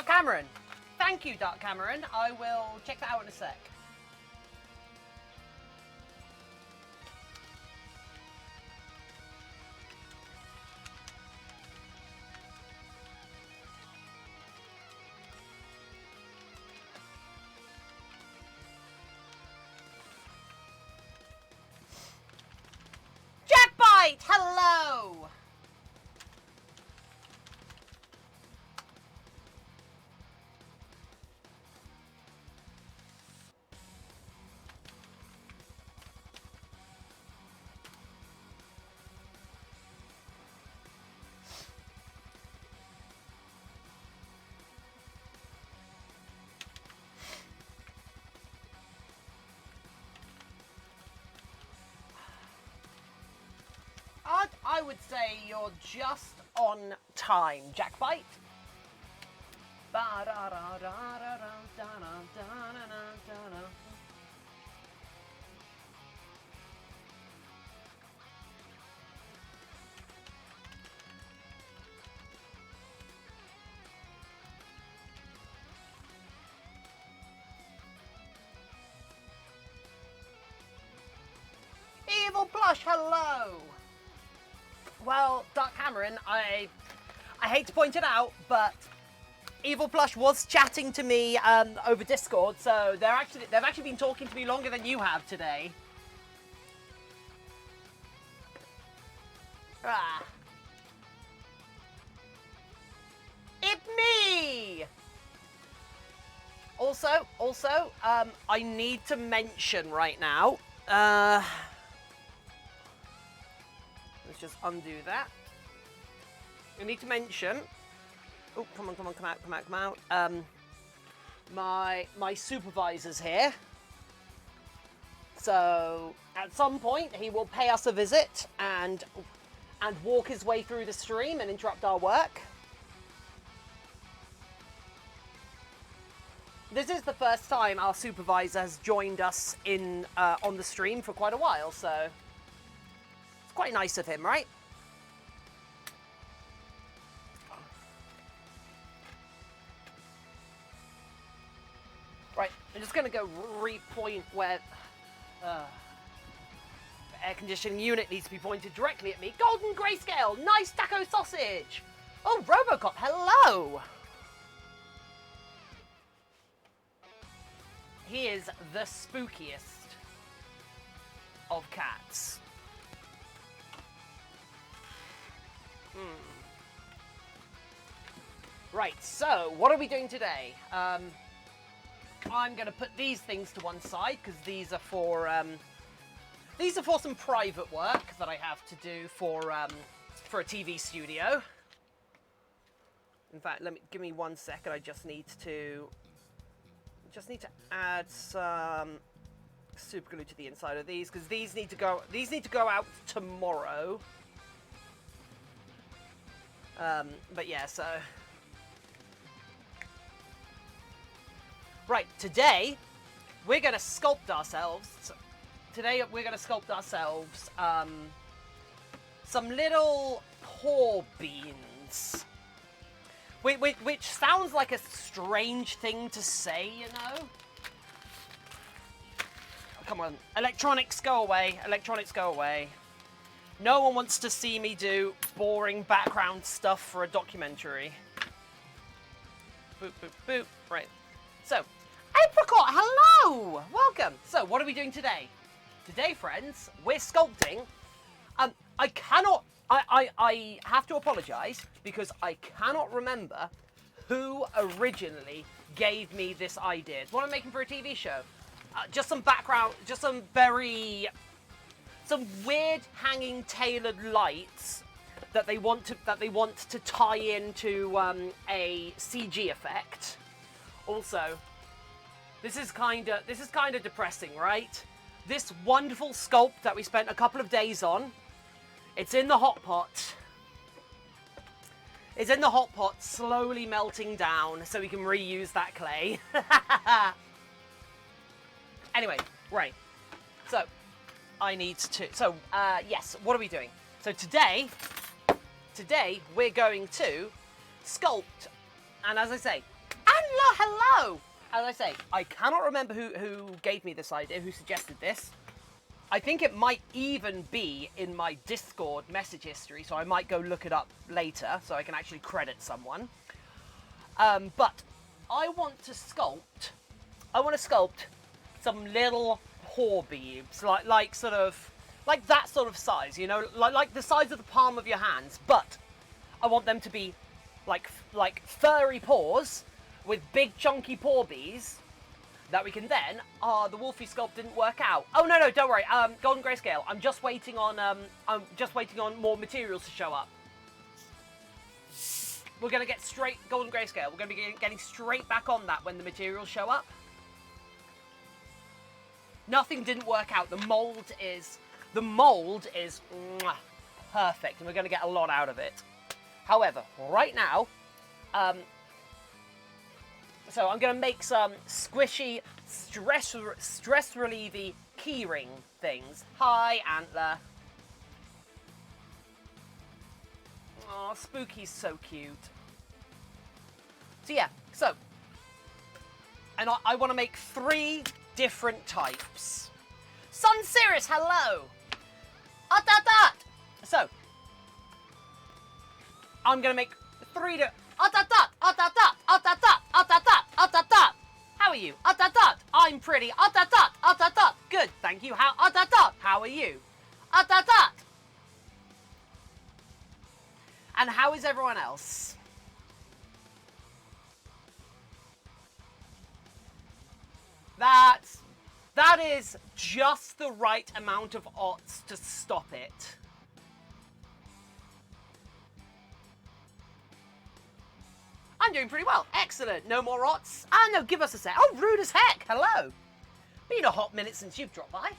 Cameron. Thank you, Dark Cameron. I will check that out in a sec. Jackbite, hello. I would say you're just on time, Jackbite. Evil Plush, hello! Well, Dark Cameron, I hate to point it out, but Evil Plush was chatting to me over Discord, so they've actually been talking to me longer than you have today. Ah. It me! Also, I need to mention right now, let's just undo that. I need to mention, oh, come out. My supervisor's here. So at some point he will pay us a visit and walk his way through the stream and interrupt our work. This is the first time our supervisor has joined us in on the stream for quite a while, so it's quite nice of him, right? Right, I'm just gonna go repoint where the air conditioning unit needs to be pointed directly at me. Golden Grayscale, nice taco sausage. Oh, Robocop, hello. He is the spookiest of cats. Right, so what are we doing today? I'm going to put these things to one side because these are for some private work that I have to do for a TV studio. In fact, give me 1 second. I just need to add some super glue to the inside of these because these need to go out tomorrow. But yeah, so right, today we're going to sculpt ourselves. Some little paw beans. Which sounds like a strange thing to say, you know? Oh, come on. Electronics, go away. Electronics, go away. No one wants to see me do boring background stuff for a documentary. Boop, boop, boop. Right. So, Apricot, hello! Welcome. So, what are we doing today? Today, friends, we're sculpting. I have to apologise because I cannot remember who originally gave me this idea. It's what I'm making for a TV show. Just some background, just some weird hanging tailored lights that they want to tie into a CG effect. Also, this is kind of depressing, right? This wonderful sculpt that we spent a couple of days on. It's in the hot pot. It's in the hot pot, slowly melting down, so we can reuse that clay. Anyway, right. So, yes, what are we doing? So today we're going to sculpt, and as I say, Hello! As I say, I cannot remember who gave me this idea, who suggested this. I think it might even be in my Discord message history, so I might go look it up later, so I can actually credit someone. But I want to sculpt some little paw beads, like that sort of size, you know, like the size of the palm of your hands, but I want them to be like furry paws with big chunky paw beads that we can then, the Wolfie sculpt didn't work out. Oh no, don't worry. Golden Grayscale. I'm just waiting on more materials to show up. We're gonna get straight Golden Grayscale. We're gonna be getting straight back on that when the materials show up. Nothing didn't work out. The mold is perfect, and we're gonna get a lot out of it. However, right now, so I'm going to make some squishy, stress relieving keyring things. Hi, Antler. Oh, Spooky's so cute. So yeah, and I want to make 3 different types. Sun Sirius, hello. So I'm going to make 3 How are you? I'm pretty. Good, thank you. How are you? And how is everyone else? That is just the right amount of odds to stop it. I'm doing pretty well. Excellent. No more rots. No, give us a sec. Oh, rude as heck. Hello. Been a hot minute since you've dropped by.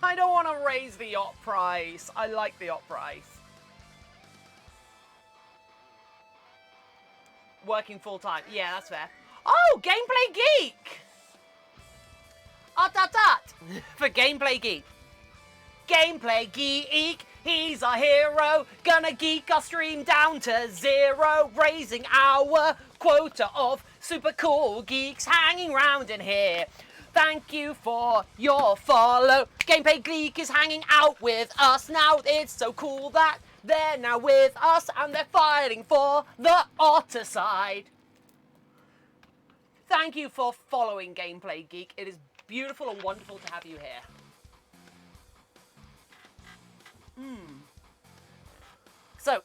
I don't want to raise the yacht price. I like the yacht price. Working full time. Yeah, that's fair. Oh, Gameplay Geek. For Gameplay Geek. Gameplay Geek. He's our hero, gonna geek our stream down to 0, raising our quota of super cool geeks hanging round in here. Thank you for your follow. Gameplay Geek is hanging out with us now. It's so cool that they're now with us and they're fighting for the otter side. Thank you for following Gameplay Geek. It is beautiful and wonderful to have you here. So,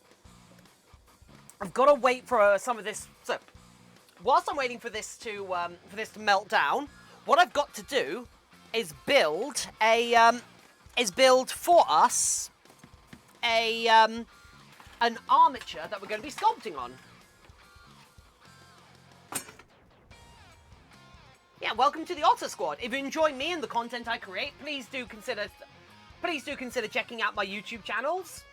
I've got to wait for some of this. So, whilst I'm waiting for this to melt down, what I've got to do is build for us an armature that we're going to be sculpting on. Yeah, welcome to the Otter Squad. If you enjoy me and the content I create, please do consider checking out my YouTube channels.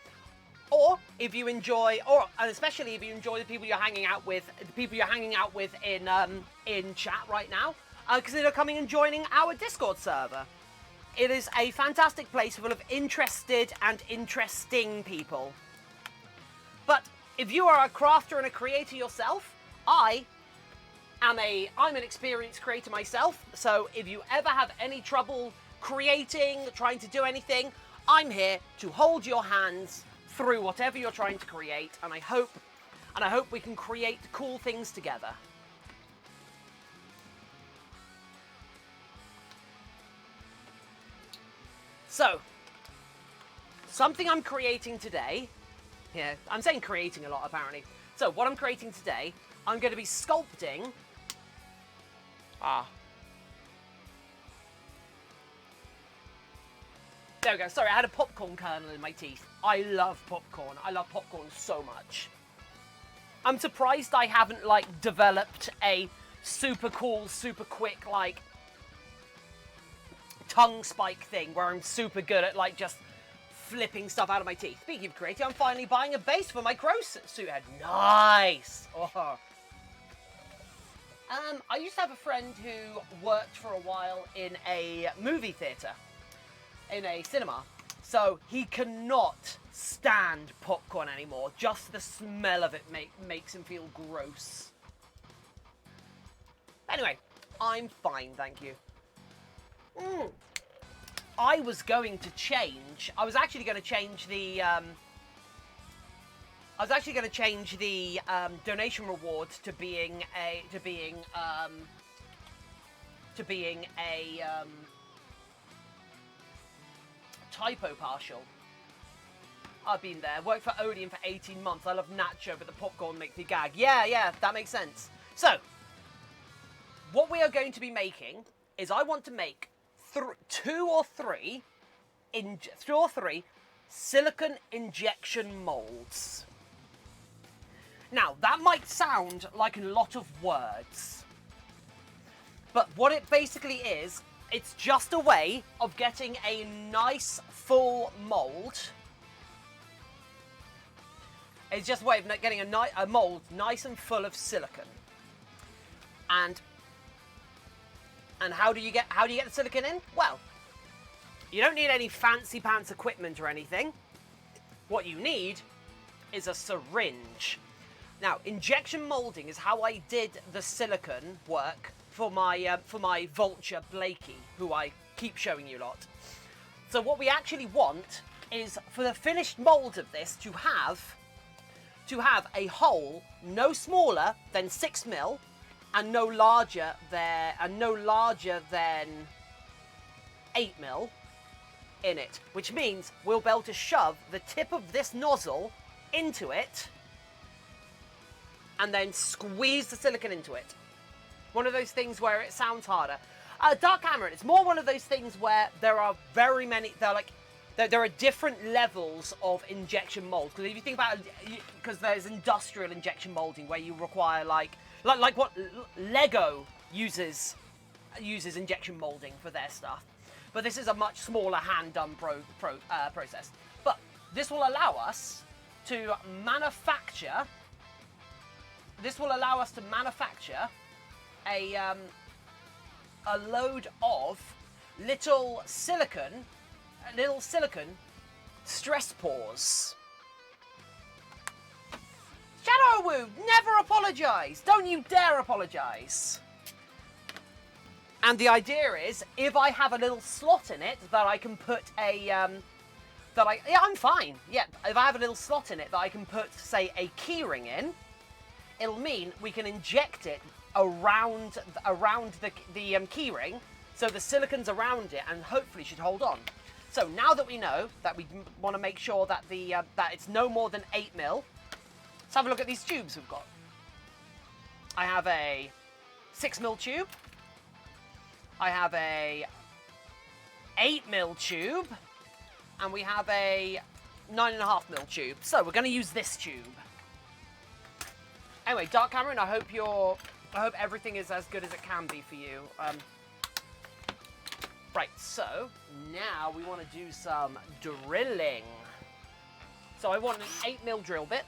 Or if you enjoy, and especially if you enjoy the people you're hanging out with, in chat right now, consider coming and joining our Discord server. It is a fantastic place full of interested and interesting people. But if you are a crafter and a creator yourself, I'm an experienced creator myself. So if you ever have any trouble creating, trying to do anything, I'm here to hold your hands through whatever you're trying to create, and I hope we can create cool things together. So, something I'm creating today, yeah, I'm saying creating a lot apparently. So, what I'm creating today, I'm going to be sculpting, there we go. Sorry, I had a popcorn kernel in my teeth. I love popcorn. I love popcorn so much. I'm surprised I haven't, developed a super cool, super quick, tongue spike thing where I'm super good at, just flipping stuff out of my teeth. Speaking of creating, I'm finally buying a base for my crow suit head. Nice! Oh. I used to have a friend who worked for a while in a movie theatre. In a cinema. So he cannot stand popcorn anymore. Just the smell of it makes him feel gross. Anyway, I'm fine, thank you. I was going to change. I was actually going to change the. Donation reward to being a typo partial. I've been there. Worked for Odeon for 18 months. I love Nacho, but the popcorn makes me gag. Yeah, that makes sense. So, what we are going to be making is I want to make two or three silicone injection molds. Now, that might sound like a lot of words, but what it basically is, it's just a way of getting a nice full mold. It's just a way of getting a mold nice and full of silicone. And how do you get the silicone in? Well, you don't need any fancy pants equipment or anything. What you need is a syringe. Now, injection molding is how I did the silicone work for my vulture Blakey, who I keep showing you a lot. So what we actually want is for the finished mold of this to have a hole no smaller than 6 mil and no larger than 8 mil in it, which means we'll be able to shove the tip of this nozzle into it and then squeeze the silicone into it. One of those things where it sounds harder. Dark Cameron, it's more one of those things where there are very many, there are different levels of injection molds. Because if you think about it, because there's industrial injection molding where you require like what Lego uses injection molding for their stuff. But this is a much smaller hand-done process. But this will allow us to manufacture. A load of little silicone stress paws. Shadowwoo, never apologise! Don't you dare apologise! And the idea is, if I have a little slot in it that I can put I'm fine. Yeah, if I have a little slot in it that I can put, say, a keyring in, it'll mean we can inject it around the keyring, so the silicone's around it and hopefully should hold on. So now that we know that we want to make sure that that it's no more than 8 mil, let's have a look at these tubes we've got. I have a 6 mil tube. I have a 8 mil tube, and we have a 9.5 mil tube. So we're going to use this tube. Anyway, Dark Cameron, I hope everything is as good as it can be for you. Right, so now we want to do some drilling. So I want an 8 mil drill bit.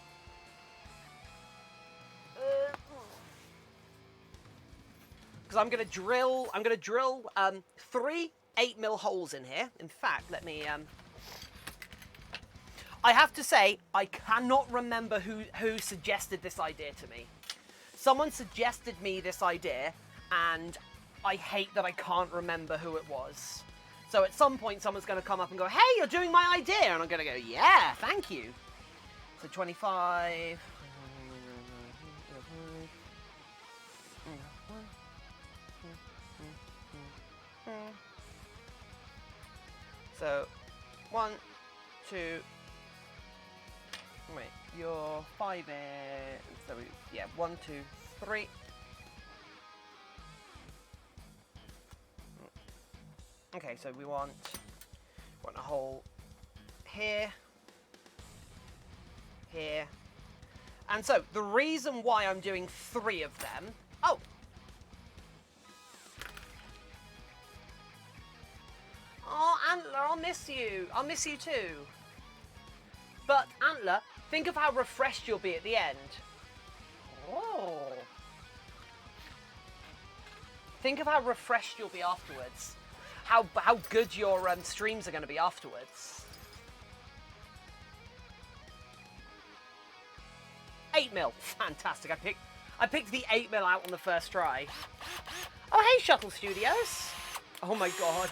Because I'm gonna drill 3 8 mil holes in here. In fact, let me. I have to say, I cannot remember who suggested this idea to me. Someone suggested me this idea, and I hate that I can't remember who it was. So at some point, someone's going to come up and go, "Hey, you're doing my idea," and I'm going to go, "Yeah, thank you." So 25. So 1, 2. Wait, you're 5 in. So yeah, 1, 2, 3. Okay, so we want a hole here, here, and so the reason why I'm doing 3 of them. Oh. Oh, Antler, I'll miss you. I'll miss you too. But, Antler, think of how refreshed you'll be at the end. Oh. Think of how refreshed you'll be afterwards. How good your streams are going to be afterwards. 8mm. Fantastic. I picked the 8mm out on the first try. Oh, hey, Shuttle Studios. Oh my god.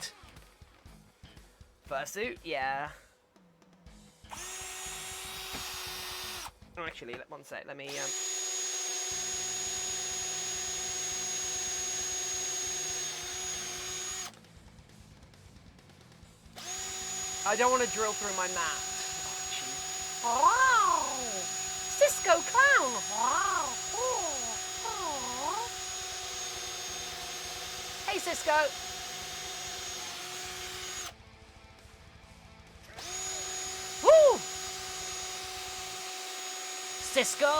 Fursuit? Yeah. Oh, actually, one sec. Let me... I don't want to drill through my mat. Oh, jeez. Cisco Clown! Hey, Cisco! Woo! Cisco,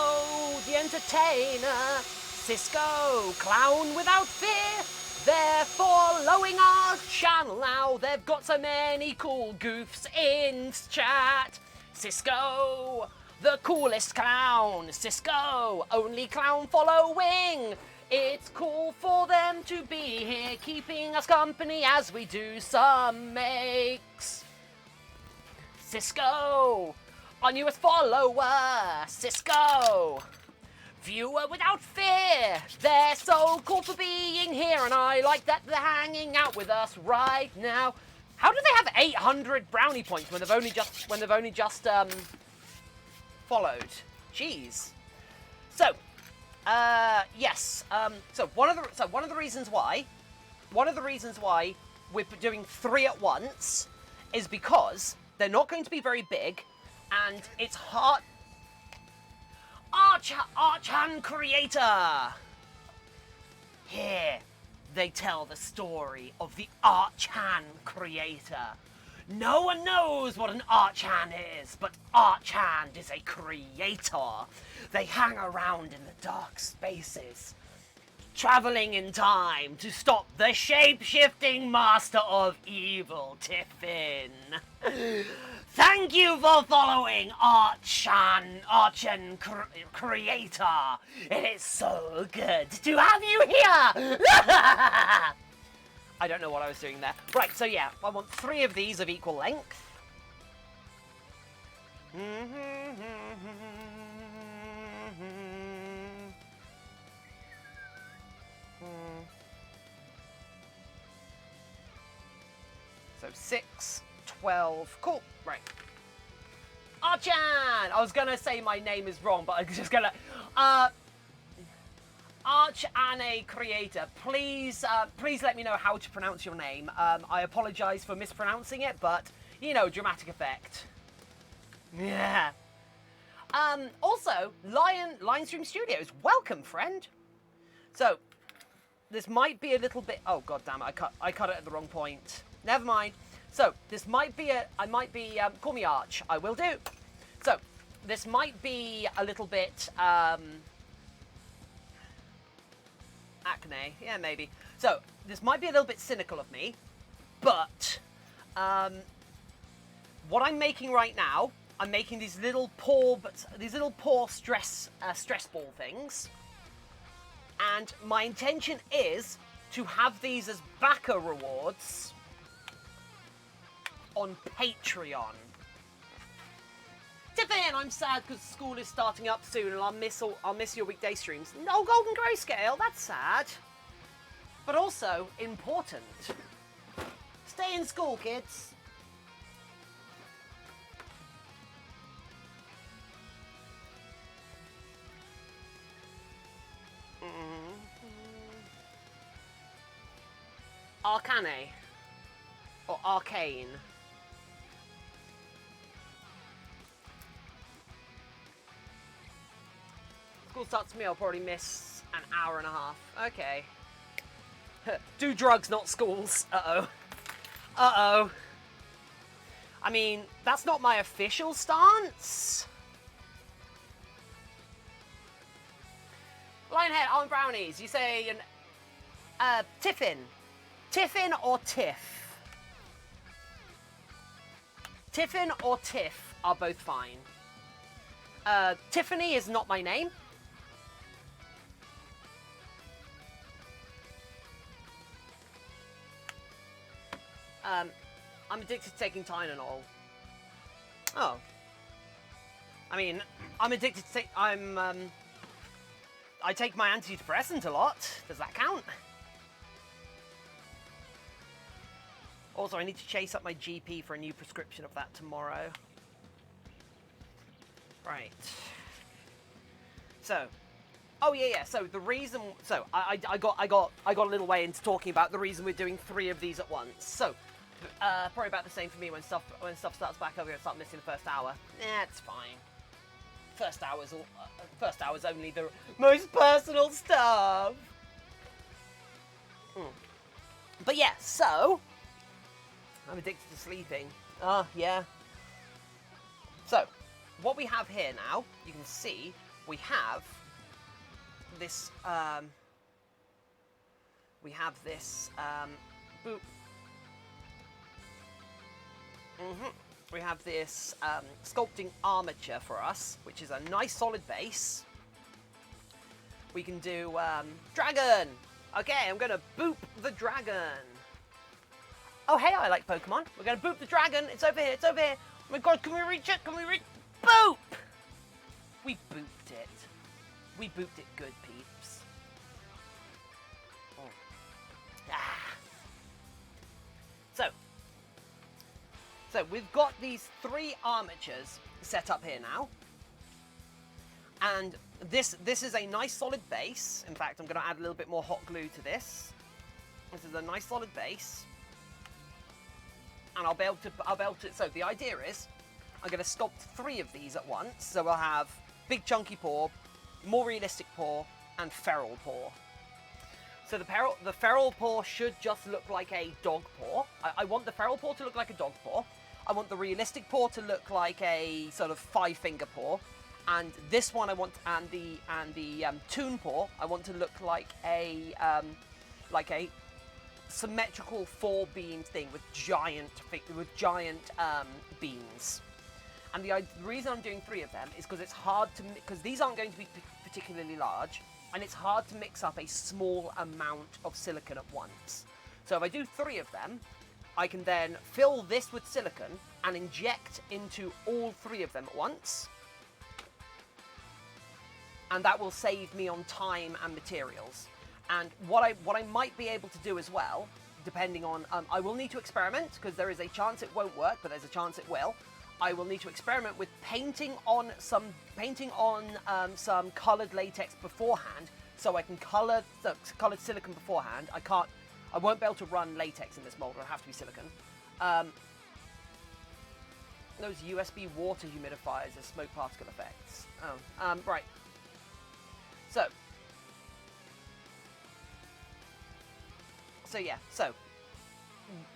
the entertainer. Cisco, clown without fear. They're following our channel now. They've got so many cool goofs in chat. Cisco, the coolest clown. Cisco, only clown following. It's cool for them to be here, keeping us company as we do some makes. Cisco, our newest follower. Cisco, viewer without fear. They're so cool for being here, and I like that they're hanging out with us right now. How do they have 800 brownie points when they've only just followed? Jeez. So, yes. So one of the reasons why we're doing 3 at once is because they're not going to be very big, and it's hard. Archan creator. Here, they tell the story of the Archan creator. No one knows what an Archan is, but Archan is a creator. They hang around in the dark spaces, traveling in time to stop the shape-shifting master of evil, Tiffin. Thank you for following Archan Creator. It is so good to have you here. I don't know what I was doing there. Right, so yeah, I want 3 of these of equal length. So 6, 12, cool, right. Archan! I was gonna say my name is wrong, but I'm just gonna, Archane Creator, please let me know how to pronounce your name. I apologize for mispronouncing it, but, you know, dramatic effect. Yeah. Also, Lionstream Studios, welcome, friend. So, this might be a little bit, oh god damn it, I cut it at the wrong point. Never mind. So, this might be call me Arch, I will do. So, this might be a little bit, acne, yeah, maybe. So, this might be a little bit cynical of me, but, what I'm making right now, I'm making these little paw stress ball things, and my intention is to have these as backer rewards on Patreon. Tiffin, I'm sad because school is starting up soon and I'll miss your weekday streams. No golden grayscale, that's sad. But also important. Stay in school, kids. Arcane. Or Arcane. School starts me, I'll probably miss an hour and a half. Okay. Do drugs, not schools. Uh-oh. Uh-oh. I mean, that's not my official stance. Lionhead, ArmouredBrownies, you say, Tiffin. Tiffin or Tiff? Tiffin or Tiff are both fine. Tiffany is not my name. I'm addicted to taking Tylenol. Oh. I mean, I'm addicted to I take my antidepressant a lot. Does that count? Also, I need to chase up my GP for a new prescription of that tomorrow. Right. So, oh yeah. So the reason, so I got a little way into talking about the reason we're doing 3 of these at once. So, probably about the same for me when stuff starts back over and start missing the first hour. It's fine. First hour's only the most personal stuff. But yeah, so I'm addicted to sleeping. Oh yeah. So, what we have here now, you can see we have this boop. We have this sculpting armature for us, which is a nice solid base. We can do dragon. Okay, I'm gonna boop the dragon. Oh hey, I like Pokemon. We're gonna boop the dragon. It's over here. It's over here. Oh my god, can we reach it? Can we reach? Boop! We booped it. We booped it good, peeps. Oh. Ah. So we've got these 3 armatures set up here now. And this is a nice solid base. In fact, I'm going to add a little bit more hot glue to this. This is a nice solid base. And I'll be able to, so the idea is, I'm going to sculpt 3 of these at once. So we'll have big chunky paw, more realistic paw, and feral paw. So the feral paw should just look like a dog paw. I want the feral paw to look like a dog paw. I want the realistic paw to look like a sort of 5-finger paw. And this one I want, and the toon paw, I want to look like a symmetrical 4-beam thing with giant beams. And the reason I'm doing 3 of them is because it's hard to, because these aren't going to be particularly large, and it's hard to mix up a small amount of silicon at once. So if I do 3 of them, I can then fill this with silicon and inject into all 3 of them at once. And that will save me on time and materials. And what I might be able to do as well, depending on, I will need to experiment, because there is a chance it won't work, but there's a chance it will. I will need to experiment with painting on some coloured latex beforehand, so I can coloured silicon beforehand. I won't be able to run latex in this mold. It'll have to be silicon. Those USB water humidifiers are smoke particle effects. Oh, right. So yeah. So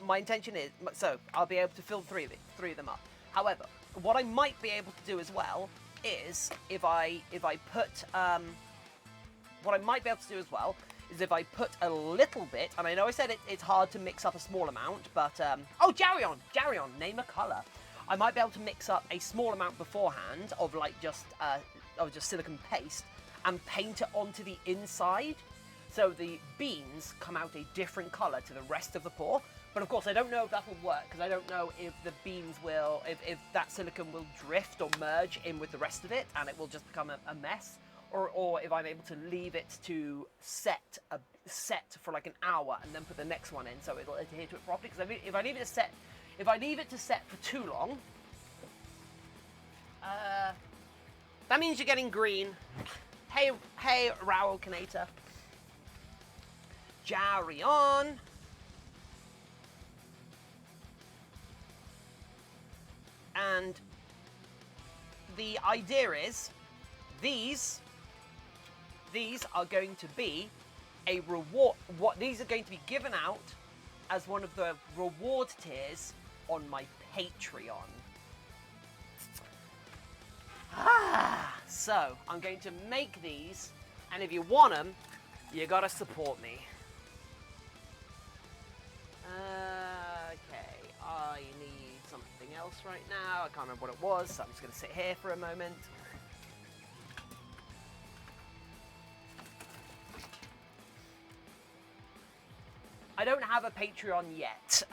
my intention is, so I'll be able to fill 3 of them up. However, what I might be able to do as well is if I put if I put a little bit, and I know I said it's hard to mix up a small amount, but oh, Jarion, name a color. I might be able to mix up a small amount beforehand of just silicone paste and paint it onto the inside, so the beans come out a different color to the rest of the paw. But of course, I don't know if that will work, because I don't know if the beans will, if that silicone will drift or merge in with the rest of it, and it will just become a mess, or if I'm able to leave it to set for like an hour and then put the next one in, so it'll adhere to it properly. Because if I leave it to set for too long, that means you're getting green. Hey, Raoul Kanata. Jarion. And the idea is, these are going to be a reward. These are going to be given out as one of the reward tiers on my Patreon. So I'm going to make these, and if you want them, you gotta support me. Okay, I need something else right now. I can't remember what it was, so I'm just gonna sit here for a moment. I don't have a Patreon yet.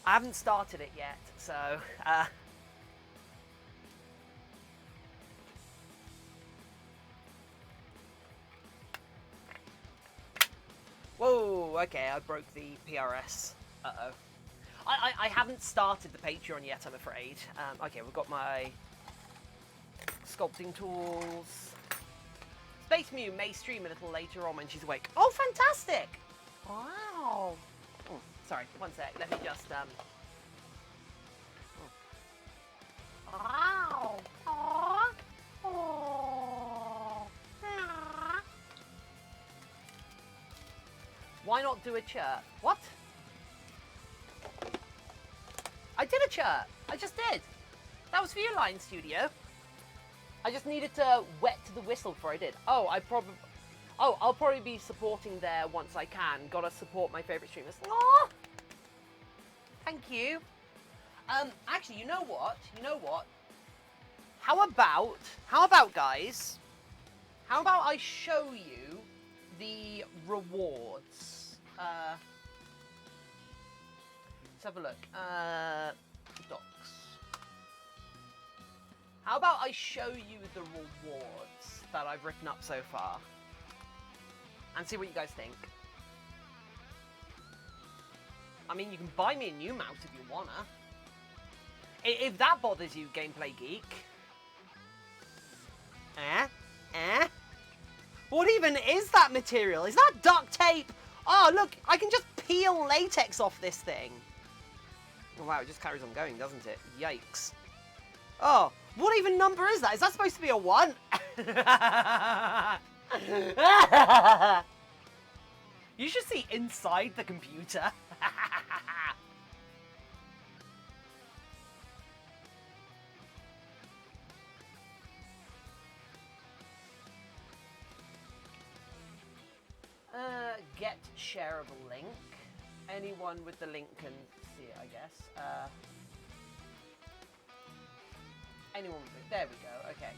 I haven't started it yet, so... Whoa, okay, I broke the PRS. Uh-oh. I haven't started the Patreon yet, I'm afraid. Okay, we've got my sculpting tools. Space Mew may stream a little later on when she's awake. Oh, fantastic! Wow. Oh, sorry, one sec. Let me just... Wow. Aww. Aww. Why not do a chirp? What? I did a chirp. I just did. That was for you, Lion Studio. I just needed to wet the whistle before I did. Oh, I'll probably be supporting there once I can. Gotta support my favourite streamers. Aww. Thank you. Actually, you know what? How about, guys? How about I show you the rewards? Let's have a look. Docs. How about I show you the rewards that I've written up so far? And see what you guys think. I mean, you can buy me a new mount if you wanna. If that bothers you, Gameplay Geek. What even is that material? Is that duct tape? Oh, look, I can just peel latex off this thing. Oh, wow, it just carries on going, doesn't it? Yikes. Oh, what even number is that? Is that supposed to be a 1? You should see inside the computer. Get shareable link. Anyone with the link can see it, I guess. Anyone with it. There we go. Okay.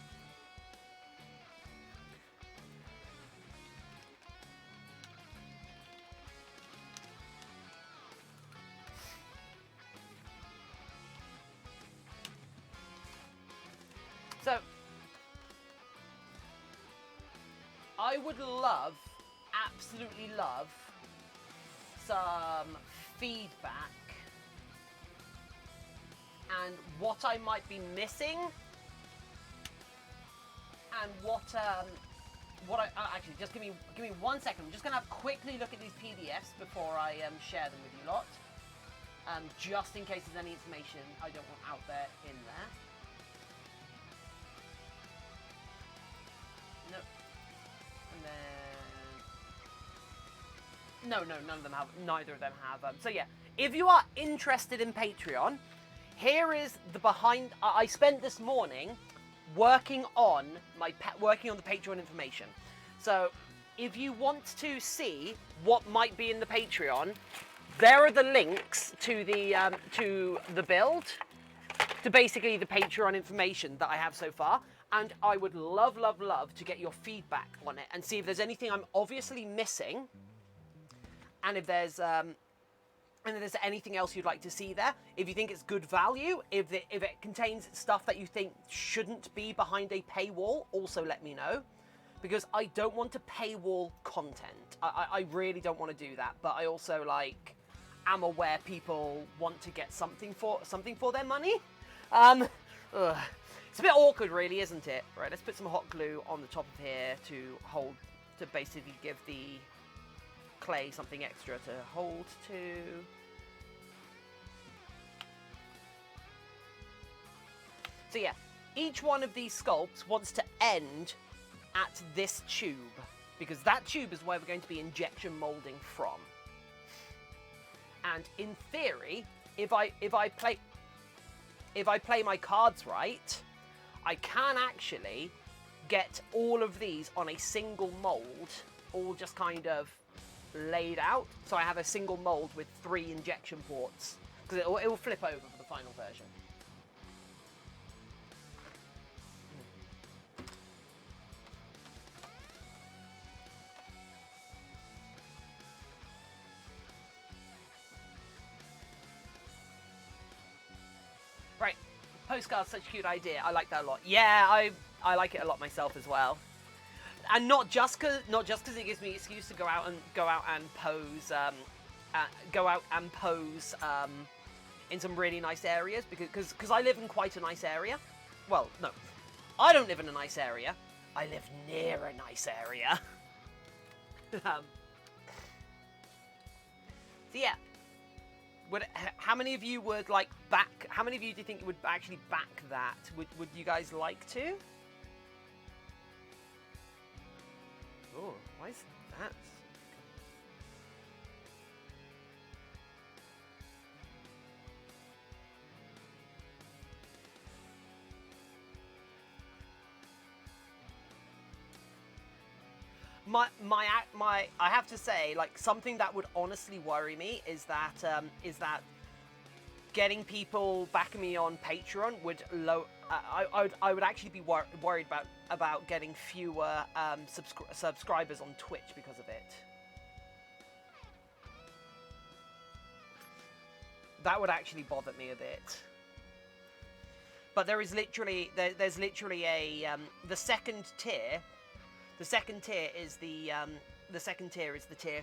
So, I would love, absolutely love, some feedback and what I might be missing and what I actually just give me 1 second. I'm just gonna quickly look at these PDFs before I share them with you lot, just in case there's any information I don't want out there in there. No. And then... No, none of them have. Neither of them have. So yeah, if you are interested in Patreon, here is the behind... I spent this morning working on the Patreon information. So if you want to see what might be in the Patreon, there are the links to the build, to basically the Patreon information that I have so far. And I would love, love, love to get your feedback on it and see if there's anything I'm obviously missing, and if there's anything else you'd like to see there. If you think it's good value, if it contains stuff that you think shouldn't be behind a paywall, also let me know, because I don't want to paywall content. I really don't want to do that, but I also am aware people want to get something for their money. It's a bit awkward, really, isn't it? Right, let's put some hot glue on the top of here to basically give the clay something extra to hold to. So yeah, each one of these sculpts wants to end at this tube, because that tube is where we're going to be injection molding from. And in theory, if I play my cards right, I can actually get all of these on a single mold, all just kind of laid out. So I have a single mold with 3 injection ports, because it will flip over for the final version. postcards such a cute idea. I like that a lot. Yeah, I like it a lot myself as well. And not just cause it gives me an excuse to go out and pose, in some really nice areas, because I live in quite a nice area. Well, no, I don't live in a nice area. I live near a nice area. So yeah, how many of you would like back? How many of you do you think would actually back that? Would you guys like to? Oh, why is that? I have to say, like, something that would honestly worry me is that getting people backing me on Patreon would I would actually be worried about getting fewer subscribers on Twitch because of it. That would actually bother me a bit. But there's literally a the second tier. The second tier is the tier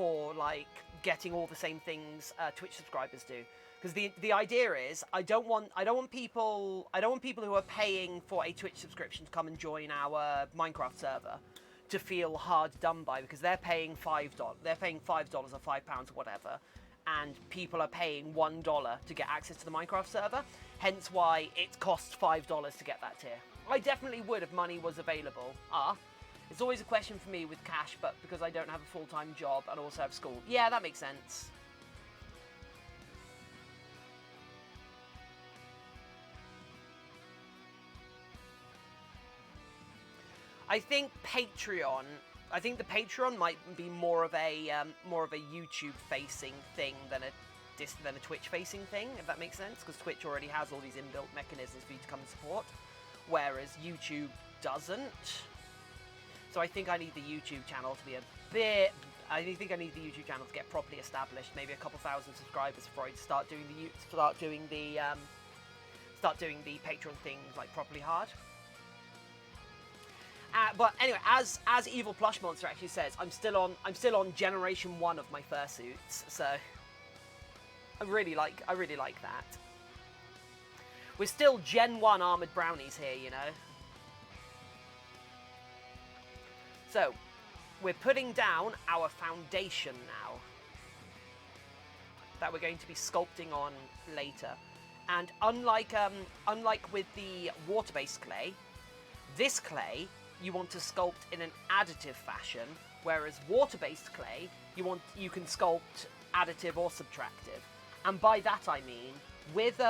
for like getting all the same things Twitch subscribers do. Because the idea is I don't want people who are paying for a Twitch subscription to come and join our Minecraft server to feel hard done by, because they're paying $5. They're paying $5 or £5 or whatever, and people are paying $1 to get access to the Minecraft server. Hence why it costs $5 to get that tier. I definitely would if money was available. It's always a question for me with cash, but because I don't have a full-time job and also have school. Yeah, that makes sense. I think the Patreon might be more of a YouTube-facing thing than a Twitch-facing thing, if that makes sense, because Twitch already has all these inbuilt mechanisms for you to come and support, whereas YouTube doesn't. So I think I need the YouTube channel to be a bit. I think I need the YouTube channel to get properly established, maybe a couple thousand subscribers before I start doing the Patreon thing like properly hard. But anyway, as Evil Plush Monster actually says, I'm still on generation 1 of my fursuits, so I really like that. We're still Gen 1 Armoured Brownies here, you know. So, we're putting down our foundation now that we're going to be sculpting on later. And unlike with the water-based clay, this clay you want to sculpt in an additive fashion, whereas water-based clay you can sculpt additive or subtractive. And by that I mean with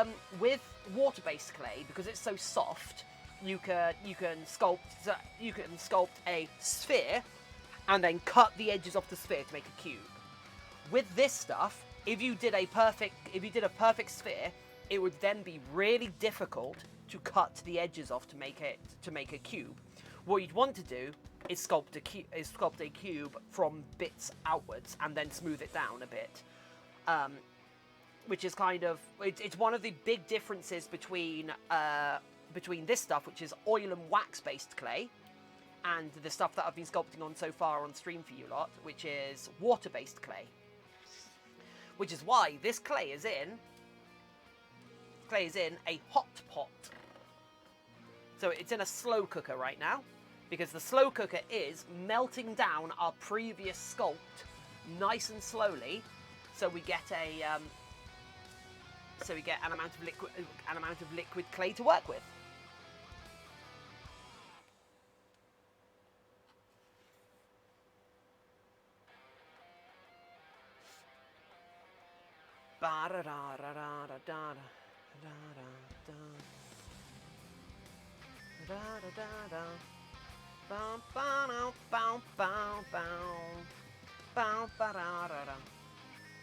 water-based clay, because it's so soft, you can sculpt a sphere and then cut the edges off the sphere to make a cube. With this stuff, if you did a perfect sphere, it would then be really difficult to cut the edges off to make a cube. What you'd want to do is sculpt a cube from bits outwards and then smooth it down a bit. Which is kind of, it's one of the big differences between this stuff, which is oil and wax based clay, and the stuff that I've been sculpting on so far on stream for you lot, which is water based clay. Which is why this clay is in a hot pot. So it's in a slow cooker right now, because the slow cooker is melting down our previous sculpt nice and slowly, so we get an amount of liquid clay to work with.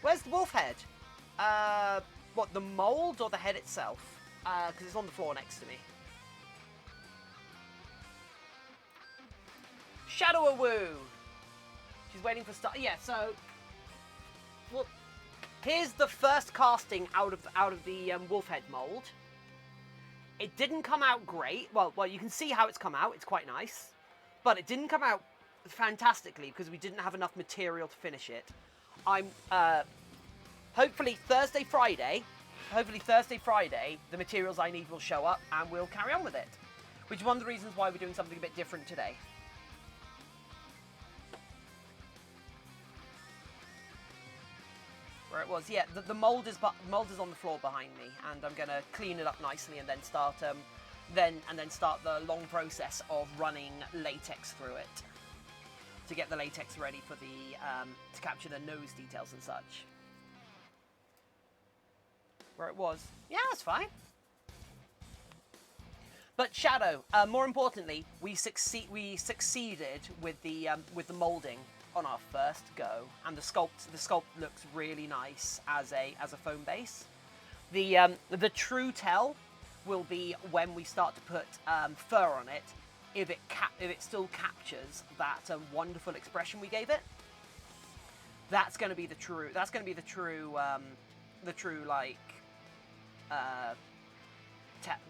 Where's the wolf head? What, the mold or the head itself? Because it's on the floor next to me. Shadow-a-woo! She's waiting for yeah, so... Well, Here's the first casting out of the wolf head mold. It didn't come out great. Well, you can see how it's come out. It's quite nice, but it didn't come out fantastically because we didn't have enough material to finish it. I'm hopefully Thursday, Friday, the materials I need will show up and we'll carry on with it. Which is one of the reasons why we're doing something a bit different today. Where it was, yeah, the mold is on the floor behind me, and I'm gonna clean it up nicely and then start the long process of running latex through it to get the latex ready for the to capture the nose details and such. Where it was, yeah, that's fine. But Shadow, more importantly, we succeeded with the molding on our first go, and the sculpt looks really nice as a foam base. The true tell will be when we start to put fur on it, if it still captures that wonderful expression we gave it. That's going to be the true. That's going to be the true like.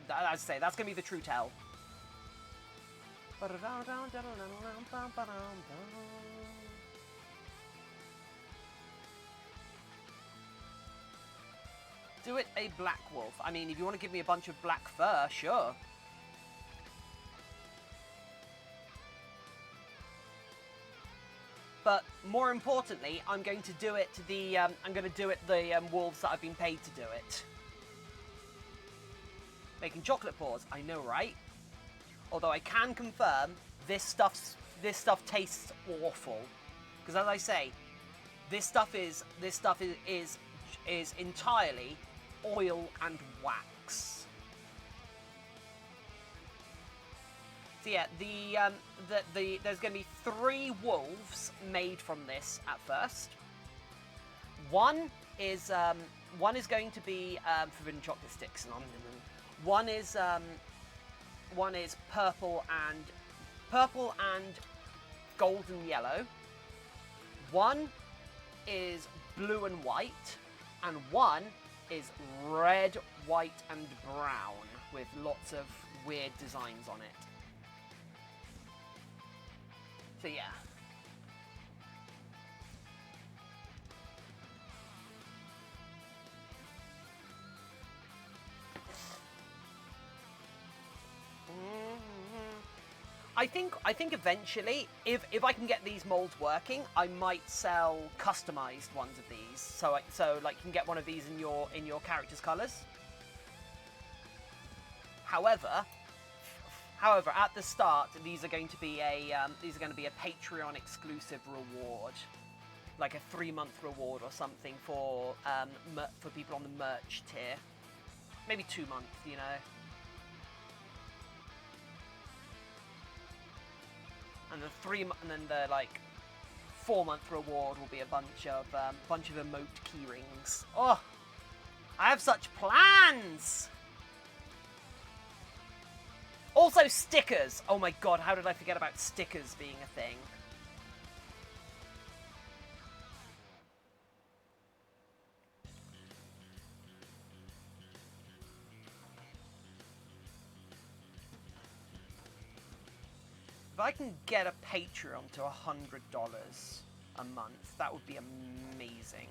I'd say that's going to be the true tell. Do it a black wolf. I mean, if you want to give me a bunch of black fur, sure. But more importantly, I'm going to do it the wolves that I've been paid to do it. Making chocolate paws, I know, right? Although I can confirm this stuff tastes awful, because as I say, this stuff is entirely oil and wax. So yeah, there's going to be 3 wolves made from this at first. One is going to be forbidden chocolate sticks, and one is purple and golden yellow. One is blue and white, and one is red, white, and brown with lots of weird designs on it. So yeah. I think eventually, if I can get these molds working, I might sell customized ones of these. So like you can get one of these in your character's colors. However, at the start, these are going to be a Patreon exclusive reward, like a 3-month reward or something for people on the merch tier. Maybe 2 months, you know. And the 4-month reward will be a bunch of emote key rings. Oh, I have such plans. Also stickers. Oh my god, how did I forget about stickers being a thing? If I can get a Patreon to $100 a month, that would be amazing.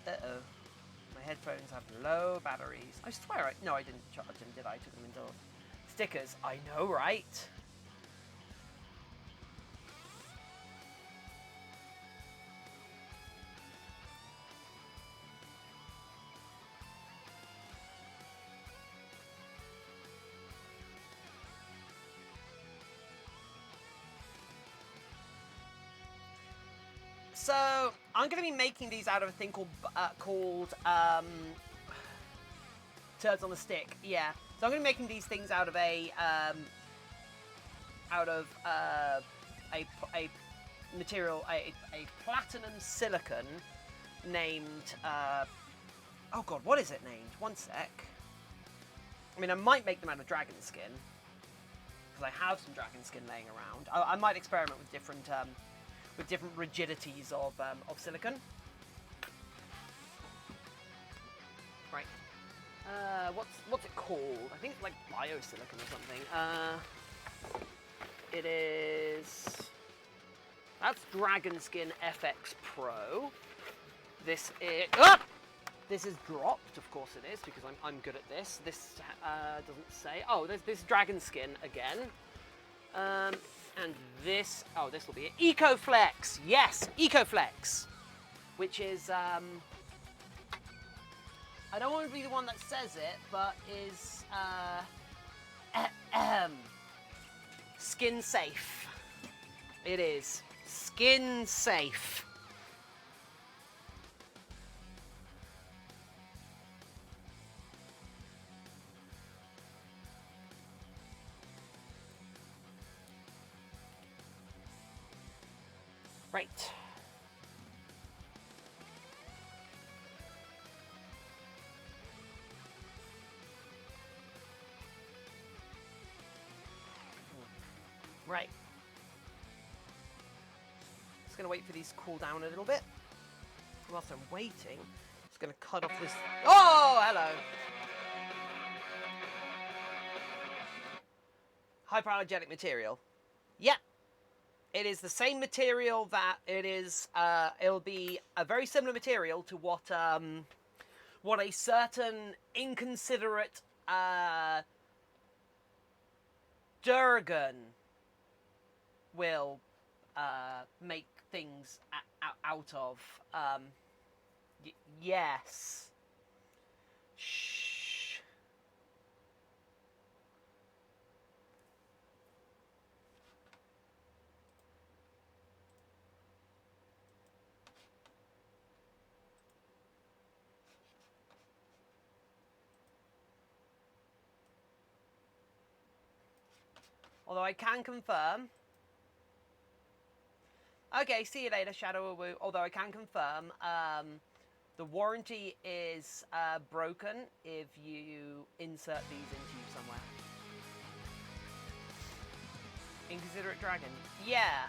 Uh-oh. My headphones have low batteries. I swear I didn't charge them, did I? I took them into stickers. I know, right? So I'm going to be making these out of a thing called turds on the stick. Yeah. So I'm going to be making these things out of a material, a platinum silicon named. Oh god, what is it named? One sec. I mean, I might make them out of dragon skin. because I have some dragon skin laying around. I might experiment with different rigidities of silicone. Right. What's it called? I think it's like biosilicon or something. It is. That's Dragon Skin FX Pro. This is. Ah! This is dropped, of course it is, because I'm good at this. This doesn't say. Oh, there's this Dragon Skin again. And this. Oh, this will be it. EcoFlex. Yes, EcoFlex. Which is. I don't want to be the one that says it, but is. Skin safe. It is. Skin safe. Right. Right. Just going to wait for these to cool down a little bit. Whilst I'm waiting, just going to cut off this. Oh, hello. Hypoallergenic material. Yep. It is the same material that it is. It'll be a very similar material to what a certain inconsiderate Durgan will make things out of. Yes. Shh. Although I can confirm. Okay, see you later, Shadow Woo. Although I can confirm, the warranty is broken if you insert these into you somewhere. Inconsiderate Dragon. Yeah.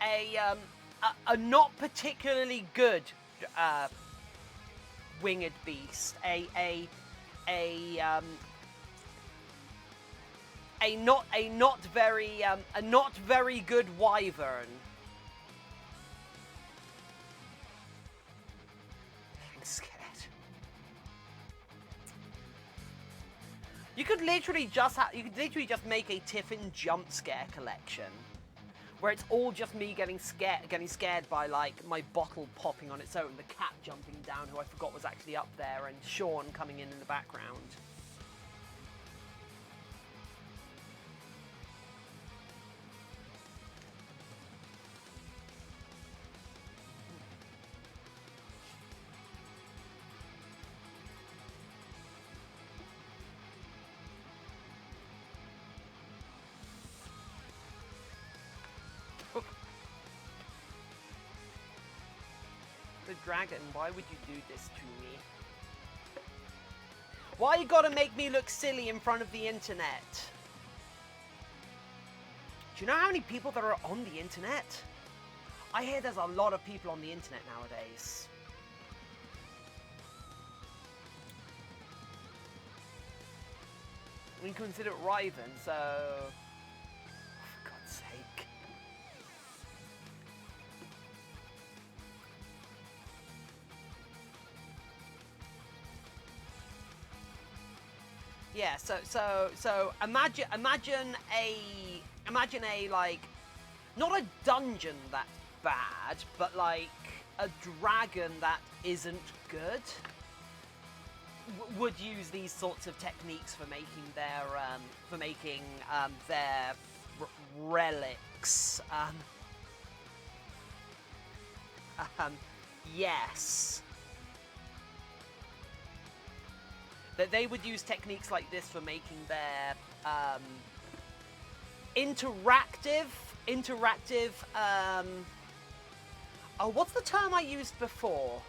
A not particularly good winged beast. A not very good wyvern. I'm scared. You could literally just make a Tiffin jump scare collection, where it's all just me getting scared by like my bottle popping on its own, the cat jumping down, who I forgot was actually up there, and Sean coming in the background. The dragon, why would you do this to me? Why you gotta make me look silly in front of the internet? Do you know how many people there are on the internet? I hear there's a lot of people on the internet nowadays. We consider it Riven, so... For God's sake. Yeah, so imagine a like, not a dungeon that's bad, but like a dragon that isn't good would use these sorts of techniques for making their relics. Yes. That they would use techniques like this for making their interactive. Oh, what's the term I used before?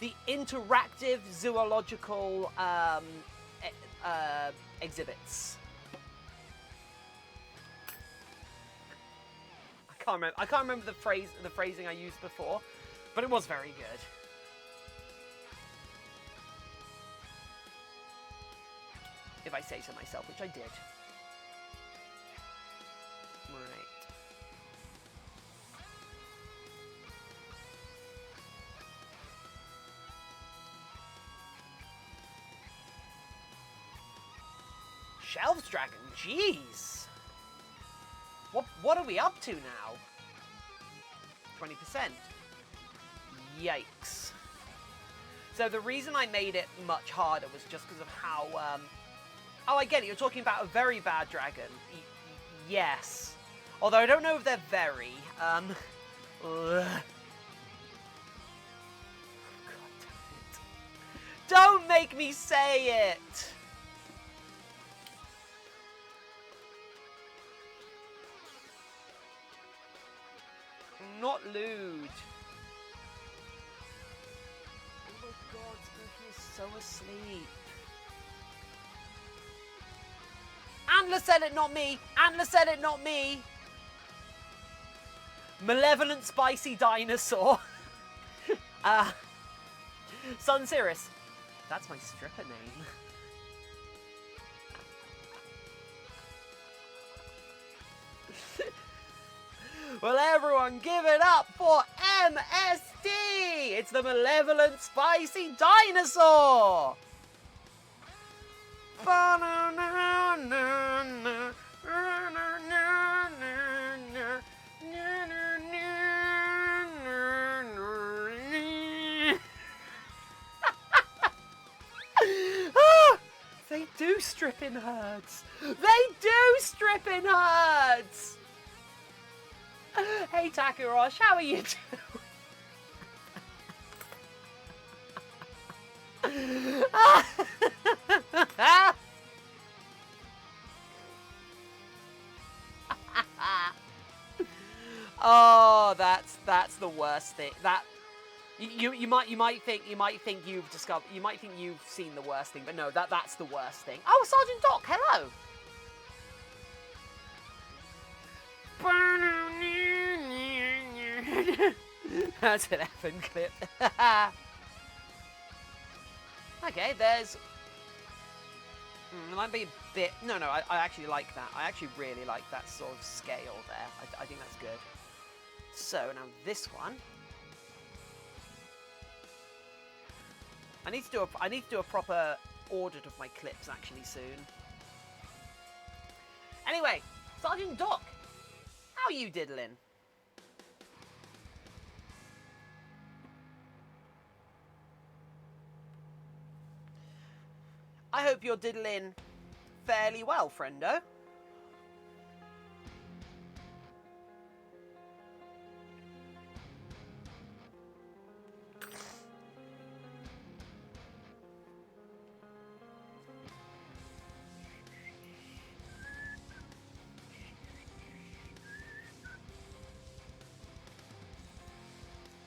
The interactive zoological exhibits. I can't remember the phrasing I used before, but it was very good. If I say so myself, which I did. Right. Shelves Dragon, jeez. What are we up to now? 20%. Yikes. So the reason I made it much harder was just because of how, oh, I get it, you're talking about a very bad dragon. Yes. Although I don't know if they're very, ugh. God damn it. Don't make me say it! Not lewd. Oh my god, Spooky is so asleep. Antler said it, not me! Antler said it, not me! Malevolent spicy dinosaur. Sun Cirrus. That's my stripper name. Well, everyone, give it up for MSD! It's the Malevolent Spicy Dinosaur! They do strip in herds! They do strip in herds! Hey Takurosh, how are you doing? Oh, that's the worst thing. That you might think you've seen the worst thing, but no, that's the worst thing. Oh, Sergeant Doc, hello. That's an effing clip. Okay, there's... it might be a bit... No, I actually like that. I actually really like that sort of scale there. I think that's good. So, now this one. I need to do a proper audit of my clips, actually, soon. Anyway, Sergeant Doc, how are you diddling? I hope you're diddling fairly well, friendo.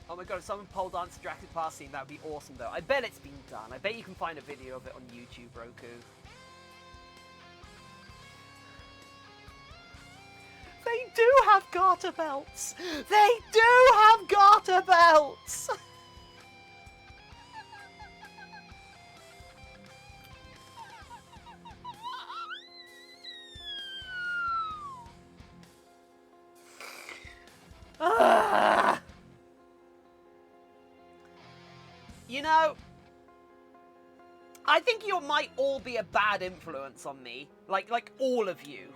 Oh my god, if someone pole dance Jurassic Park scene, that would be awesome though. I bet it's been done. I bet you can find a video of it on YouTube, Roku. They do have garter belts! They do have garter belts! You know, I think you might all be a bad influence on me. Like all of you.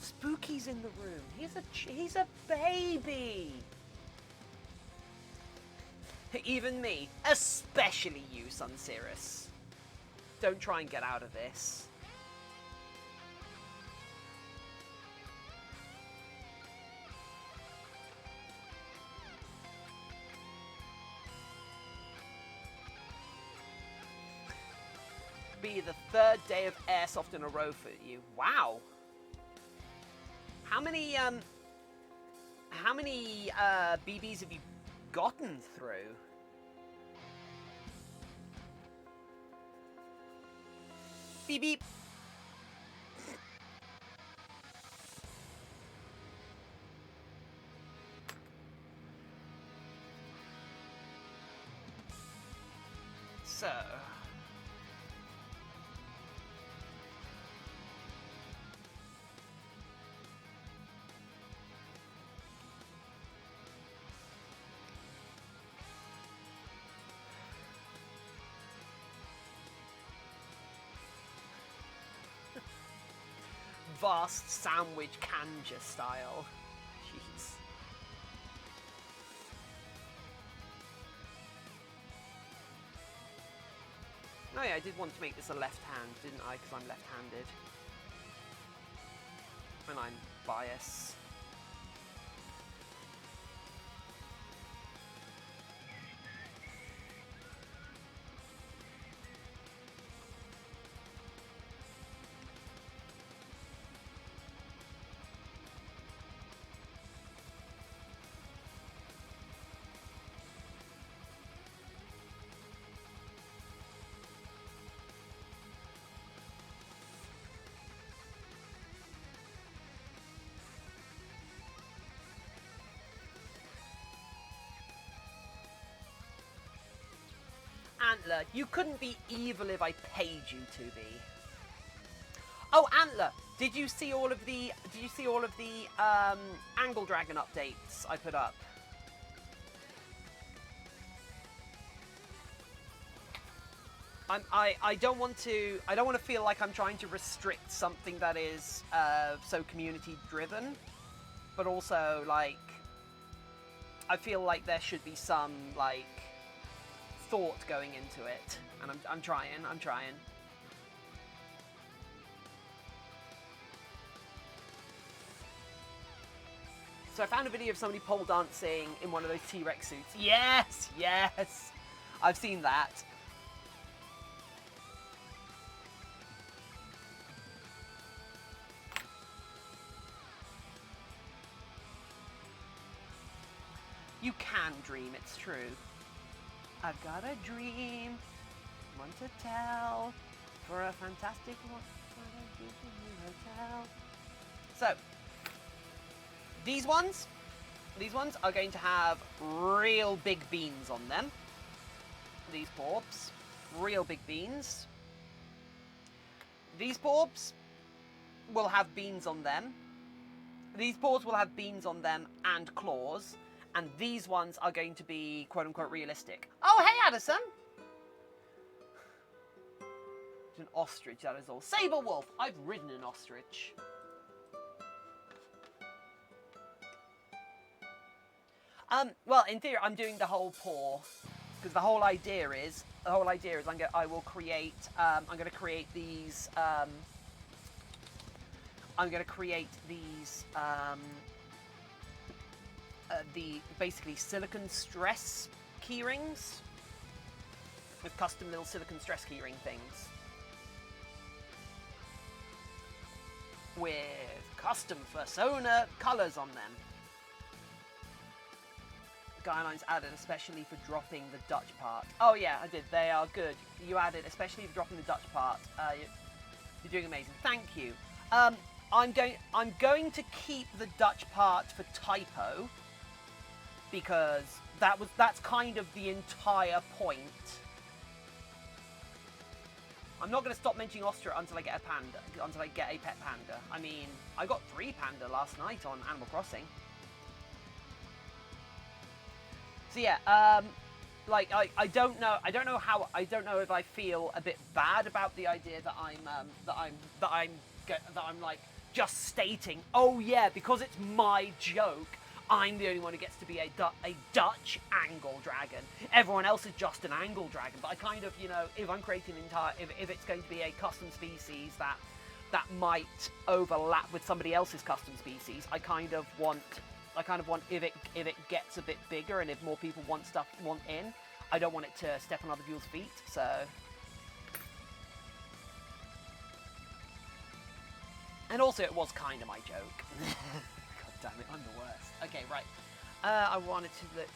Spooky's in the room. He's a baby. Even me, especially you, Sun Cirrus. Don't try and get out of this. Be the third day of airsoft in a row for you. Wow. How many BBs have you gotten through? Beep beep. So. Vast sandwich Kanja style. Jeez. Oh yeah, I did want to make this a left hand, didn't I? Because I'm left-handed. And I'm biased. Antler, you couldn't be evil if I paid you to be. Oh, Antler, did you see all of the Angle Dragon updates I put up? I don't want to feel like I'm trying to restrict something that is so community driven, but also like I feel like there should be some like thought going into it, and I'm trying. So I found a video of somebody pole dancing in one of those T-Rex suits. Yes, yes, I've seen that. You can dream, it's true. I've got a dream, one to tell, for a fantastic one, hotel. So, these ones are going to have real big beans on them. These paws, real big beans. These paws will have beans on them. These paws will have beans on them and claws. And these ones are going to be quote-unquote realistic. Oh, hey, Addison! It's an ostrich, that is all. Saber wolf! I've ridden an ostrich. Well, in theory, I'm doing the whole paw. Because the whole idea is I'm going to create these the basically silicon stress keyrings with custom little silicon stress keyring things with custom Fursona colors on them. Guidelines added especially for dropping the Dutch part. Oh yeah, I did. They are good. You added especially for dropping the Dutch part. You're doing amazing. Thank you. I'm going to keep the Dutch part for typo, because that's kind of the entire point. I'm not going to stop mentioning ostrich until I get a panda, until I get a pet panda. I mean, I got 3 panda last night on Animal Crossing. So yeah, like I don't know if I feel a bit bad about the idea that I'm like just stating, oh yeah, because it's my joke, I'm the only one who gets to be a Dutch angle dragon. Everyone else is just an angle dragon. But I kind of, you know, if I'm creating if it's going to be a custom species that might overlap with somebody else's custom species, I kind of want if it gets a bit bigger and if more people want in, I don't want it to step on other people's feet. So. And also, it was kind of my joke. God damn it, I'm the worst. Okay, right. I wanted to look.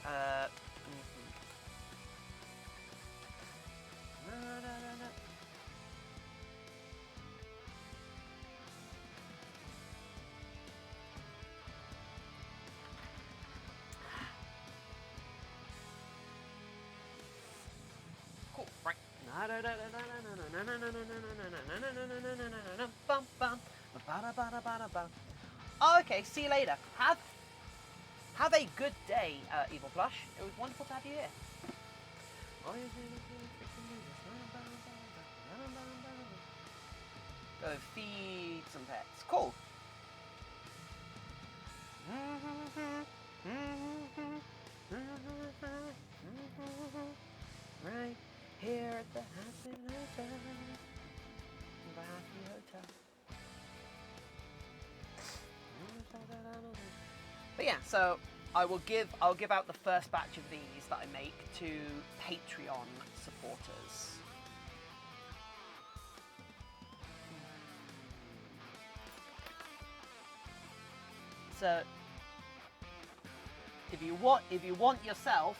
Oh, okay, see you later. Have a good day, Evil Plush. It was wonderful to have you here. Go feed some pets. Cool. Right here at the Happy Hotel. But yeah, so I'll give out the first batch of these that I make to Patreon supporters. So if you want yourself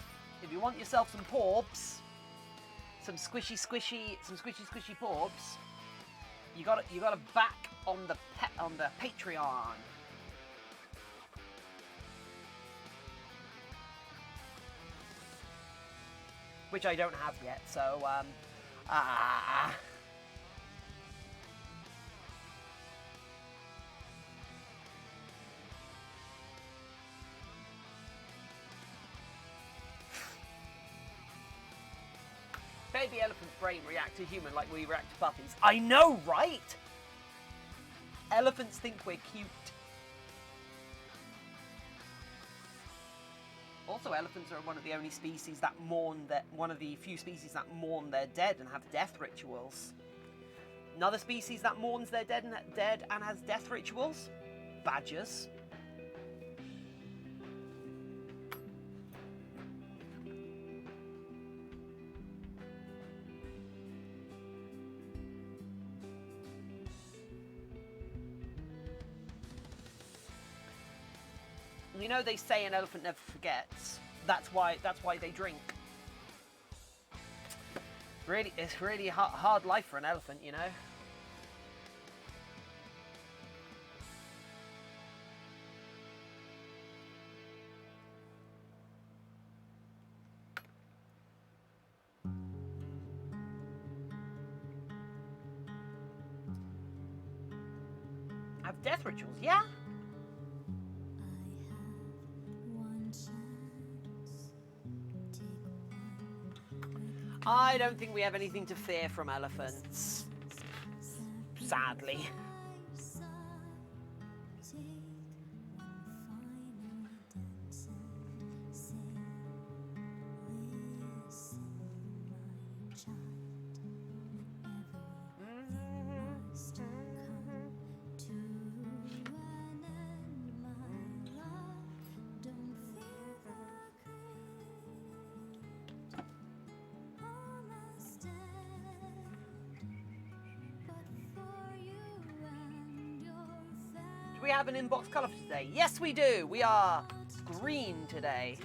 some Paws, some squishy Paws, you gotta back on the Patreon. Which I don't have yet, so baby elephant's brain react to human like we react to puppies. I know, right? Elephants think we're cute. Also, elephants are one of the only species that one of the few species that mourn their dead and have death rituals. Another species that mourns their dead and has death rituals? Badgers. You know, they say an elephant never forgets. That's why they drink. Really, it's really hard life for an elephant, you know. Have death rituals, yeah. I don't think we have anything to fear from elephants, sadly. We have an inbox colour for today. Yes, we do. We are green today.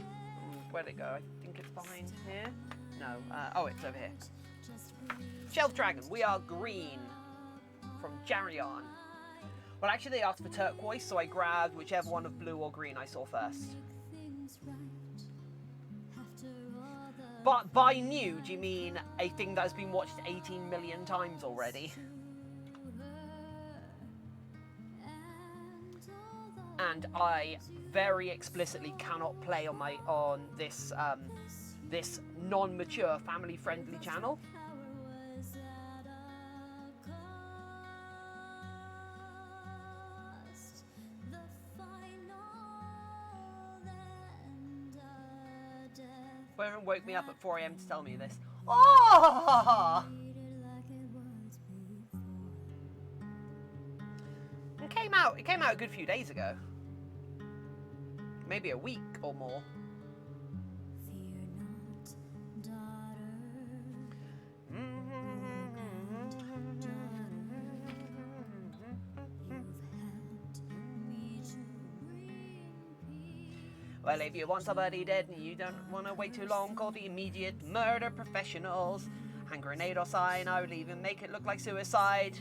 Where'd it go? I think it's behind here. No. Oh, it's over here. Shelf Dragon. We are green from Jarion. Well, actually, they asked for turquoise, so I grabbed whichever one of blue or green I saw first. But by new, do you mean a thing that has been watched 18 million times already? And I very explicitly cannot play on this this non-mature, family-friendly channel. Whoever woke me up at 4 AM to tell me this. Oh! It came out a good few days ago. Maybe a week or more. Well, if you want somebody dead and you don't want to wait too long, call the immediate murder professionals. Hand grenade or sign, I would even make it look like suicide.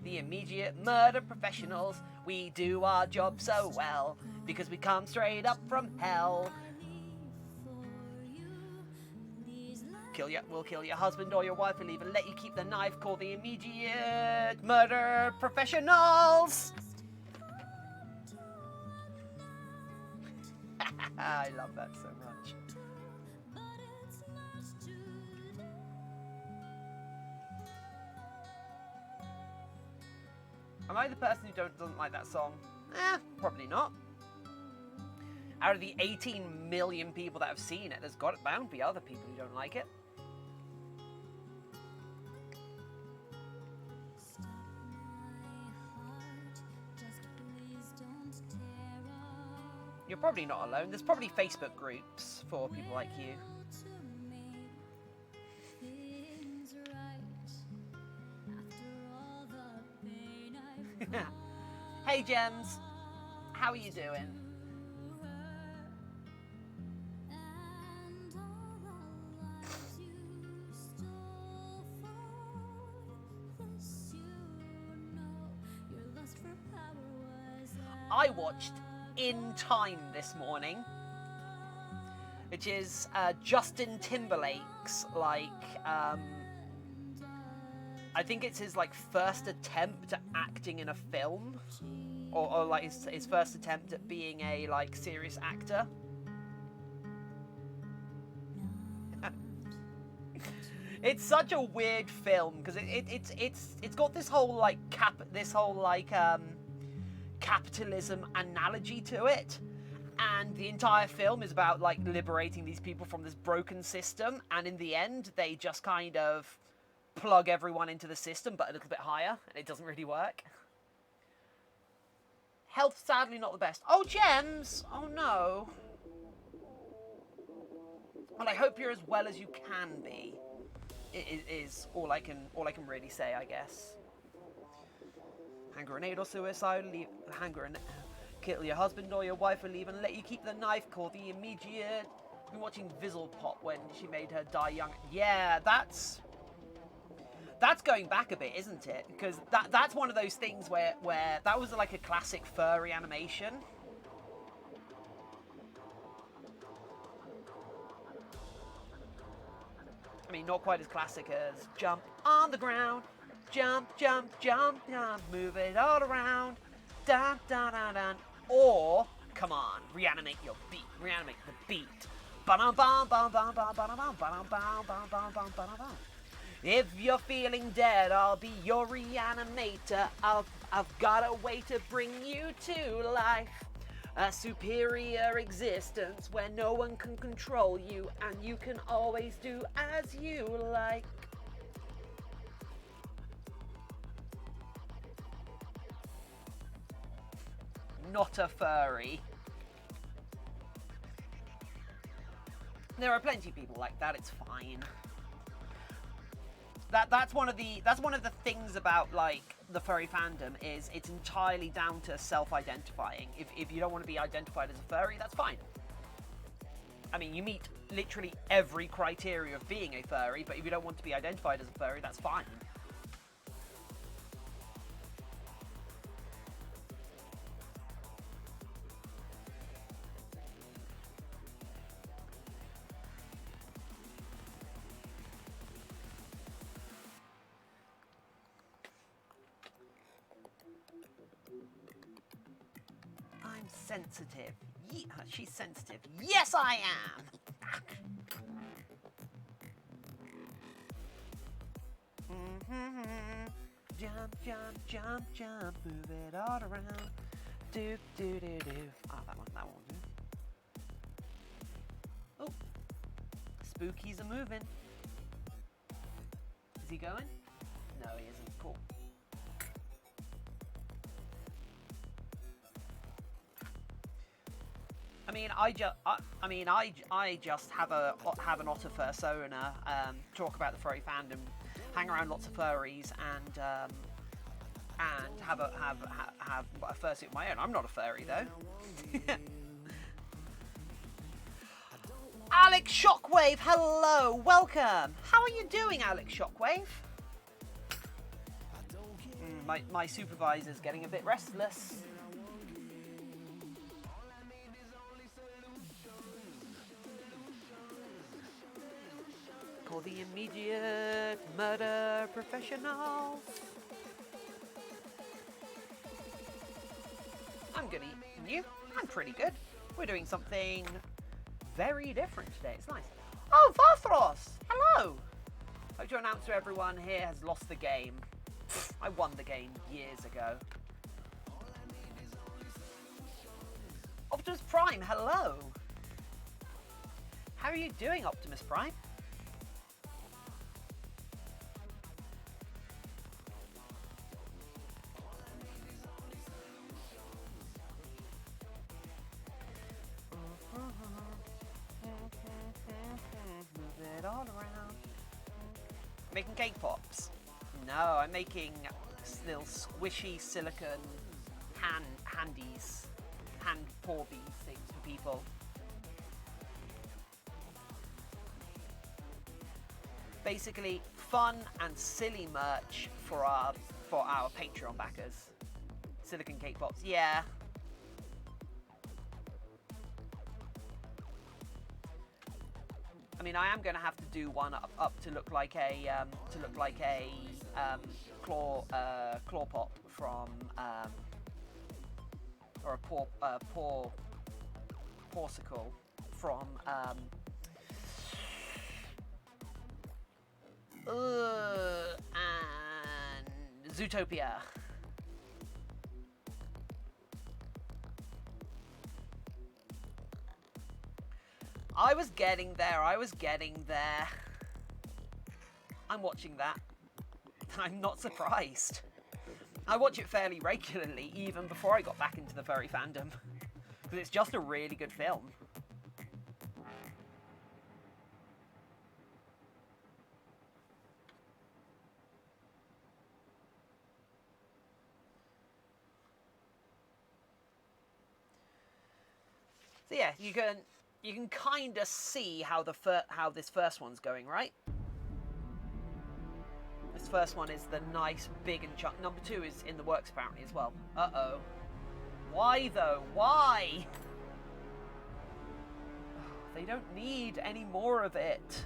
The immediate murder professionals, we do our job so well, because we come straight up from hell. We'll kill your husband or your wife. We'll even let you keep the knife. Call the immediate murder professionals. I love that so much. Am I the person who doesn't like that song? Probably not. Out of the 18 million people that have seen it, there's bound to be other people who don't like it. You're probably not alone. There's probably Facebook groups for people like you. Hey Gems, how are you doing? I watched In Time this morning, which is Justin Timberlake's I think it's his first attempt at acting in a film, or like his first attempt at being a serious actor. It's such a weird film because it's got this whole capitalism analogy to it, and the entire film is about liberating these people from this broken system, and in the end they just kind of plug everyone into the system but a little bit higher, and it doesn't really work. Health sadly not the best. Oh Gems, oh no. Well, I hope you're as well as you can be. It is all I can really say, I guess. Hand grenade or suicide, hand grenade, kill your husband or your wife or leave and let you keep the knife, call the immediate. I've been watching Vizzle Pop when she made her die young. Yeah, that's going back a bit, isn't it? Because that's one of those things where that was like a classic furry animation. I mean, not quite as classic as jump on the ground, jump, jump, jump, jump, move it all around, dun, dun, dun, dun. Or, come on, reanimate your beat, reanimate the beat. If you're feeling dead, I'll be your reanimator. I've got a way to bring you to life. A superior existence where no one can control you and you can always do as you like. Not a furry. There are plenty of people like that, it's fine. That's one of the things about the furry fandom is it's entirely down to self-identifying. If you don't want to be identified as a furry, that's fine. I mean, you meet literally every criteria of being a furry, but if you don't want to be identified as a furry, that's fine. Sensitive. Yeah, she's sensitive. Yes, I am. Jump, jump, jump, jump, move it all around. Do, do, do, do. Oh, that one will do. Oh, spookies are moving. Is he going? No, he isn't. Cool. I just have an otter fursona, talk about the furry fandom, hang around lots of furries, and have a fursuit of my own. I'm not a furry though. Alex Shockwave, hello, welcome. How are you doing, Alex Shockwave? My supervisor's getting a bit restless. for the immediate murder professionals. I'm good, and you? I'm pretty good. We're doing something very different today. It's nice. Oh, Vathros! Hello! Hope to announce to everyone here has lost the game. I won the game years ago. Optimus Prime, hello! How are you doing, Optimus Prime? Move it all around. Making cake pops? No, I'm making little squishy silicone hand pour these things for people. Basically, fun and silly merch for our Patreon backers. Silicone cake pops, yeah. I mean, I am going to have to do one up to look like a claw pop from or a porsicle from and Zootopia. I was getting there. I'm watching that. I'm not surprised. I watch it fairly regularly, even before I got back into the furry fandom. Because it's just a really good film. So yeah, you can kind of see how this first one's going, right? This first one is the nice, big and chunk. Number 2 is in the works apparently as well. Uh-oh. Why though? Why? They don't need any more of it.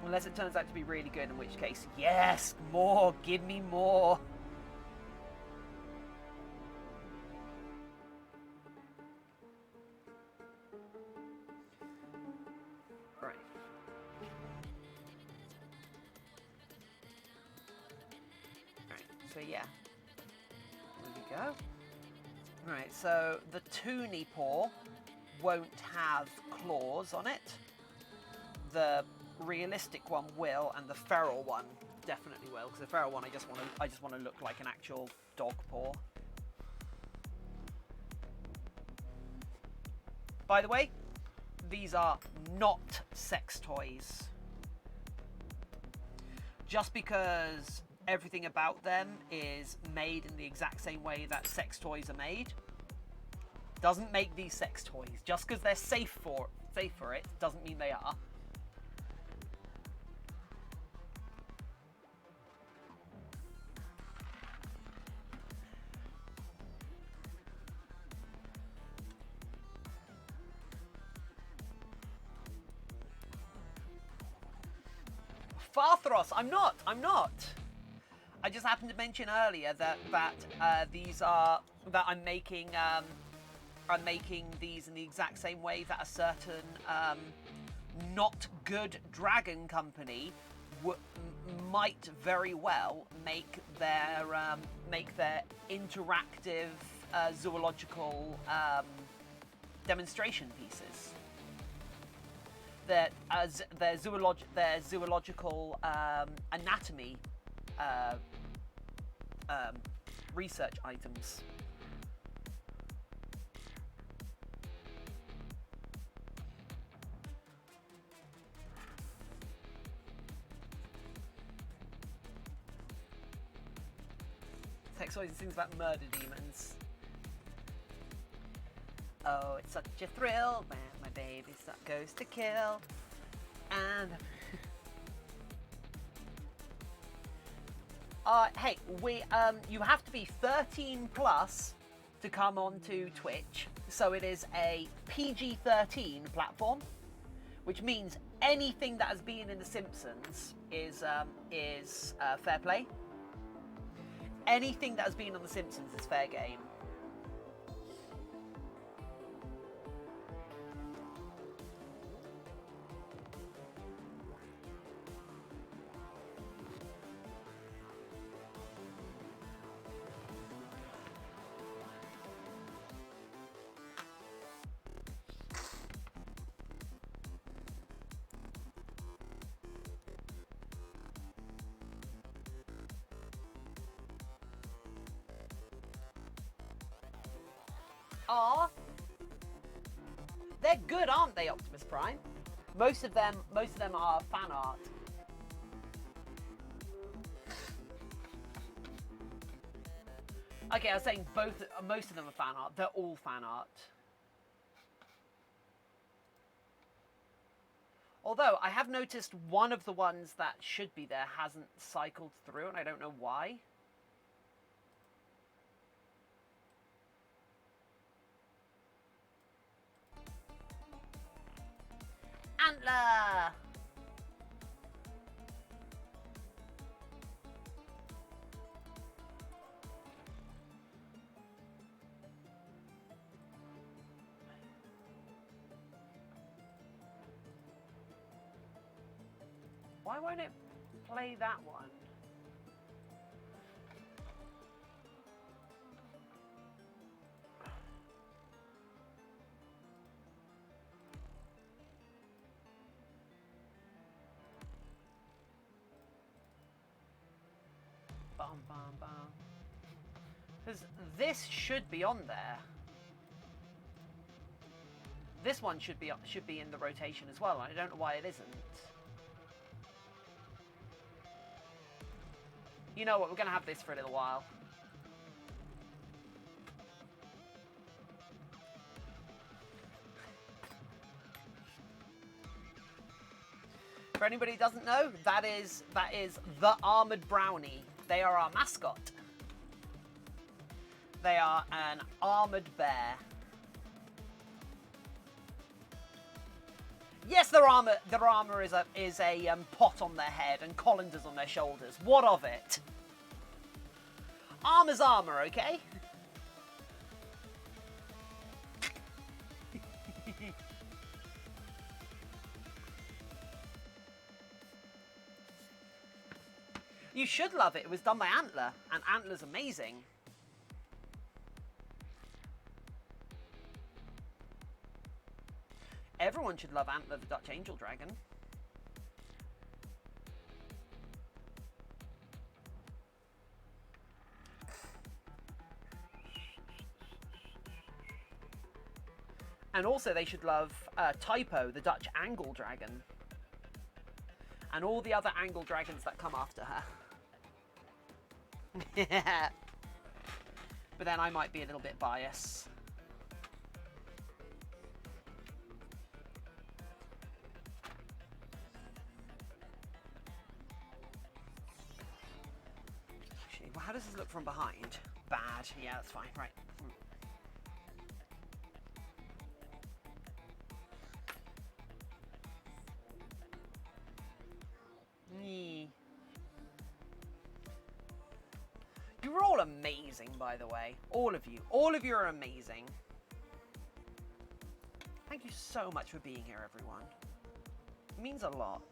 Unless it turns out to be really good, in which case, yes, more, give me more. So yeah, there we go. Right, so the Toonie paw won't have claws on it. The realistic one will, and the feral one definitely will. Because the feral one, I just want to look like an actual dog paw. By the way, these are not sex toys. Just because everything about them is made in the exact same way that sex toys are made doesn't make these sex toys. Just because they're safe for it doesn't mean they are. Farthros, I'm not. I just happened to mention earlier that I'm making these in the exact same way that a certain not good dragon company might very well make their interactive zoological demonstration pieces. Their zoological anatomy research items. Sex toys and things about murder demons. Oh, it's such a thrill when my baby goes to kill. And hey, you have to be 13 plus to come onto Twitch. So it is a PG-13 platform, which means anything that has been in The Simpsons is fair play. Anything that has been on The Simpsons is fair game. Are they're good, aren't they, Optimus Prime? Most of them are fan art. Okay, I was saying most of them are fan art. They're all fan art. Although I have noticed one of the ones that should be there hasn't cycled through, and I don't know why. Antler! Why won't it play that one? Bum, bum, bum. Because this should be on there. This one should be in the rotation as well. I don't know why it isn't. You know what? We're gonna have this for a little while. For anybody who doesn't know, that is the Armoured Brownie. They are our mascot. They are an armoured bear. Yes, their armour is a pot on their head and colanders on their shoulders. What of it? Armour's armour, okay? You should love it. It was done by Antler, and Antler's amazing. Everyone should love Antler, the Dutch Angel Dragon. And also they should love Typo, the Dutch Angle Dragon. And all the other Angle Dragons that come after her. But then I might be a little bit biased. Actually, well, how does this look from behind? Bad. Yeah, that's fine. Right. You're all amazing, by the way. All of you. All of you are amazing. Thank you so much for being here, everyone. It means a lot.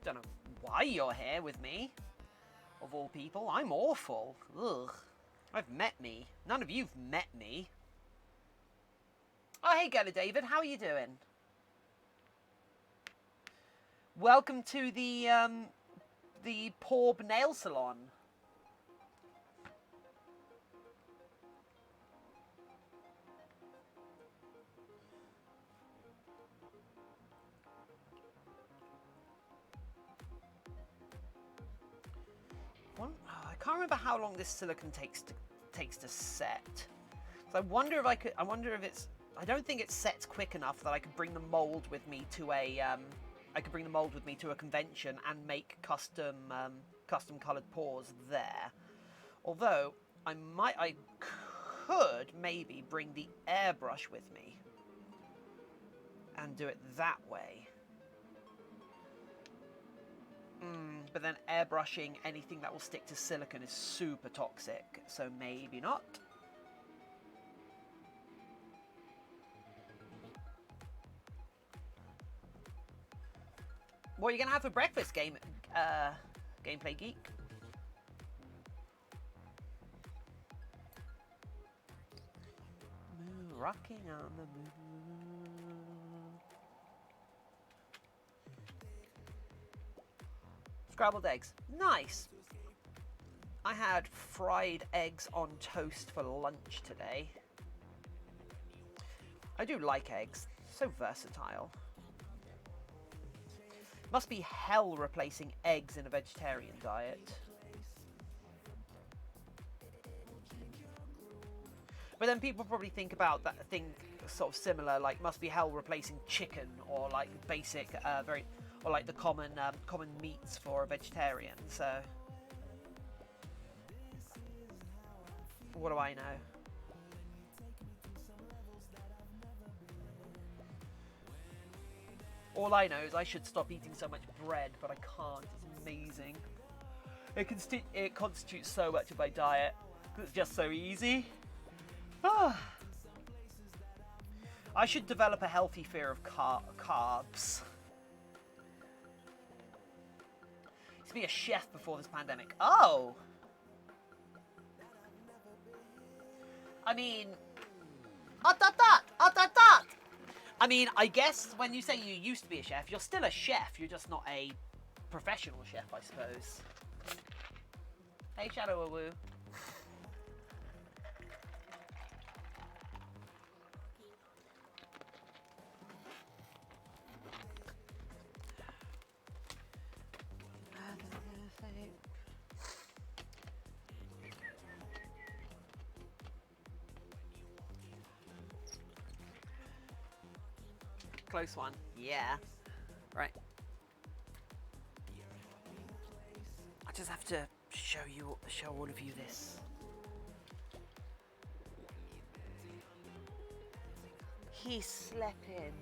Don't know why you're here with me. Of all people, I'm awful. Ugh. I've met me. None of you've met me. Oh, hey, Geller David. How are you doing? Welcome to the Porb Nail Salon. I can't remember how long this silicone takes to set. So I wonder if I could. I wonder if it's. I don't think it sets quick enough that I could bring the mold with me to a convention and make custom coloured paws there. Although I could maybe bring the airbrush with me and do it that way. But then airbrushing anything that will stick to silicone is super toxic, so maybe not. What are you gonna have for breakfast, Gameplay Geek? Rocking on the moon. Scrambled eggs. Nice. I had fried eggs on toast for lunch today. I do like eggs. So versatile. Must be hell replacing eggs in a vegetarian diet. But then people probably think about that thing sort of similar, like must be hell replacing chicken or like basic, or like the common meats for a vegetarian. So what do I know? All I know is I should stop eating so much bread, but I can't. It's amazing. It constitutes so much of my diet. It's just so easy. I should develop a healthy fear of carbs. Used to be a chef before this pandemic. Oh! I mean... I mean, I guess when you say you used to be a chef, you're still a chef. You're just not a professional chef, I suppose. Hey, Shadow Woo. Close one. Yeah. Right. I just have to show all of you this. He's sleeping.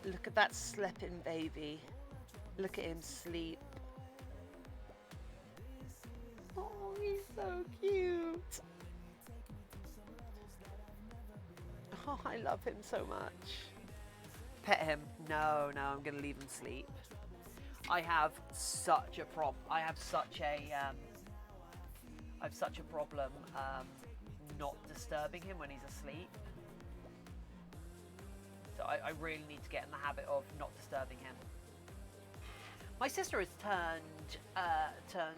Look at that sleeping baby. Look at him sleep. Oh, he's so cute. Oh, I love him so much. Pet him. No, I'm gonna leave him sleep. I have such a problem. I have such a problem not disturbing him when he's asleep. So I really need to get in the habit of not disturbing him. My sister has turned to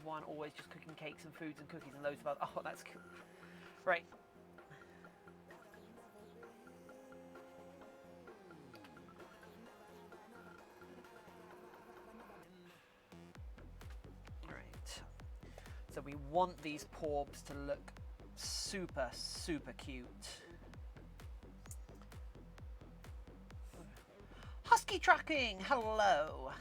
one always just cooking cakes and foods and cookies and loads of other. Oh, that's cool. Right. So we want these paws to look super, super cute. Husky tracking, hello.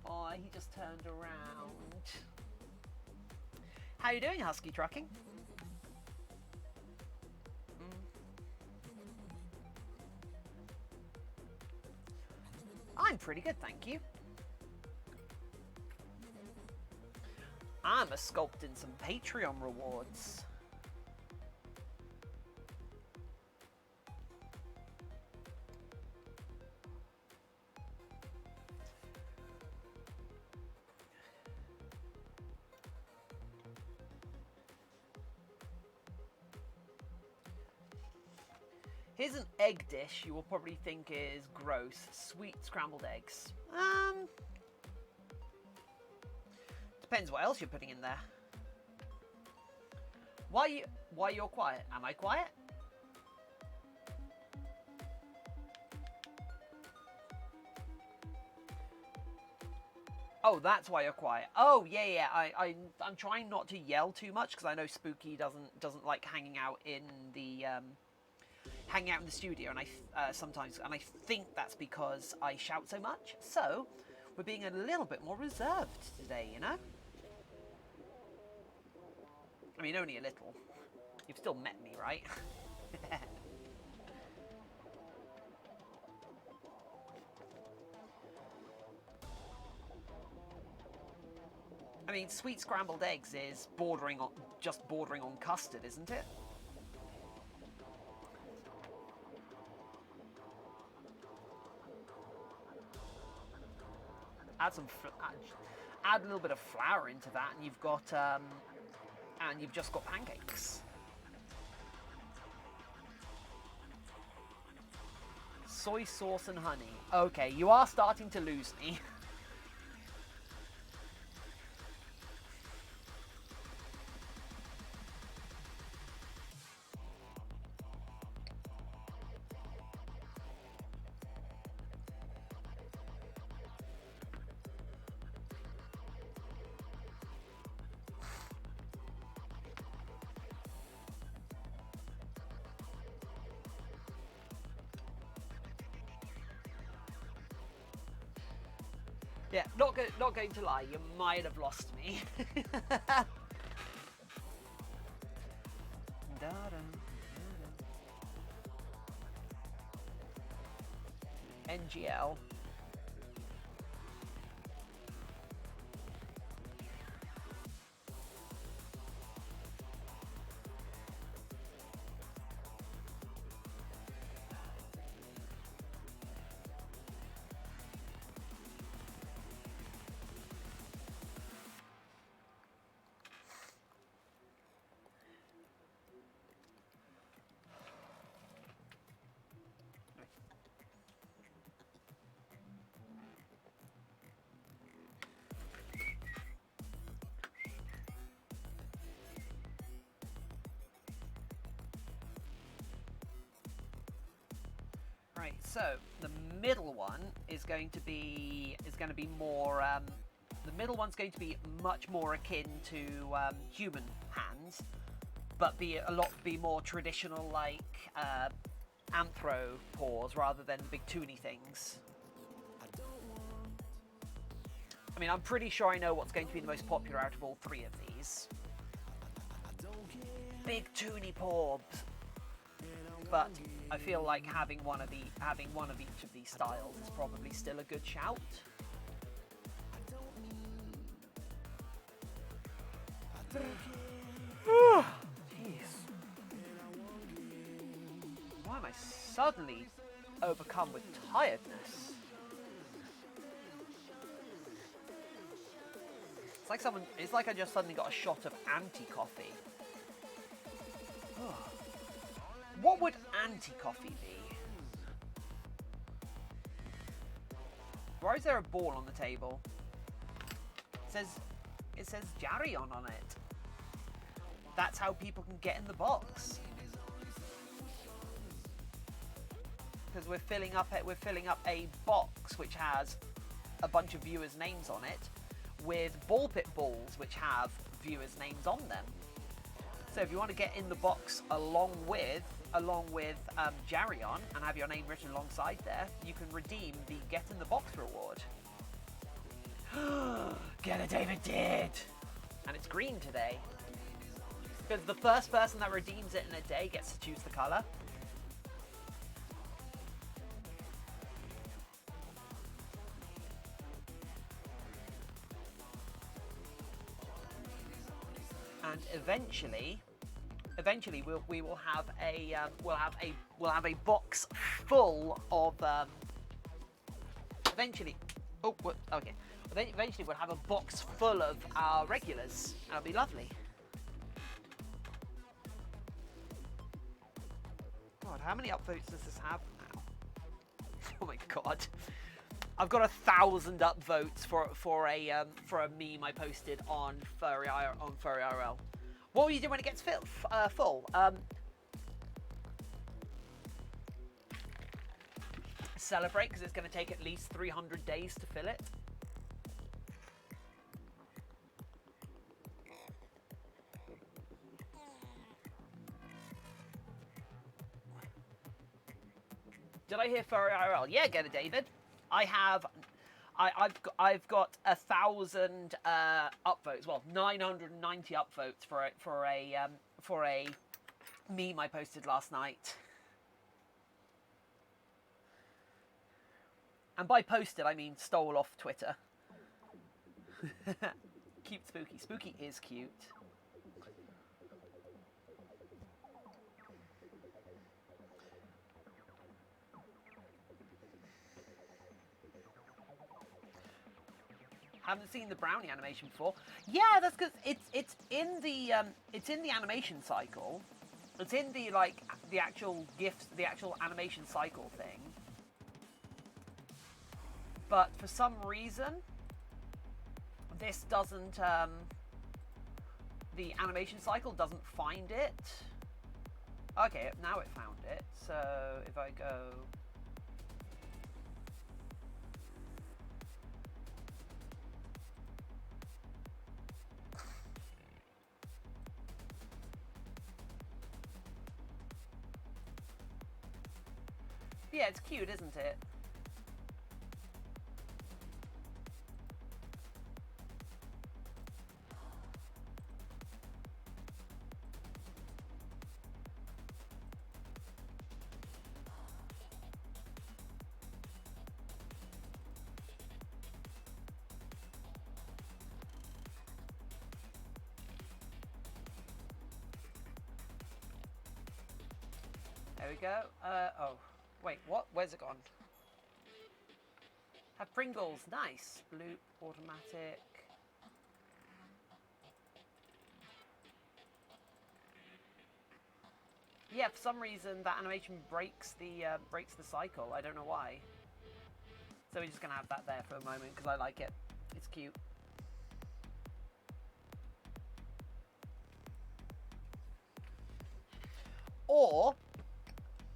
Oh, he just turned around. How you doing, Husky tracking? I'm pretty good, thank you. I'm sculpting some Patreon rewards. Here's an egg dish you will probably think is gross. Sweet scrambled eggs. Depends what else you're putting in there. Why you're quiet? Am I quiet? Oh, that's why you're quiet. Oh, yeah. I'm trying not to yell too much because I know Spooky doesn't like hanging out in the studio, and I sometimes, and I think that's because I shout so much. So we're being a little bit more reserved today, you know. I mean, only a little. You've still met me, right? I mean, sweet scrambled eggs is just bordering on custard, isn't it? Add add a little bit of flour into that, and you've just got pancakes. Soy sauce and honey. Okay, you are starting to lose me. Yeah, not going to lie, you might have lost me. NGL. Right, so the middle one is going to be more. The middle one's going to be much more akin to human hands, but be more traditional, like anthro paws rather than big toony things. I mean, I'm pretty sure I know what's going to be the most popular out of all three of these. Big toony paws. But I feel like having one of each of these styles is probably still a good shout. Jeez. Why am I suddenly overcome with tiredness? It's like I just suddenly got a shot of anti-coffee. What would anti-coffee be? Why is there a ball on the table? It says Jarion on it. That's how people can get in the box. Because we're filling up a box which has a bunch of viewers' names on it, with ball pit balls which have viewers' names on them. So if you want to get in the box along with Jarion and have your name written alongside there, you can redeem the Get in the Box reward. Get it, David did! And it's green today. Because the first person that redeems it in a day gets to choose the colour. And eventually we will have a box full of eventually we'll have a box full of our regulars. That'll be lovely. God, how many upvotes does this have now? Oh my god. I've got 1,000 upvotes for a meme I posted on Furry IRL. What will you do when it gets full? Celebrate, because it's going to take at least 300 days to fill it. Did I hear furry IRL? Yeah, get it, David. I've got 1,000 upvotes. Well, 990 upvotes for a meme I posted last night. And by posted, I mean stole off Twitter. Cute Spooky. Spooky is cute. Haven't seen the brownie animation before. Yeah, that's because it's in the animation cycle. It's in the the actual GIFs, the actual animation cycle thing. But for some reason, this doesn't. The animation cycle doesn't find it. Okay, now it found it. So if I go. Yeah, it's cute, isn't it? There we go. Oh. Wait, what? Where's it gone? Have Pringles. Nice. Loop, automatic. Yeah, for some reason that animation breaks the cycle. I don't know why. So we're just gonna have that there for a moment because I like it. It's cute. Or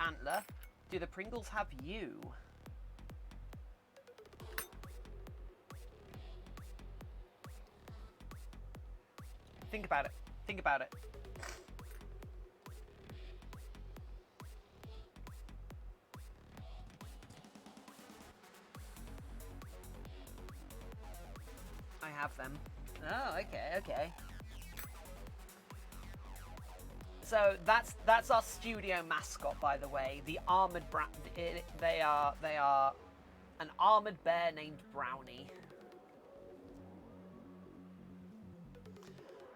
Antler, do the Pringles have you? Think about it. Think about it. I have them. Oh, okay, okay. So that's our studio mascot, by the way. The armored they are an armored bear named Brownie.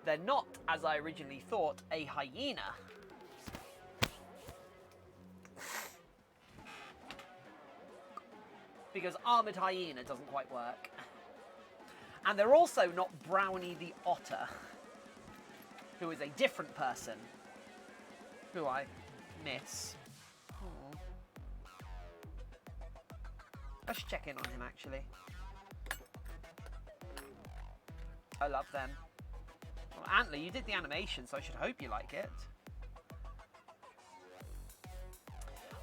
They're not, as I originally thought, a hyena. Because armored hyena doesn't quite work. And they're also not Brownie the otter, who is a different person. Who I miss. Aww. I should check in on him, actually. I love them. Well, Antler, you did the animation, so I should hope you like it.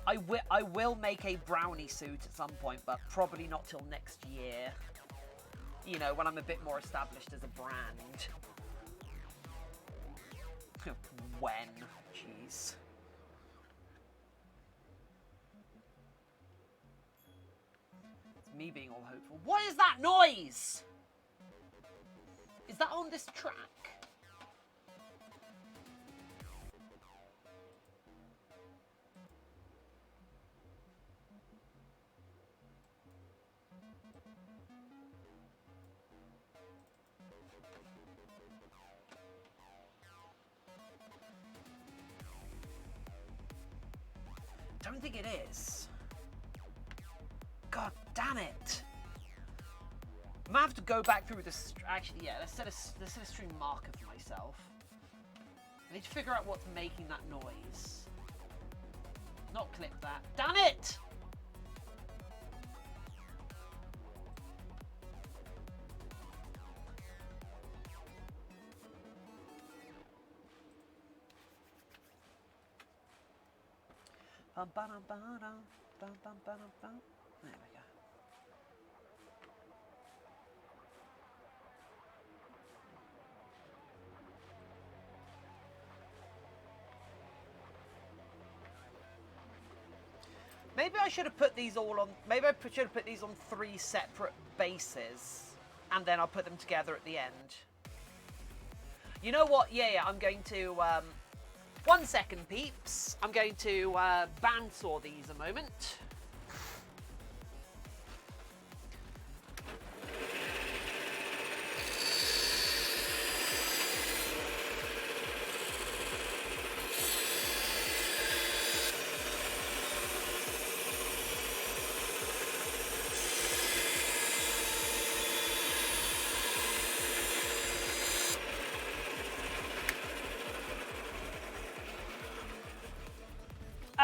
I will make a Brownie suit at some point, but probably not till next year. You know, when I'm a bit more established as a brand. When? Jeez. It's me being all hopeful. What is that noise? Is that on this track? Don't think it is. God damn it! I'm gonna have to go back through this. Actually, yeah, let's set a stream marker for myself. I need to figure out what's making that noise. Not clip that. Damn it! There we go. Maybe I should have put these all on... Maybe I should have put these on 3 separate bases. And then I'll put them together at the end. You know what? Yeah, I'm going to... 1 second, peeps. I'm going to bandsaw these a moment.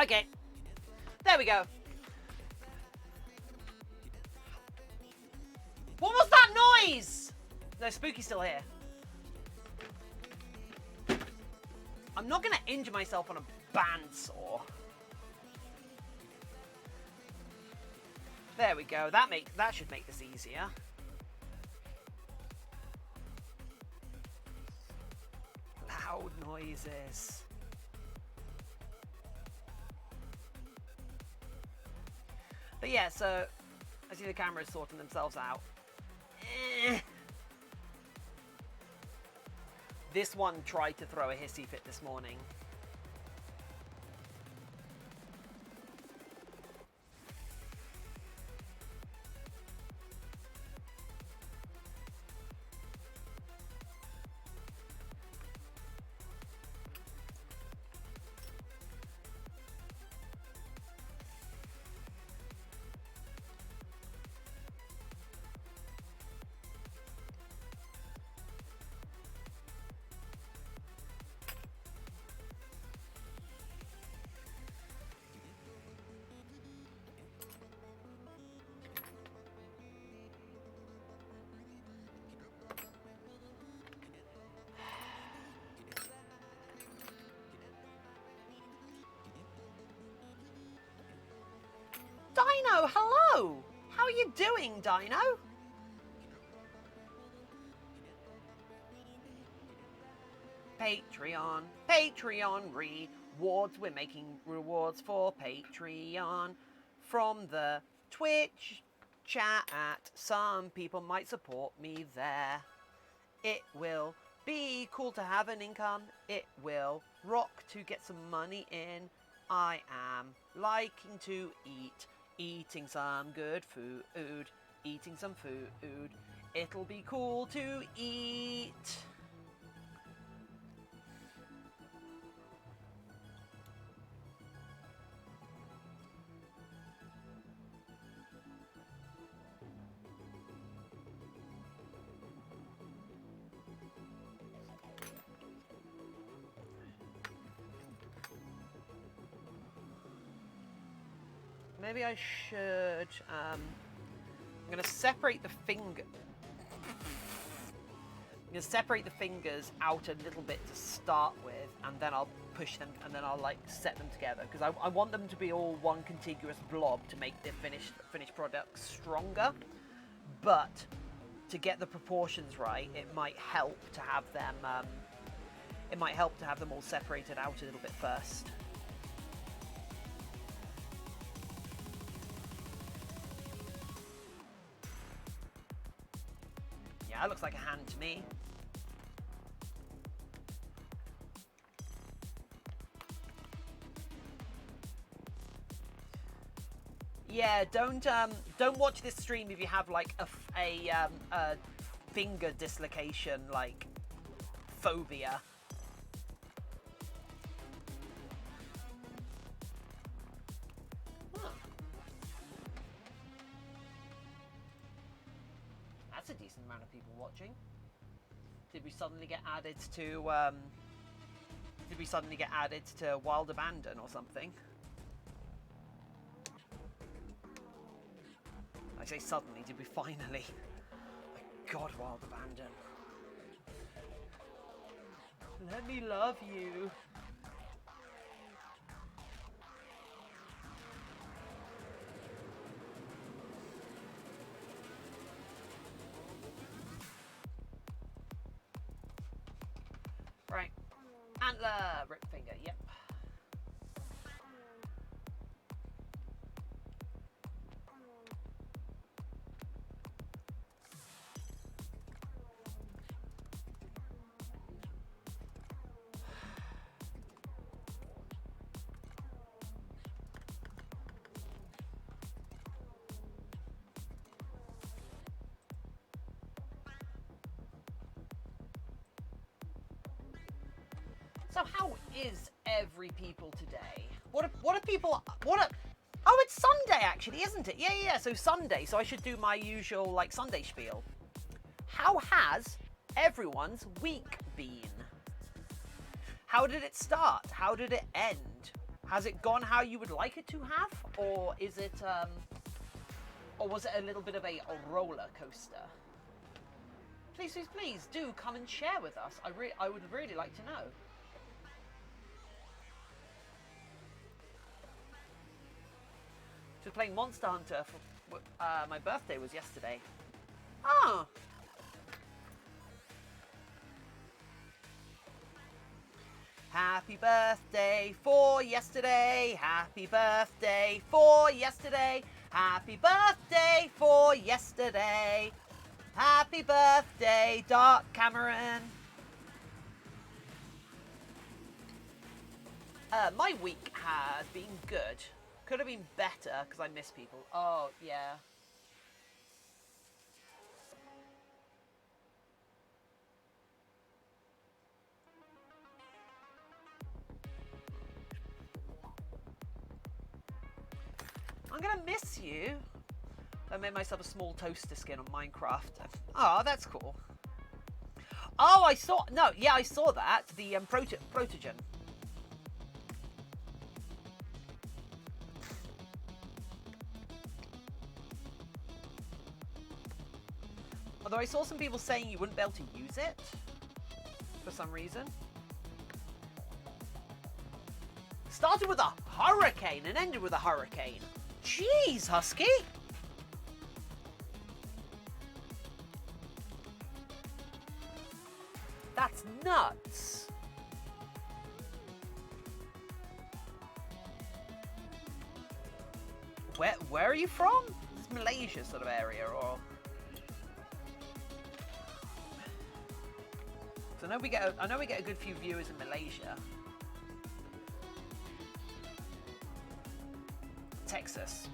Okay, there we go. What was that noise? No, Spooky's still here. I'm not gonna injure myself on a bandsaw. There we go. That should make this easier. Loud noises. But yeah, so I see the cameras sorting themselves out. This one tried to throw a hissy fit this morning. Dino, hello! How are you doing, Dino? Patreon rewards. We're making rewards for Patreon from the Twitch chat. Some people might support me there. It will be cool to have an income. It will rock to get some money in. I am liking to eating some good food, eating some food. It'll be cool to eat. Maybe I should, I'm going to separate the finger. I'm going to separate the fingers out a little bit to start with, and then I'll push them, and then I'll like set them together, because I want them to be all one contiguous blob to make the finished product stronger. But to get the proportions right, it might help to have them, all separated out a little bit first. That looks like a hand to me. Yeah, don't watch this stream if you have like a finger dislocation like phobia. That's a decent amount of people watching. Did we suddenly get added to Wild Abandon or something? I say suddenly, did we finally? My God, Wild Abandon. Let me love you. Right. Antler, rip finger, yep. So how is every people today? What are people? Oh, it's Sunday actually, isn't it? Yeah. So Sunday. So I should do my usual like Sunday spiel. How has everyone's week been? How did it start? How did it end? Has it gone how you would like it to have, or is it, or was it a little bit of a roller coaster? Please do come and share with us. I would really like to know. Just playing Monster Hunter for my birthday was yesterday. Oh. Happy birthday for yesterday. Happy birthday for yesterday. Happy birthday for yesterday. Happy birthday, Dark Cameron. My week has been good. Could have been better because I miss people. Oh, yeah. I'm gonna miss you. I made myself a small toaster skin on Minecraft. Oh, that's cool. Oh, I saw that. The protogen. Although I saw some people saying you wouldn't be able to use it for some reason. Started with a hurricane and ended with a hurricane. Jeez, Husky. That's nuts. Where are you from? It's Malaysia sort of area, or? So I know we get a good few viewers in Malaysia. Texas.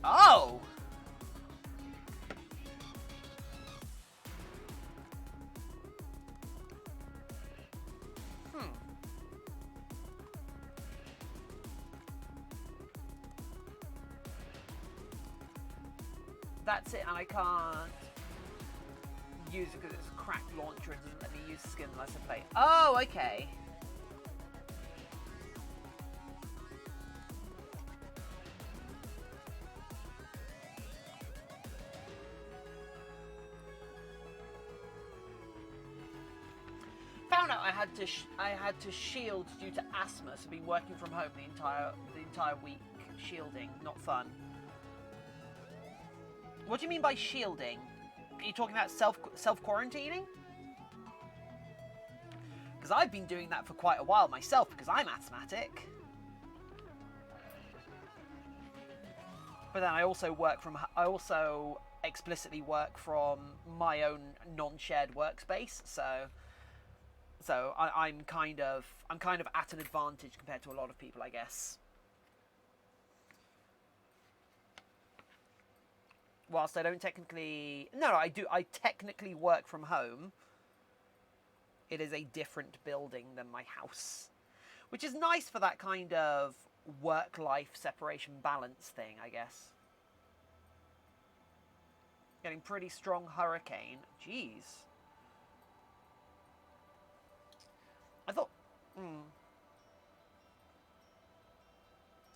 Oh. That's it, and I can't use it because it's a cracked launcher and doesn't let me use the skin unless I play. Oh, okay. Found out I had to shield due to asthma, so I've been working from home the entire week, shielding. Not fun. What do you mean by shielding? Are you talking about self-quarantining? Because I've been doing that for quite a while myself because I'm asthmatic. But then I also explicitly work from my own non-shared workspace, so I'm kind of at an advantage compared to a lot of people, I guess. Whilst I don't technically... No, I do. I technically work from home. It is a different building than my house. Which is nice for that kind of work-life separation balance thing, I guess. Getting pretty strong hurricane. Jeez. I thought...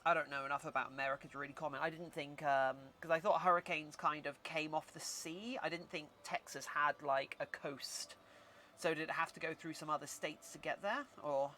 I don't know enough about America to really comment. I didn't think, because I thought hurricanes kind of came off the sea. I didn't think Texas had, like, a coast. So did it have to go through some other states to get there, or?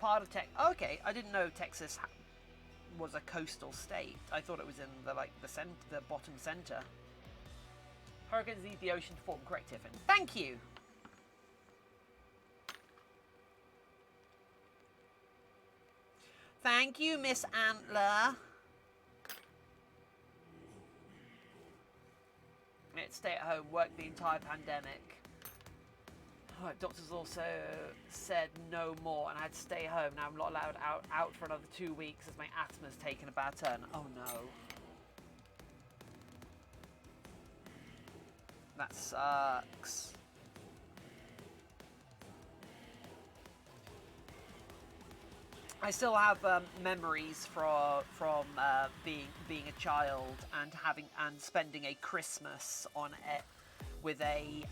Part of okay, I didn't know Texas was a coastal state. I thought it was in the the bottom center. Hurricanes leave the ocean to form. Correct, Tiffin. Thank you. Thank you, Miss Antler. It's stay at home, work the entire pandemic. Oh, doctors also said no more, and I had to stay home. Now I'm not allowed out for another 2 weeks as my asthma's taken a bad turn. Oh no. That sucks. I still have memories from being a child and spending a Christmas on it with a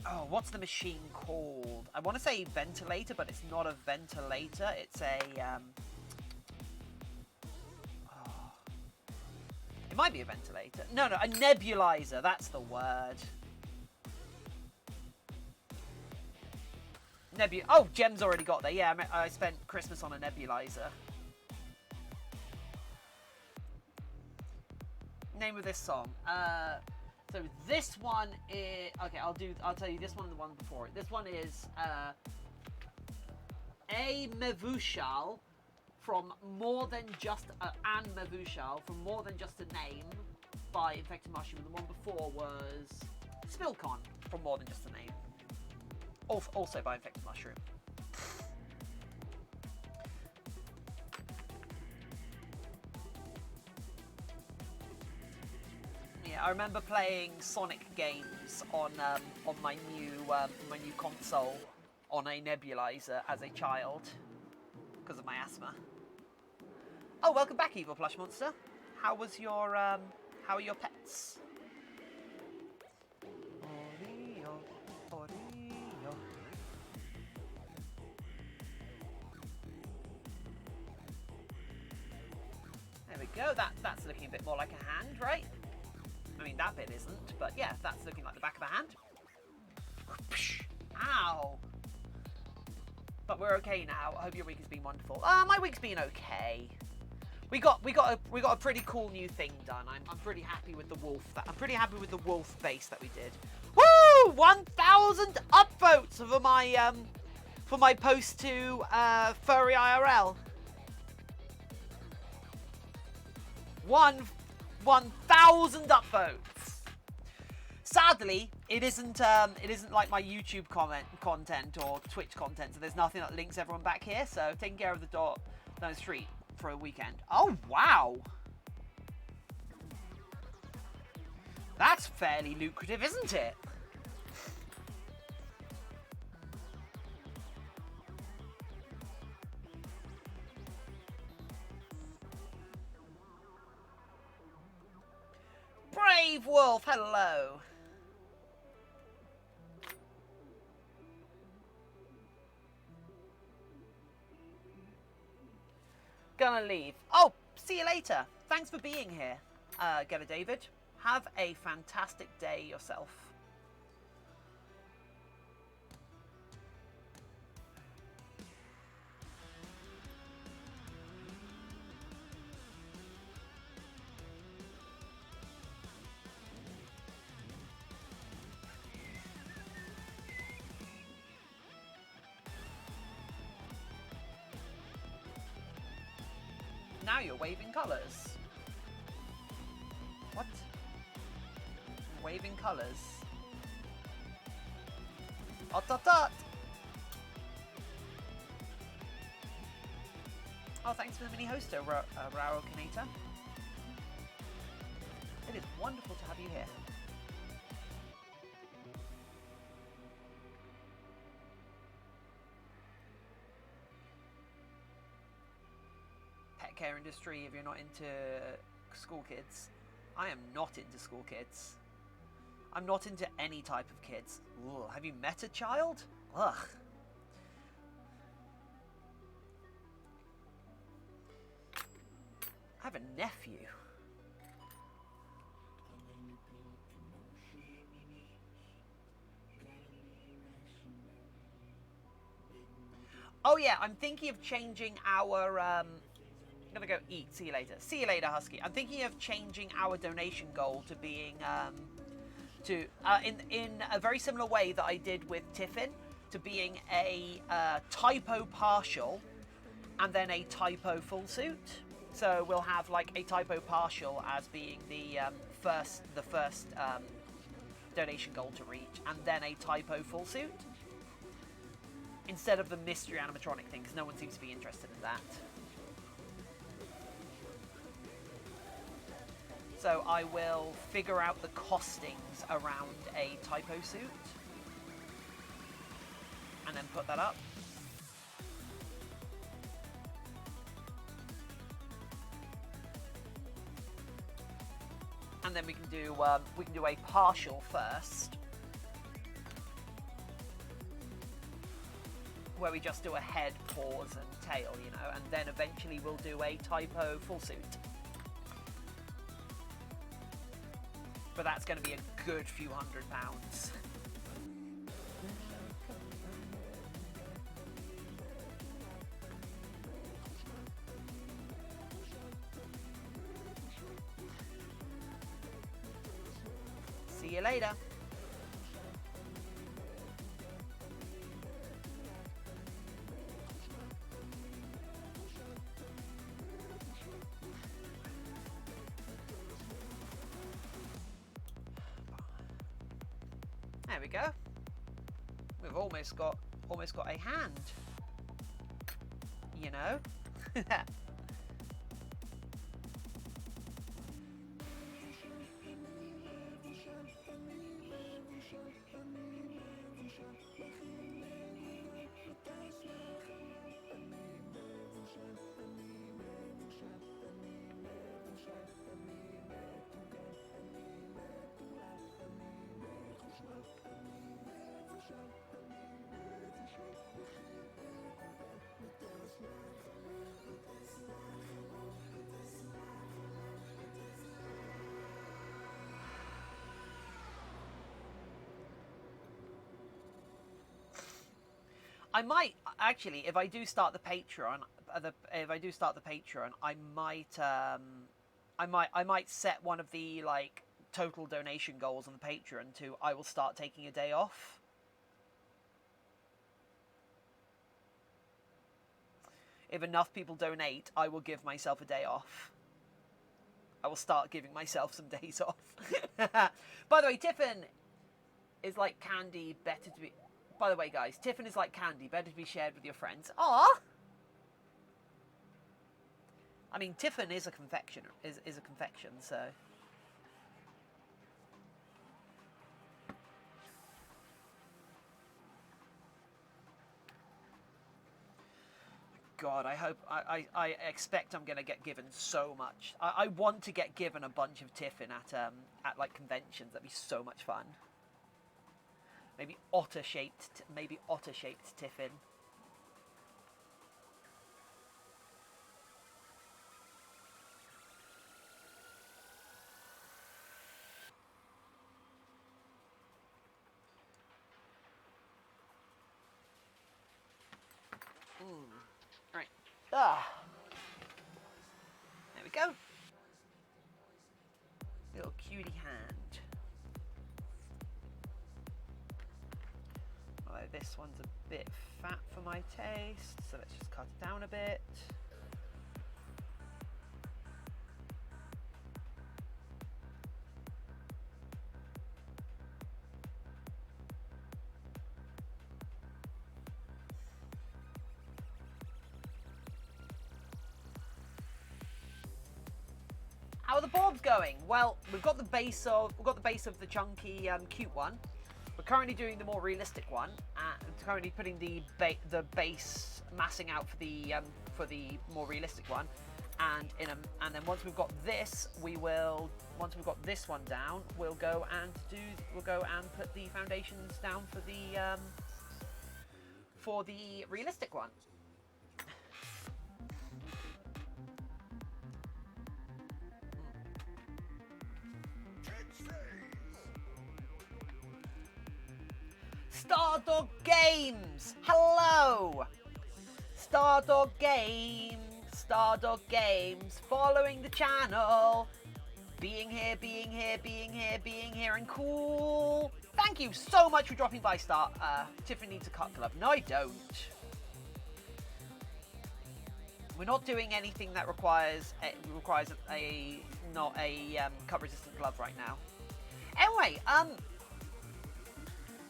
oh, what's the machine called? I want to say ventilator, but it's not a ventilator. It's a oh, it might be a ventilator. No, a nebulizer. That's the word. Oh, Gem's already got there. Yeah, I spent Christmas on a nebulizer. Name of this song. So this one is okay. I'll tell you this one and the one before it. This one is A Mevushal from More Than Just Anne Mevushal from More Than Just a Name by Infected Mushroom. And the one before was Spilcon from More Than Just a Name. Also by Infected Mushroom. Yeah, I remember playing Sonic games on my new console on a nebulizer as a child because of my asthma. Oh, welcome back, Evil Plush Monster. How are your pets? There we go. That's looking a bit more like a hand, right? I mean, that bit isn't, but yeah, that's looking like the back of a hand. Ow! But we're okay now. I hope your week has been wonderful. My week's been okay. We got a pretty cool new thing done. I'm pretty happy with the wolf. I'm pretty happy with the wolf base that we did. Woo! 1,000 upvotes for my post to Furry IRL. 1,000 upvotes. Sadly, it isn't like my YouTube content or Twitch content, so there's nothing that links everyone back here. So taking care of the dog down the street for a weekend. Oh wow, that's fairly lucrative, isn't it? Brave Wolf, hello. Gonna leave. Oh, see you later. Thanks for being here, Getter David. Have a fantastic day yourself. Now you're waving colours. What? Waving colours. Dot. Oh, thanks for the mini hoster, Rao Kanita. It is wonderful to have you here. Care industry if you're not into school kids. I am not into school kids. I'm not into any type of kids. Ugh. Have you met a child? Ugh. I have a nephew. Oh yeah, I'm thinking of changing our I'm gonna go eat. See you later. See you later, Husky. I'm thinking of changing our donation goal to being in a very similar way that I did with Tiffin, to being a typo partial and then a typo full suit. So we'll have like a typo partial as being the first donation goal to reach, and then a typo full suit instead of the mystery animatronic thing, because no one seems to be interested in that. So I will figure out the costings around a typo suit and then put that up. And then we can do a partial first, where we just do a head, paws, and tail, you know, and then eventually we'll do a typo full suit. But that's going to be a good few £100. See you later. There we go. We've almost got a hand. You know? I might actually, if I do start the Patreon, I might set one of the like total donation goals on the Patreon to I will start taking a day off. If enough people donate, I will give myself a day off. I will start giving myself some days off. By the way, Tiffin is like candy, better to be... By the way, guys, Tiffin is like candy, better to be shared with your friends. Aww! I mean, Tiffin is a confection, is a confection, so... God, I hope... I expect I'm going to get given so much. I want to get given a bunch of Tiffin at like, conventions. That'd be so much fun. Maybe otter-shaped Tiffin. Right. There we go. Little cutie hand. Although this one's a bit fat for my taste, so let's just cut it down a bit. How are the boards going? Well, we've got the base of the chunky, cute one. We're currently doing the more realistic one, and currently putting the base massing out for the more realistic one. And then once we've got this, once we've got this one down, we'll go and put the foundations down for the realistic one. Stardog Games! Hello! Stardog Games, following the channel. Being here, and cool. Thank you so much for dropping by, Tiffin needs a cut glove. No, I don't. We're not doing anything that requires a not a cut resistant glove right now. Anyway,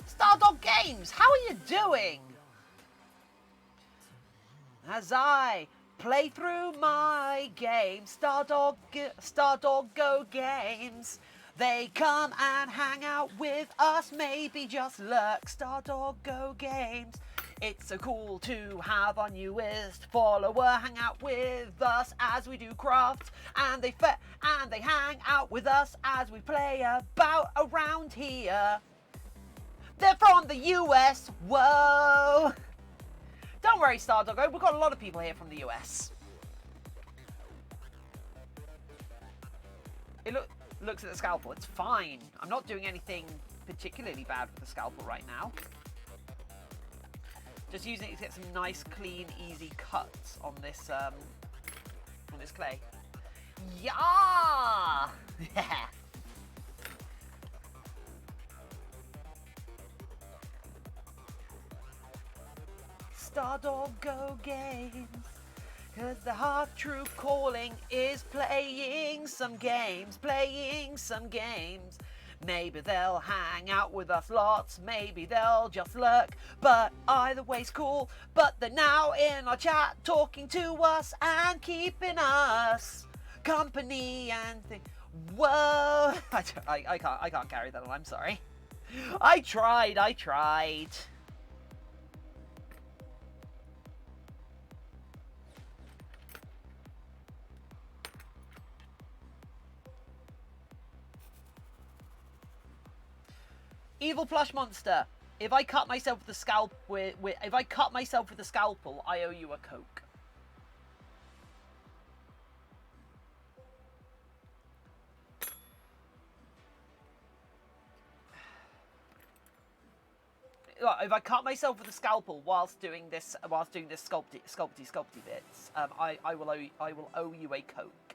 Stardog Games, how are you doing? As I play through my game, Stardog Go Games. They come and hang out with us, maybe just lurk. Stardog Go Games. It's so cool to have our newest follower hang out with us as we do crafts, and they hang out with us as we play about around here. They're from the US. Whoa! Don't worry, Stardoggo. We've got a lot of people here from the US. It looks at the scalpel. It's fine. I'm not doing anything particularly bad with the scalpel right now. Just using it to get some nice, clean, easy cuts on this clay. Yeah! Yeah! Stardog Go Games, 'cause the hard true calling is playing some games. Maybe they'll hang out with us lots, maybe they'll just lurk, but either way's cool. But they're now in our chat talking to us and keeping us company and whoa! I can't carry that on, I'm sorry. I tried. Evil plush monster. If I cut myself with the scalpel, I owe you a Coke. If I cut myself with a scalpel whilst doing this sculpty bits, I will owe you a Coke.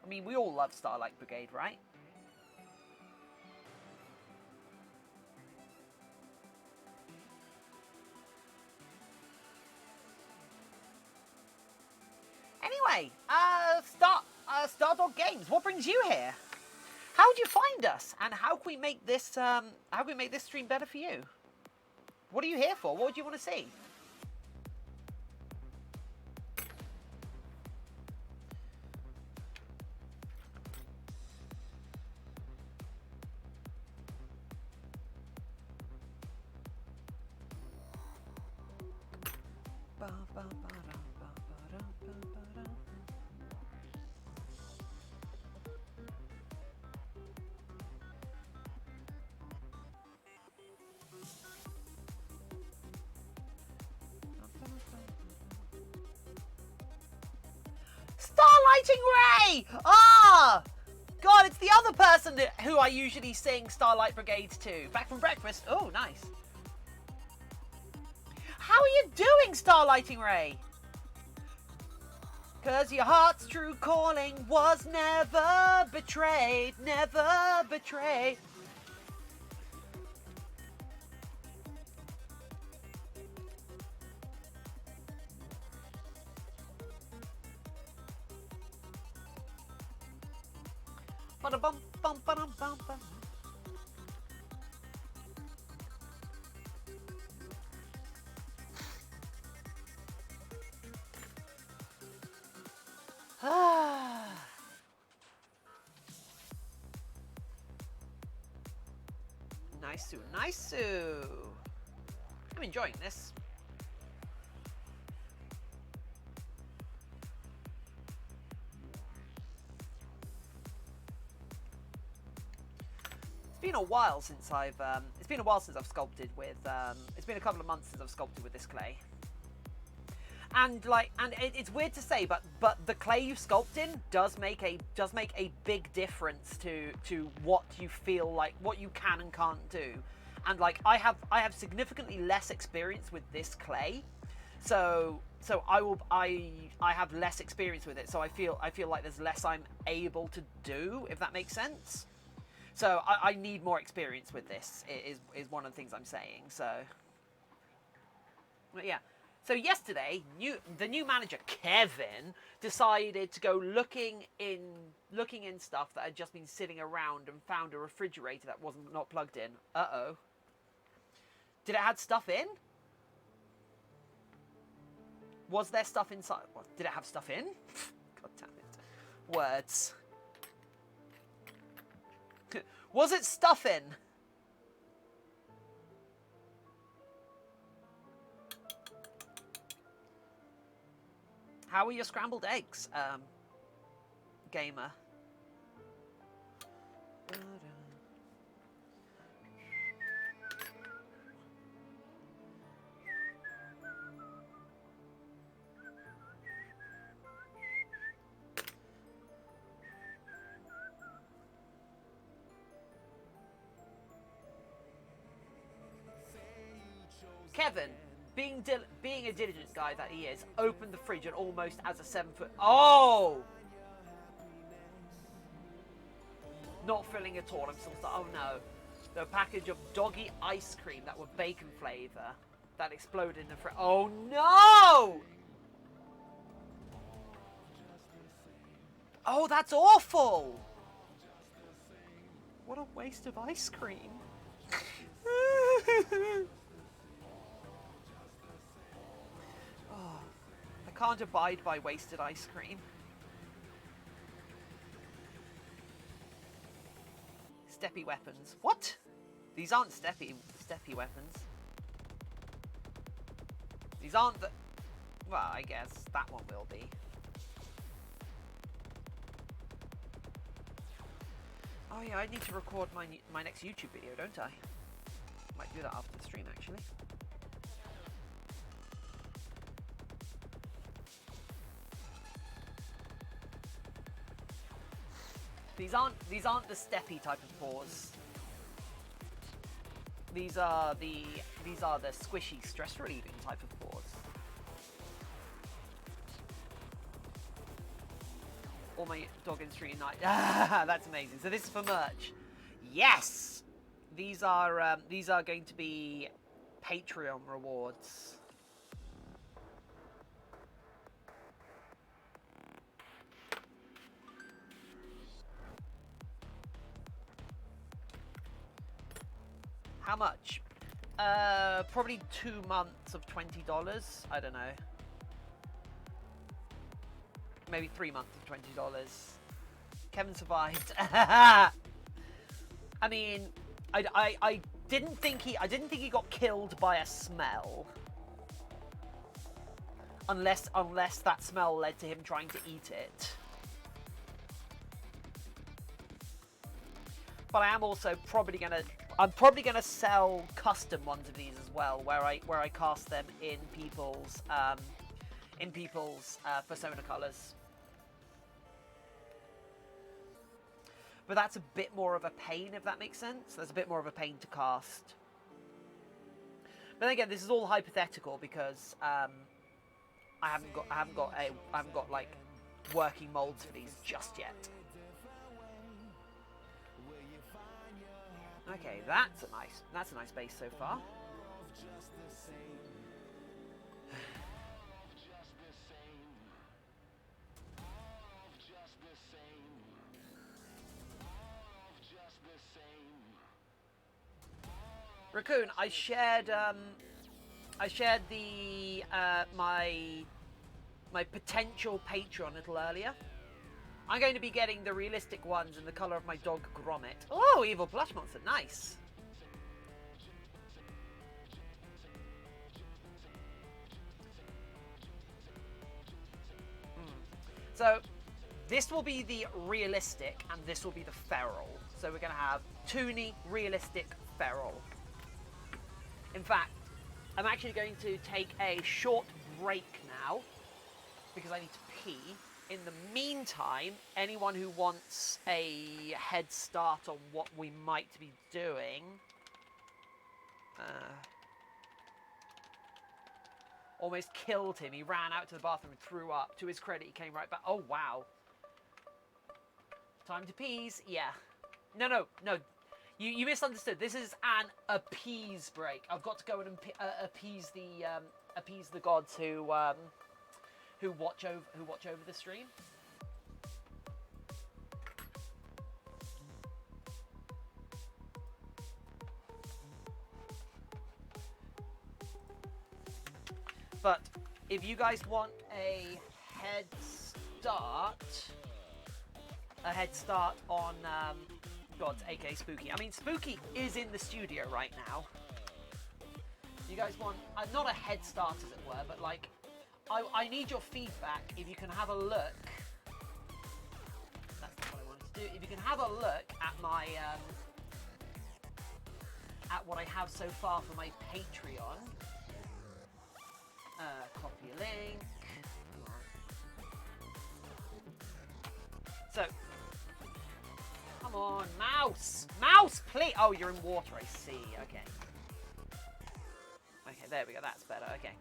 I mean, we all love Starlight Brigade, right? Anyway, Stardog Games, what brings you here? How did you find us? And how can we make this stream better for you? What are you here for? What do you want to see? Starlighting Ray! Ah! God, it's the other person who I usually sing Starlight Brigade to. Back from breakfast. Oh, nice. How are you doing, Starlighting Ray? 'Cause your heart's true calling was never betrayed, never betrayed. Ba-da-bum, bum, ba-dum, bum, bum. Nice. I'm enjoying this. It's been a while since I've sculpted with it's been a couple of months since I've sculpted with this clay. And it's weird to say, but the clay you sculpt in does make a big difference to what you feel like, what you can and can't do. And like I have significantly less experience with this clay, so I have less experience with it. So I feel like there's less I'm able to do, if that makes sense. So I need more experience with this, is one of the things I'm saying. So, but yeah. So yesterday, the new manager, Kevin, decided to go looking in stuff that had just been sitting around and found a refrigerator that wasn't not plugged in. Uh-oh. Did it have stuff in? Was there stuff inside? What, did it have stuff in? God damn it. Words. Was it stuff in? How are your scrambled eggs, gamer? Kevin, being a diligent guy that he is, opened the fridge and almost as a 7-foot... Oh! Not filling at all. I'm still... Oh, no. The package of doggy ice cream that were bacon flavour that exploded in the fridge. Oh, no! Oh, that's awful! What a waste of ice cream. I can't abide by wasted ice cream. Steppy weapons. What? These aren't steppy weapons. These aren't the... Well, I guess that one will be. Oh yeah, I need to record my next YouTube video, don't I? Might do that after the stream, actually. These aren't the steppy type of paws. These are the squishy, stress relieving type of paws. All my dog in street night. That's amazing. So this is for merch. Yes. These are going to be Patreon rewards. How much? Probably 2 months of $20. I don't know. Maybe 3 months of $20. Kevin survived. I mean, I didn't think he got killed by a smell. Unless that smell led to him trying to eat it. But I am also probably gonna sell custom ones of these as well, where I cast them in people's persona colors. But that's a bit more of a pain, if that makes sense. There's a bit more of a pain to cast. But then again, this is all hypothetical because I haven't got like working molds for these just yet. Okay, that's a nice base so far. Raccoon, I shared the my potential Patreon a little earlier. I'm going to be getting the realistic ones in the colour of my dog Gromit. Oh, evil plush monster, nice. So, this will be the realistic, and this will be the feral. So we're going to have Toonie, realistic, feral. In fact, I'm actually going to take a short break now, because I need to pee. In the meantime, anyone who wants a head start on what we might be doing... almost killed him. He ran out to the bathroom and threw up. To his credit, he came right back. Oh, wow. Time to peas? Yeah. No. You misunderstood. This is an appease break. I've got to go and appease the gods who watch over the stream. But if you guys want a head start on gods, aka Spooky. I mean, Spooky is in the studio right now. You guys want not a head start, as it were, but like, I need your feedback. If you can have a look, that's not what I wanted to do. If you can have a look at my at what I have so far for my Patreon. Copy link. So, come on, mouse, please. Oh, you're in water. I see. Okay. Okay, there we go. That's better. Okay.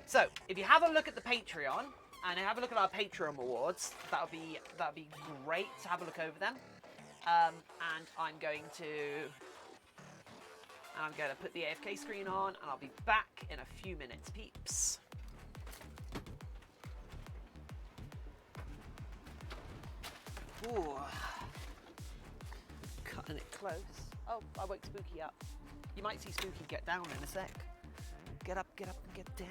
So, if you have a look at the Patreon and have a look at our Patreon rewards, that'll be great to have a look over them. And I'm going to put the AFK screen on, and I'll be back in a few minutes, peeps. Ooh. Cutting it close. Oh, I woke Spooky up. You might see Spooky get down in a sec. Get up, and get down.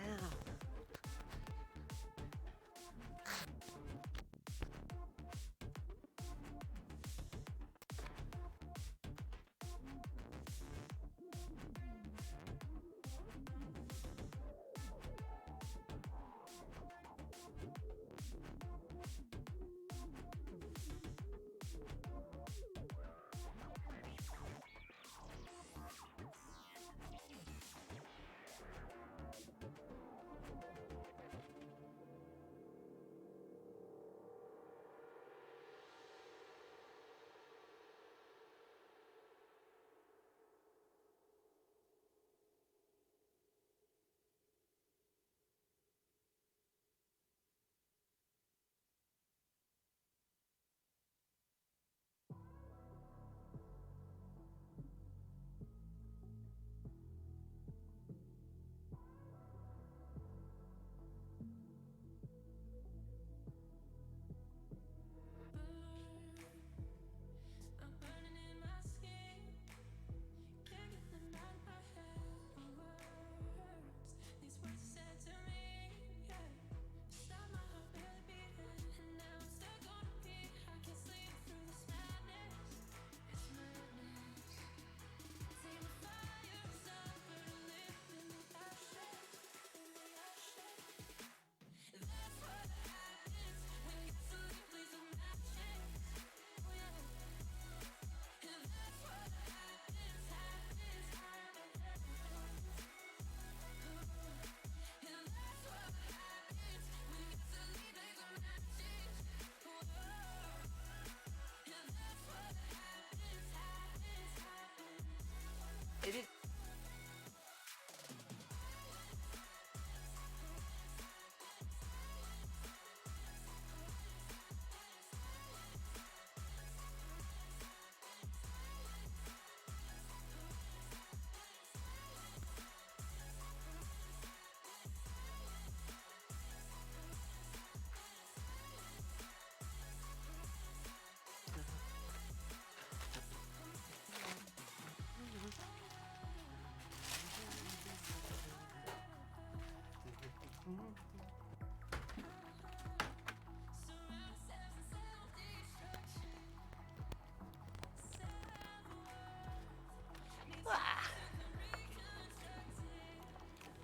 It is.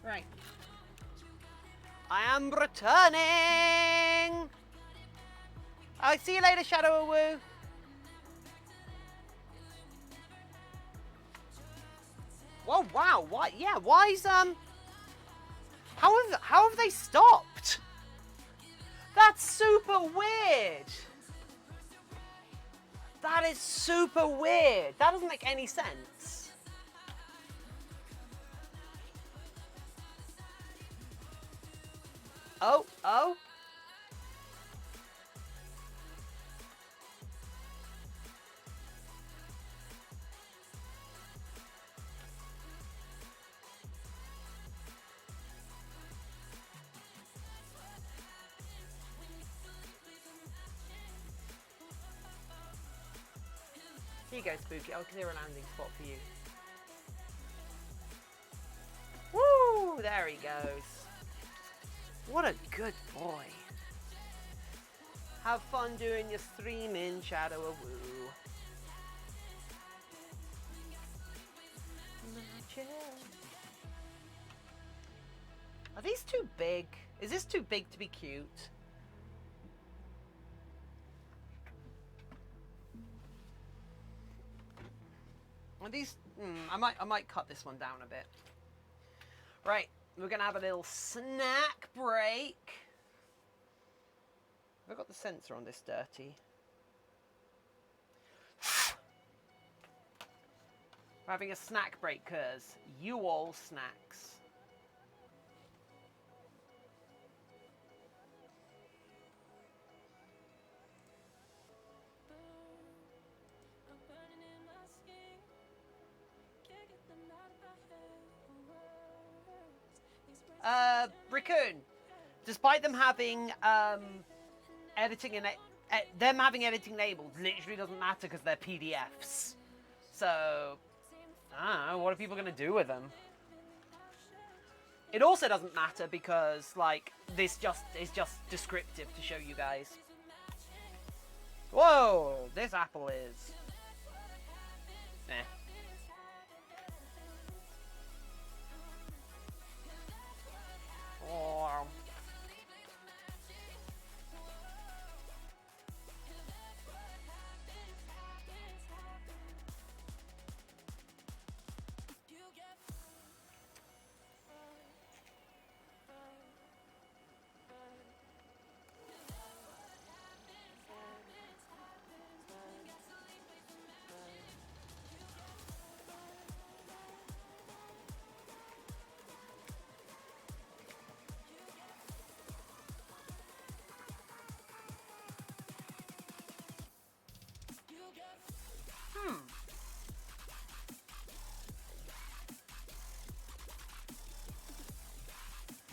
Right. I am returning. I'll see you later, Shadow Woo. Whoa, wow, what? Yeah, why is how have they stopped? That's super weird. That is super weird. That doesn't make any sense. Oh. Here you go, Spooky. I'll clear a landing spot for you. Woo! There he goes. What a good boy. Have fun doing your streaming, Shadow of Woo. Are these too big? Is this too big to be cute? Are these? I might cut this one down a bit. Right, we're gonna have a little snack break. Have I got the sensor on this dirty? We're having a snack break, cuz you all snacks. Raccoon, despite them having editing and them having editing enabled, literally doesn't matter because they're PDFs. So I don't know, what are people gonna do with them? It also doesn't matter because like this is just descriptive to show you guys. Whoa, this apple is. Oh.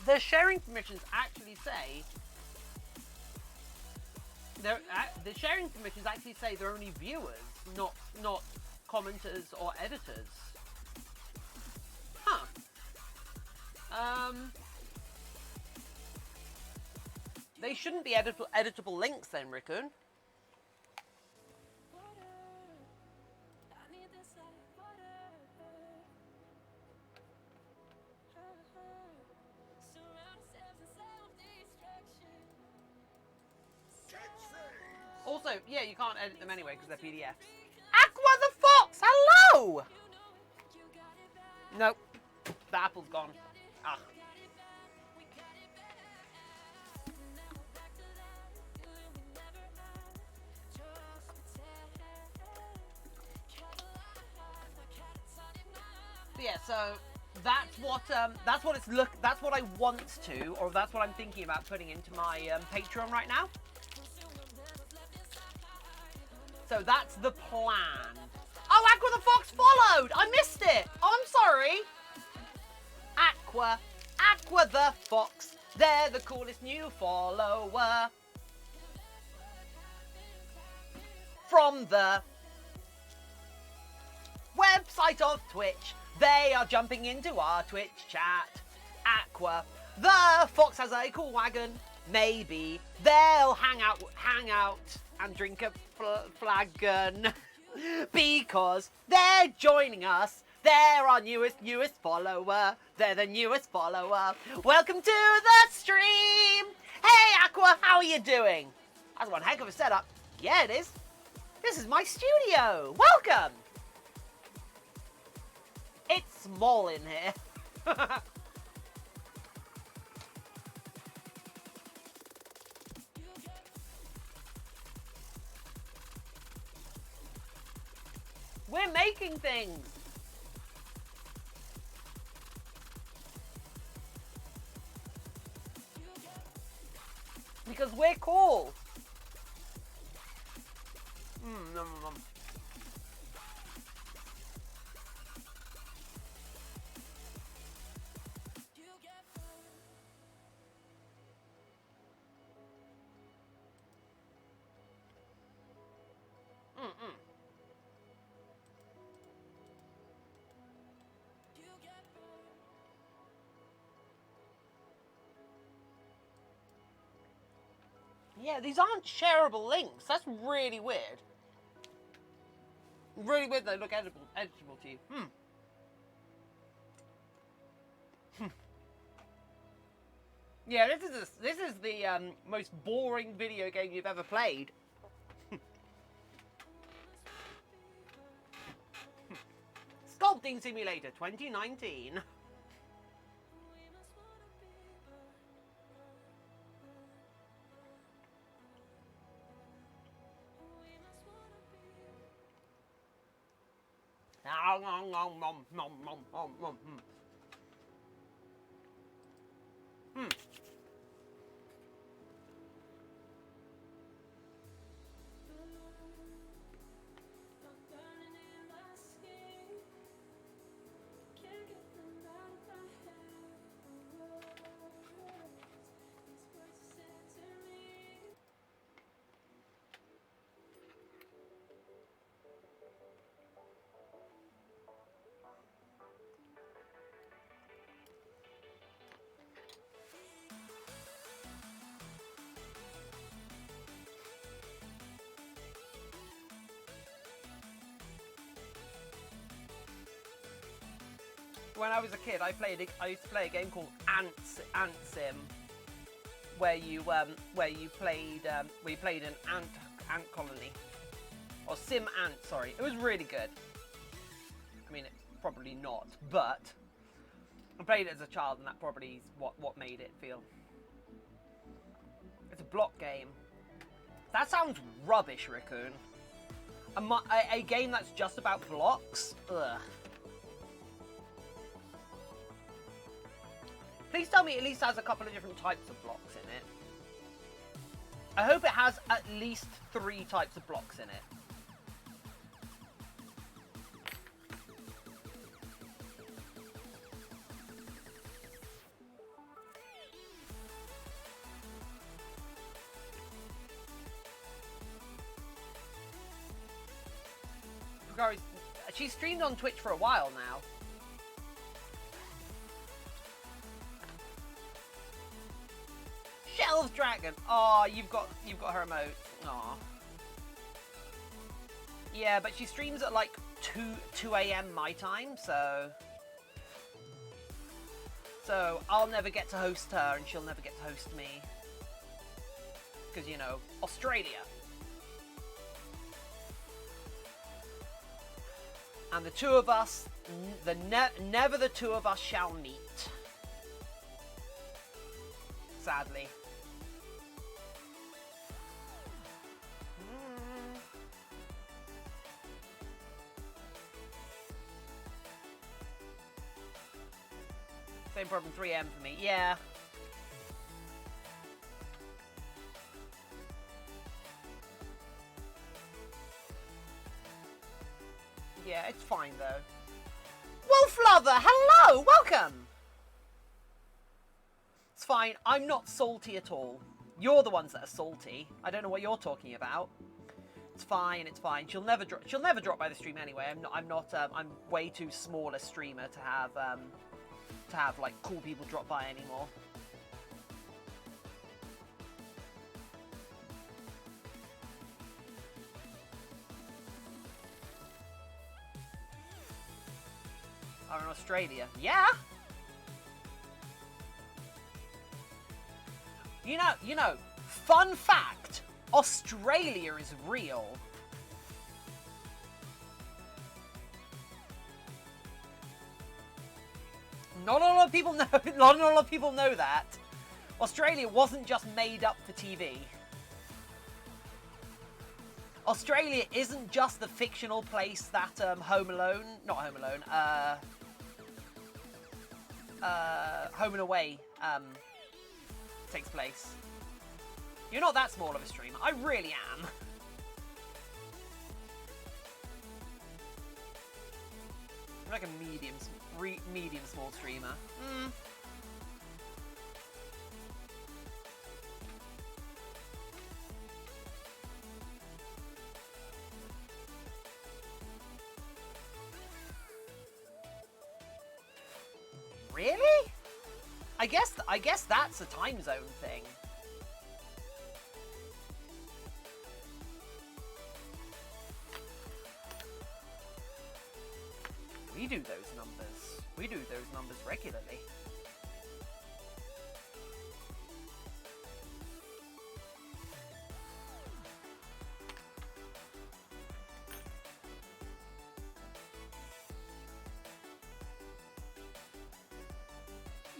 The sharing permissions actually say the sharing permissions actually say they're only viewers, not commenters or editors. Huh. They shouldn't be editable links then, Raccoon. Also, yeah, you can't edit them anyway because they're PDFs. Aqua the Fox, hello! Nope, the apple's gone. Ah. But yeah, so that's what that's what I want to, or that's what I'm thinking about putting into my Patreon right now. So that's the plan. Oh, Aqua the Fox followed! I missed it! Oh, I'm sorry. Aqua the Fox. They're the coolest new follower. From the website of Twitch. They are jumping into our Twitch chat. Aqua the Fox has a cool wagon. Maybe they'll hang out and drink a flagon because they're joining us. They're our newest follower. They're the newest follower. Welcome to the stream. Hey Aqua, how are you doing? That's one heck of a setup. Yeah, it is. This is my studio. Welcome. It's small in here. We're making things. Because we're cool. Nom, nom. Yeah, these aren't shareable links. That's really weird. Really weird they look editable to you. Yeah, this is the most boring video game you've ever played. Sculpting Simulator 2019. When I was a kid, I used to play a game called Ant Sim, where you played an ant colony, or Sim Ant. Sorry, it was really good. I mean, probably not, but I played it as a child, and that probably is what made it feel. It's a block game. That sounds rubbish, Raccoon. A game that's just about blocks? Ugh. Please tell me it at least has a couple of different types of blocks in it. I hope it has at least 3 types of blocks in it. She's streamed on Twitch for a while now. Shelves Dragon. Oh, you've got her emote. Aw. Yeah, but she streams at like 2 a.m. my time, so I'll never get to host her, and she'll never get to host me. Because, you know, Australia. And the two of us, never the two of us shall meet. Sadly. Same problem, 3 a.m. for me. Yeah. Yeah, it's fine though. Wolf Lover, hello, welcome. It's fine. I'm not salty at all. You're the ones that are salty. I don't know what you're talking about. It's fine. It's fine. She'll never drop by the stream anyway. I'm way too small a streamer to have like cool people drop by anymore. I'm in Australia. Yeah. You know, fun fact, Australia is real. Not a lot of people know. Not a lot of people know that Australia wasn't just made up for TV. Australia isn't just the fictional place that Home and Away takes place. You're not that small of a streamer. I really am. I'm like a medium small streamer. Really? I guess that's a time zone thing. do those numbers. We do those numbers regularly.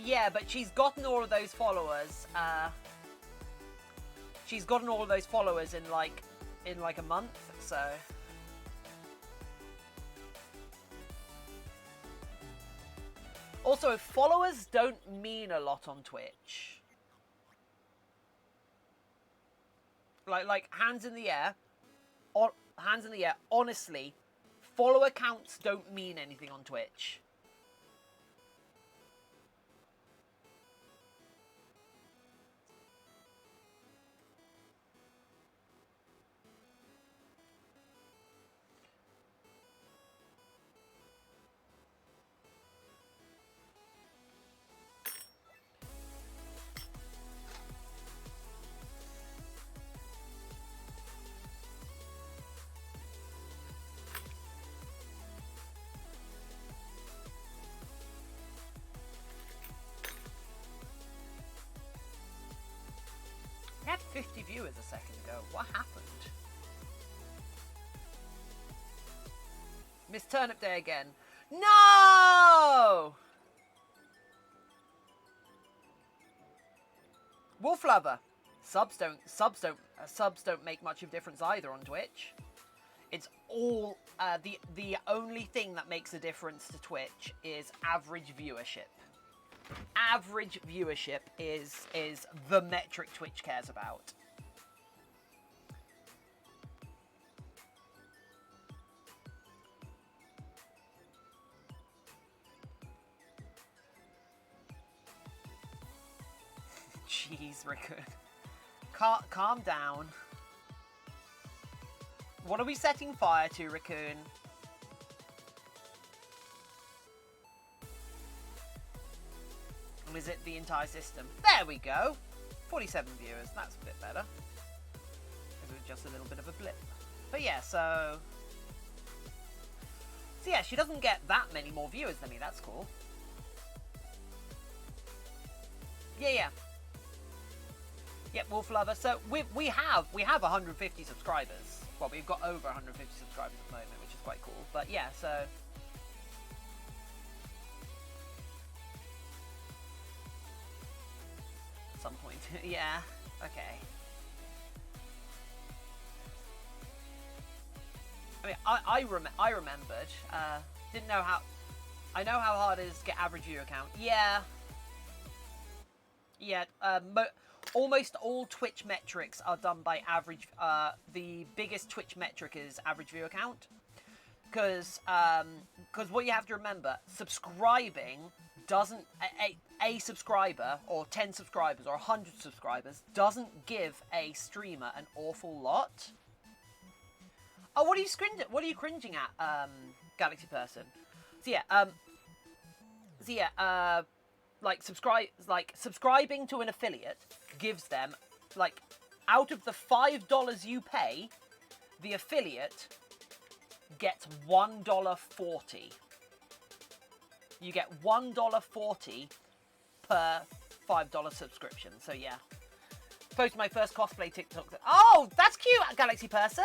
Yeah, but she's gotten all of those followers. She's gotten all of those followers in like a month, so. Also, followers don't mean a lot on Twitch. Like hands in the air. Hands in the air. Honestly, follower counts don't mean anything on Twitch. I had 50 viewers a second ago. What happened? Miss Turnip Day again. No! Wolf Lover. Subs don't make much of difference either on Twitch. It's all the only thing that makes a difference to Twitch is average viewership. Average viewership is the metric Twitch cares about. Jeez, Raccoon. Calm down. What are we setting fire to, Raccoon? Is it the entire system? There we go. 47 viewers. That's a bit better. It was just a little bit of a blip. But yeah, so yeah, she doesn't get that many more viewers than me. That's cool. Yeah. Yep, Wolf Lover. So we have 150 subscribers. Well, we've got over 150 subscribers at the moment, which is quite cool. But yeah, so. Some point. Yeah. Okay. I mean, I remembered. Didn't know how. I know how hard it is to get average viewer count. Yeah. Yeah. Almost all Twitch metrics are done by average. The biggest Twitch metric is average viewer count, because what you have to remember, subscribing doesn't a subscriber or 10 subscribers or 100 subscribers doesn't give a streamer an awful lot. Oh, what are you cringing at, Galaxy person? So yeah, subscribing to an affiliate gives them, like, out of the $5 you pay, the affiliate gets $1.40. You get $1.40 per $5 subscription. So yeah. Post my first cosplay TikTok. Oh, that's cute, Galaxy person.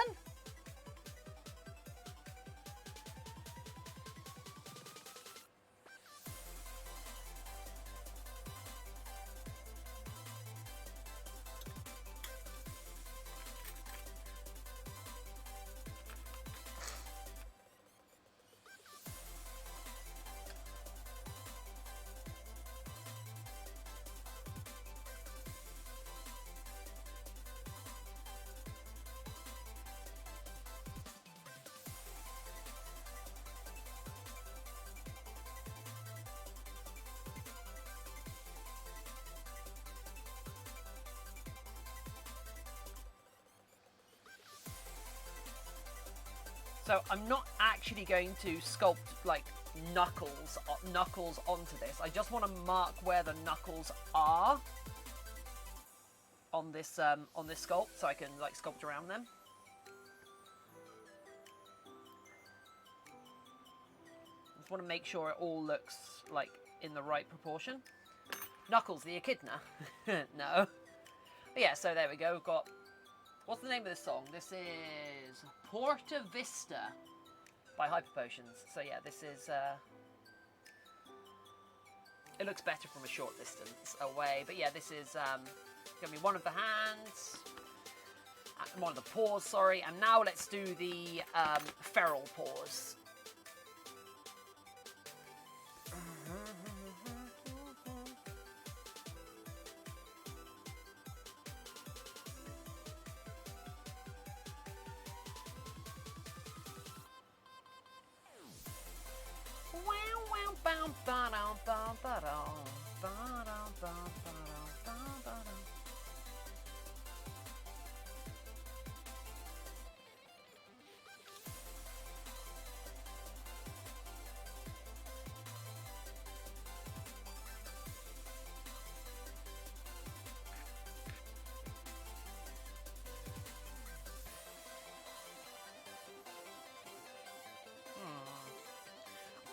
So I'm not actually going to sculpt like knuckles onto this. I just want to mark where the knuckles are on this sculpt, so I can like sculpt around them. Just want to make sure it all looks like in the right proportion. Knuckles, the echidna? No. But yeah, so there we go. We've got... What's the name of this song? This is Porta Vista by Hyper Potions. So yeah, this is... It looks better from a short distance away. But yeah, this is going to be one of the hands. One of the paws, sorry. And now let's do the feral paws.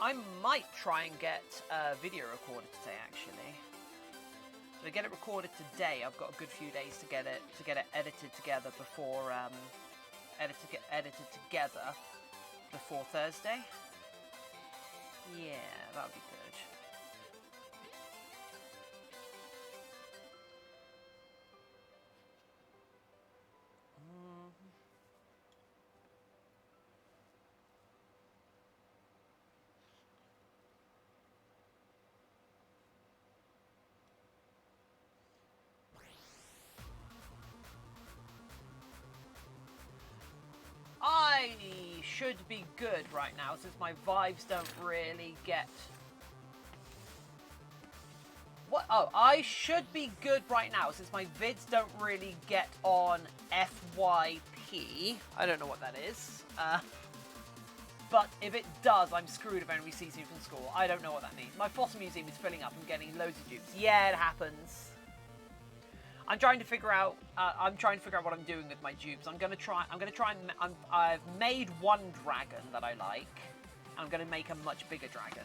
I might try and get a video recorded today, actually. So to get it recorded today, I've got a good few days to get it edited together before edited together before Thursday. Yeah, that would be good. I should be good right now, since my vibes don't really get... What? Oh, I should be good right now, since my vids don't really get on FYP. I don't know what that is. But if it does, I'm screwed if anybody sees me from school. I don't know what that means. My fossil museum is filling up and getting loads of dupes. Yeah, it happens. I'm trying to figure out what I'm doing with my dupes. I've made one dragon that I like. I'm gonna make a much bigger dragon.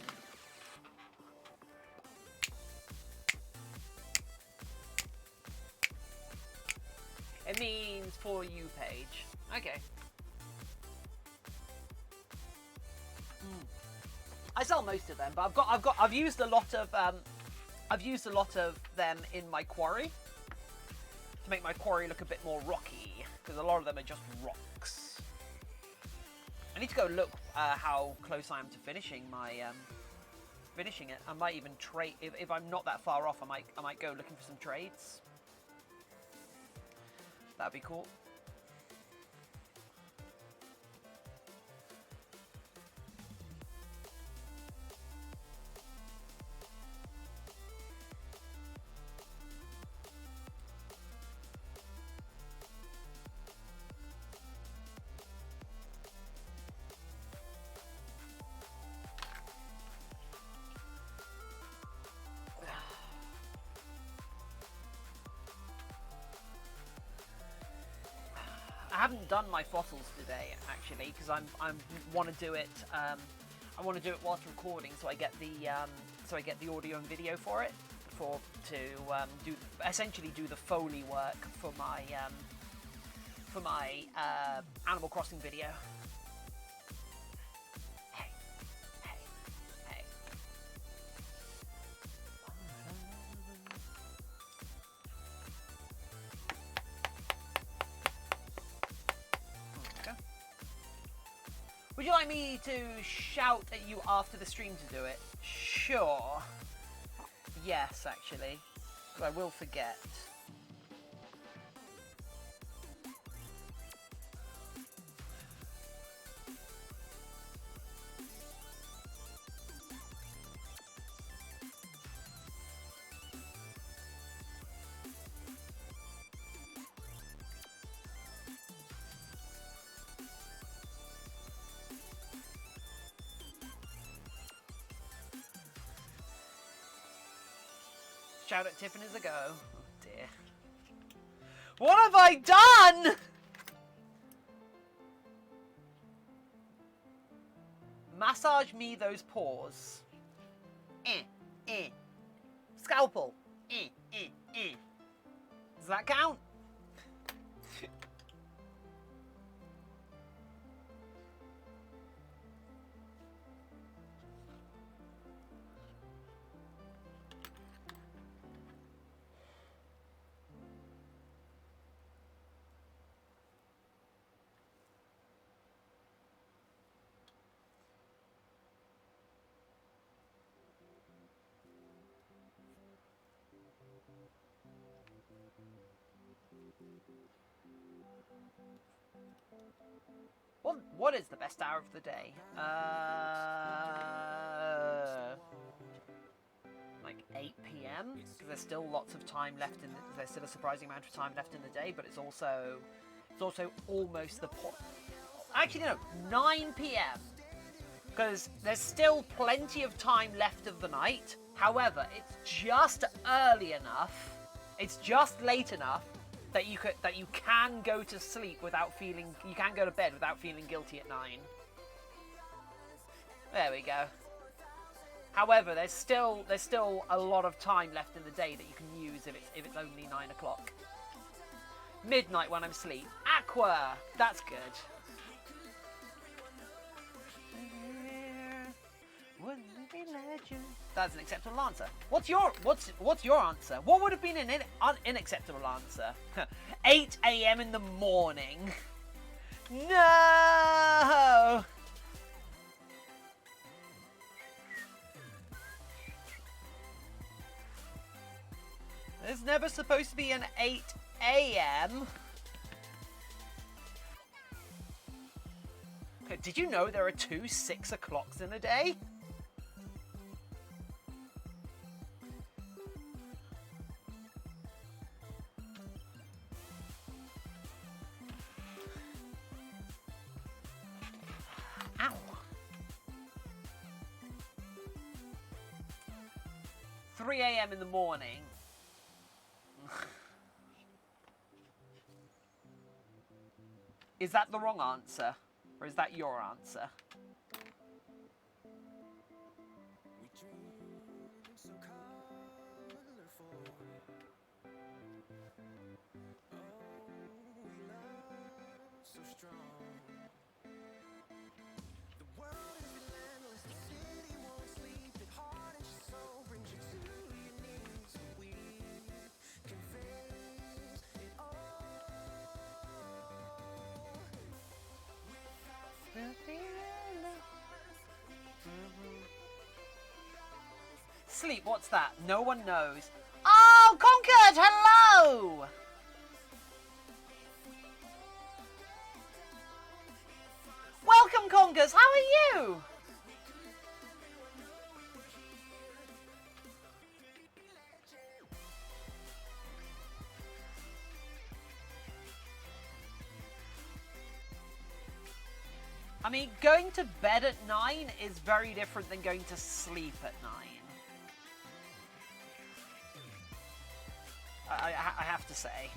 It means for you page. Okay. I sell most of them, but I've used a lot of them in my quarry. To make my quarry look a bit more rocky, because a lot of them are just rocks. I need to go look how close I am to finishing it. I might even trade if I'm not that far off. I might go looking for some trades. That'd be cool. I haven't done my fossils today actually, because I want to do it. I want to do it whilst recording, so I get the audio and video for it, to essentially do the Foley work for my Animal Crossing video. Would you like me to shout at you after the stream to do it? Sure. Yes, actually. Because I will forget. Shout at Tiffin as a go. Oh dear. What have I done? Massage me those paws. Scalpel. Does that count? What is the best hour of the day? Like 8 p.m. Because there's still lots of time left in. There's still a surprising amount of time left in the day, but it's also almost the point. Actually, no, 9 p.m. Because there's still plenty of time left of the night. However, it's just early enough. It's just late enough that you can go to sleep without feeling. You can go to bed without feeling guilty at 9. There we go. However, there's still a lot of time left in the day that you can use if it's only 9 o'clock. Midnight when I'm asleep. Aqua. That's good. That's an acceptable answer. What's your answer? What would have been an unacceptable answer? 8 a.m. in the morning. No. There's never supposed to be an 8 a.m. Did you know there are 2 6 o'clocks in a day? Ow. "3 a.m. in the morning." Is that the wrong answer? Or is that your answer? Sleep, what's that? No one knows. Oh, Concord, hello! Welcome, Conkers, how are you? I mean, going to bed at 9 is very different than going to sleep at 9. I have to say.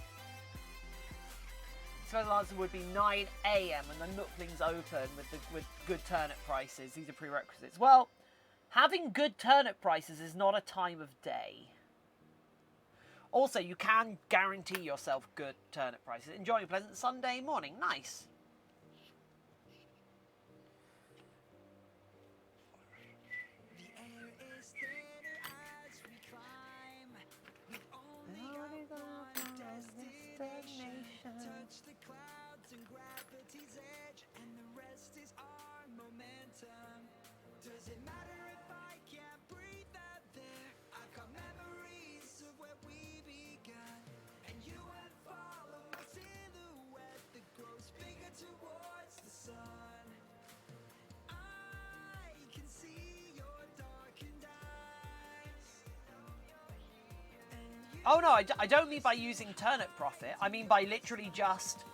So the answer would be 9 a.m. and the Nookling's open with good turnip prices. These are prerequisites. Well, having good turnip prices is not a time of day. Also, you can guarantee yourself good turnip prices. Enjoying a pleasant Sunday morning. Nice. Touch the clouds and gravity's edge, and the rest is our momentum. Does it matter if I can't breathe out there? I got memories of where we began, and you would follow a silhouette that grows bigger towards the sun. I can see your darkened eyes. Oh no, I don't mean by using turnip profit. I mean by literally just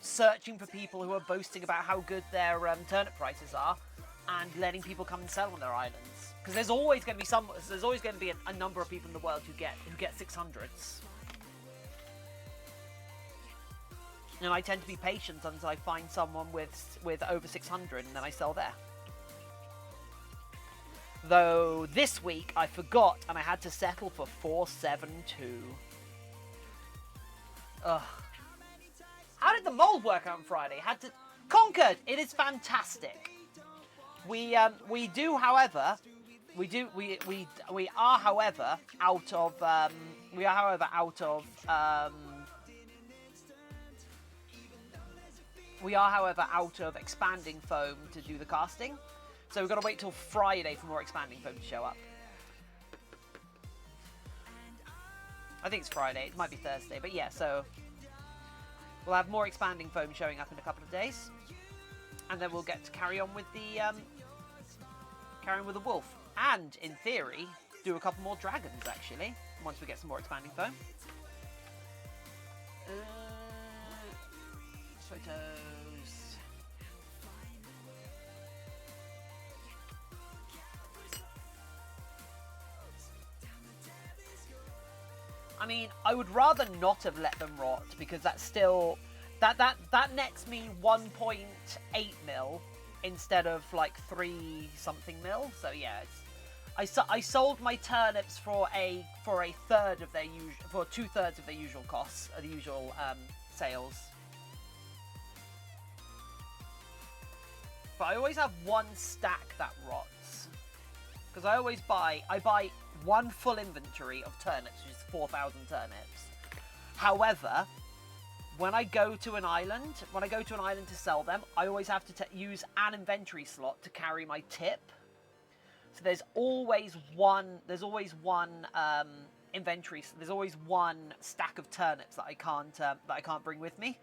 searching for people who are boasting about how good their turnip prices are, and letting people come and sell on their islands. Because there's always going to be a number of people in the world who get 600s. And I tend to be patient until I find someone with over 600, and then I sell there. Though this week I forgot and I had to settle for 472. Ugh. How did the mold work out on Friday? Had to conquered. It is fantastic. We are, however, out of expanding foam to do the casting. So we've got to wait till Friday for more expanding foam to show up. I think it's Friday. It might be Thursday, but yeah. So we'll have more expanding foam showing up in a couple of days, and then we'll get to carry on with the wolf, and in theory, do a couple more dragons actually once we get some more expanding foam. Photos. I mean, I would rather not have let them rot because that's still that nets me 1.8 mil instead of like 3 something mil. So yeah, I sold my turnips for a third of their for 2/3 of their usual costs, the usual sales. But I always have one stack that rots because I buy one full inventory of turnips, which is 4,000 turnips. However, when I go to an island to sell them, I always have to use an inventory slot to carry my tip. So there's always one inventory. There's always one stack of turnips that I can't bring with me.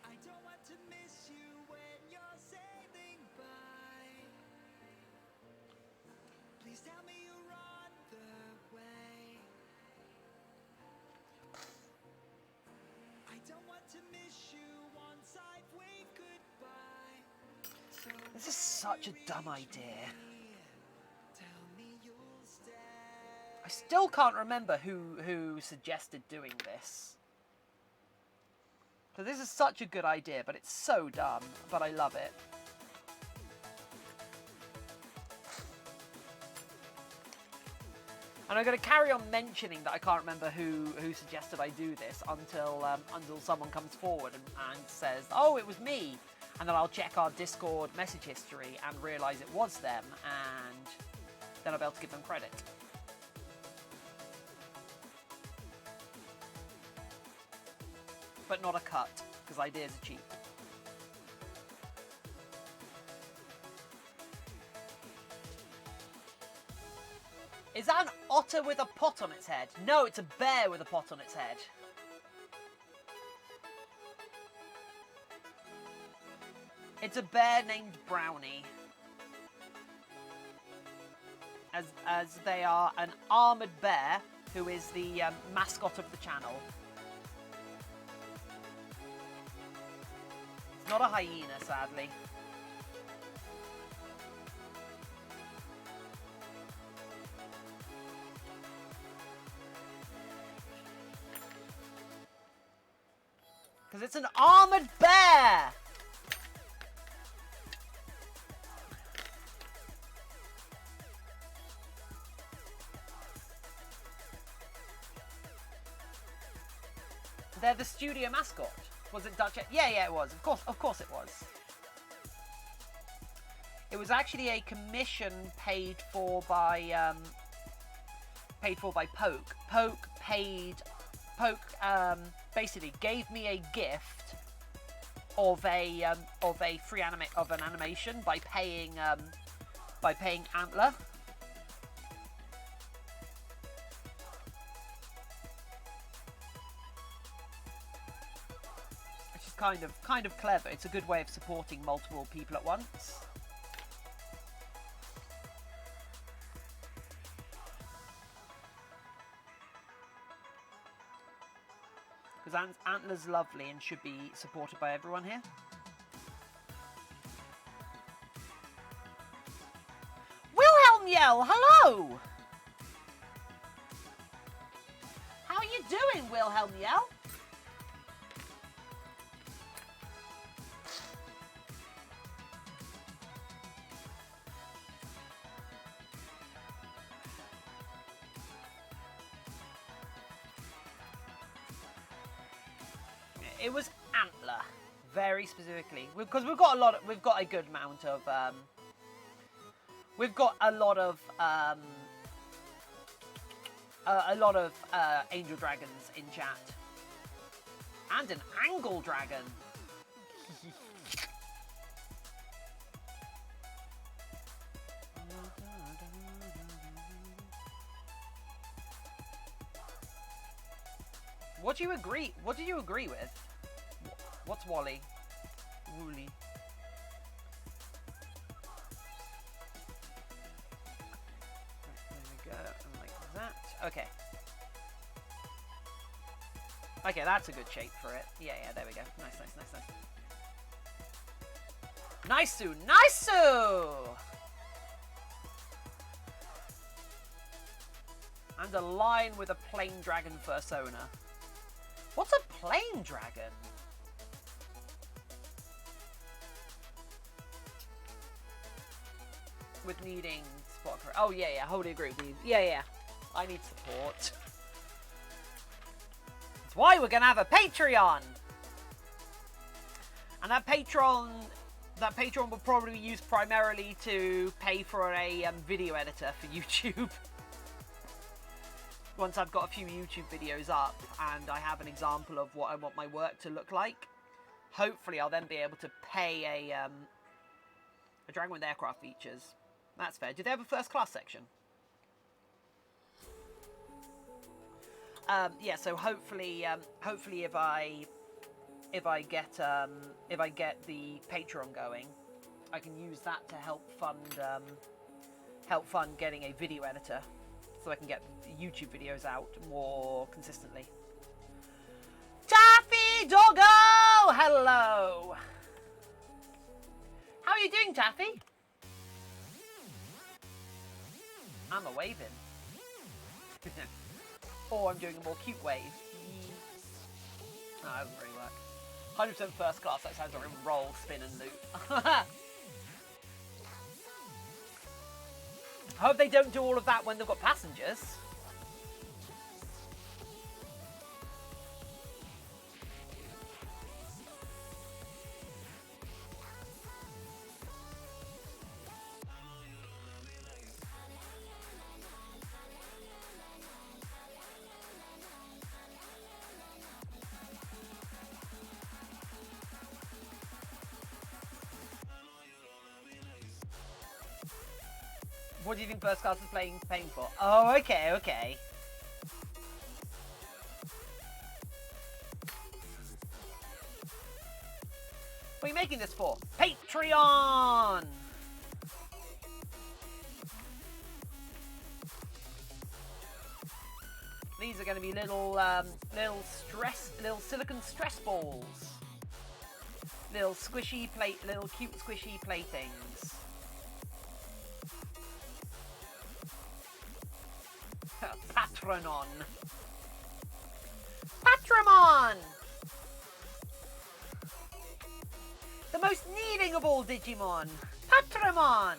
I don't want to miss you when you're sailing by. Please tell me you're on the way. I don't want to miss you once I've waved goodbye. So This is such a dumb idea. tell me you'll stay. I still can't remember who suggested doing this. So this is such a good idea, but it's so dumb, but I love it. And I'm going to carry on mentioning that I can't remember who suggested I do this until someone comes forward and says, oh, it was me. And then I'll check our Discord message history and realise it was them, and then I'll be able to give them credit. But not a cut, because ideas are cheap. Is that an otter with a pot on its head? No, it's a bear with a pot on its head. It's a bear named Brownie. As they are an armoured bear who is the mascot of the channel. It's not a hyena, sadly. Because it's an armoured bear! They're the studio mascot. Was it Dutch? Yeah, it was. Of course it was. It was actually a commission paid for by Poke. Poke basically gave me a gift of an animation by paying Antler. Which is kind of clever. It's a good way of supporting multiple people at once. Because Antler's lovely and should be supported by everyone here. Wilhelm Yell, hello! How are you doing, Wilhelm Yell? It was antler, very specifically, because we've got a good amount of angel dragons in chat, and an angle dragon. What do you agree? What do you agree with? What's Wally? Wooly. There we go, and like that. Okay. Okay, that's a good shape for it. Yeah, there we go. Nice. Nice! And a line with a plain dragon fursona. What's a plain dragon? With needing support. Oh yeah, wholly agree. Yeah. I need support. That's why we're gonna have a Patreon. And that Patreon will probably be used primarily to pay for a video editor for YouTube. Once I've got a few YouTube videos up and I have an example of what I want my work to look like, hopefully I'll then be able to pay a Dragon with aircraft features. That's fair. Do they have a first class section? Yeah. So hopefully if I get the Patreon going, I can use that to help fund getting a video editor, so I can get YouTube videos out more consistently. Taffy Doggo! Hello! How are you doing, Taffy? I'm a waving. Or I'm doing a more cute wave. No, that doesn't really work. 100% first class, that sounds like a roll, spin and loop. I hope they don't do all of that when they've got passengers. What do you think first class is paying for? Oh, okay. What are you making this for? Patreon! These are going to be little silicone stress balls. Little cute squishy playthings. Patreon. The most needing of all Digimon. Patreon.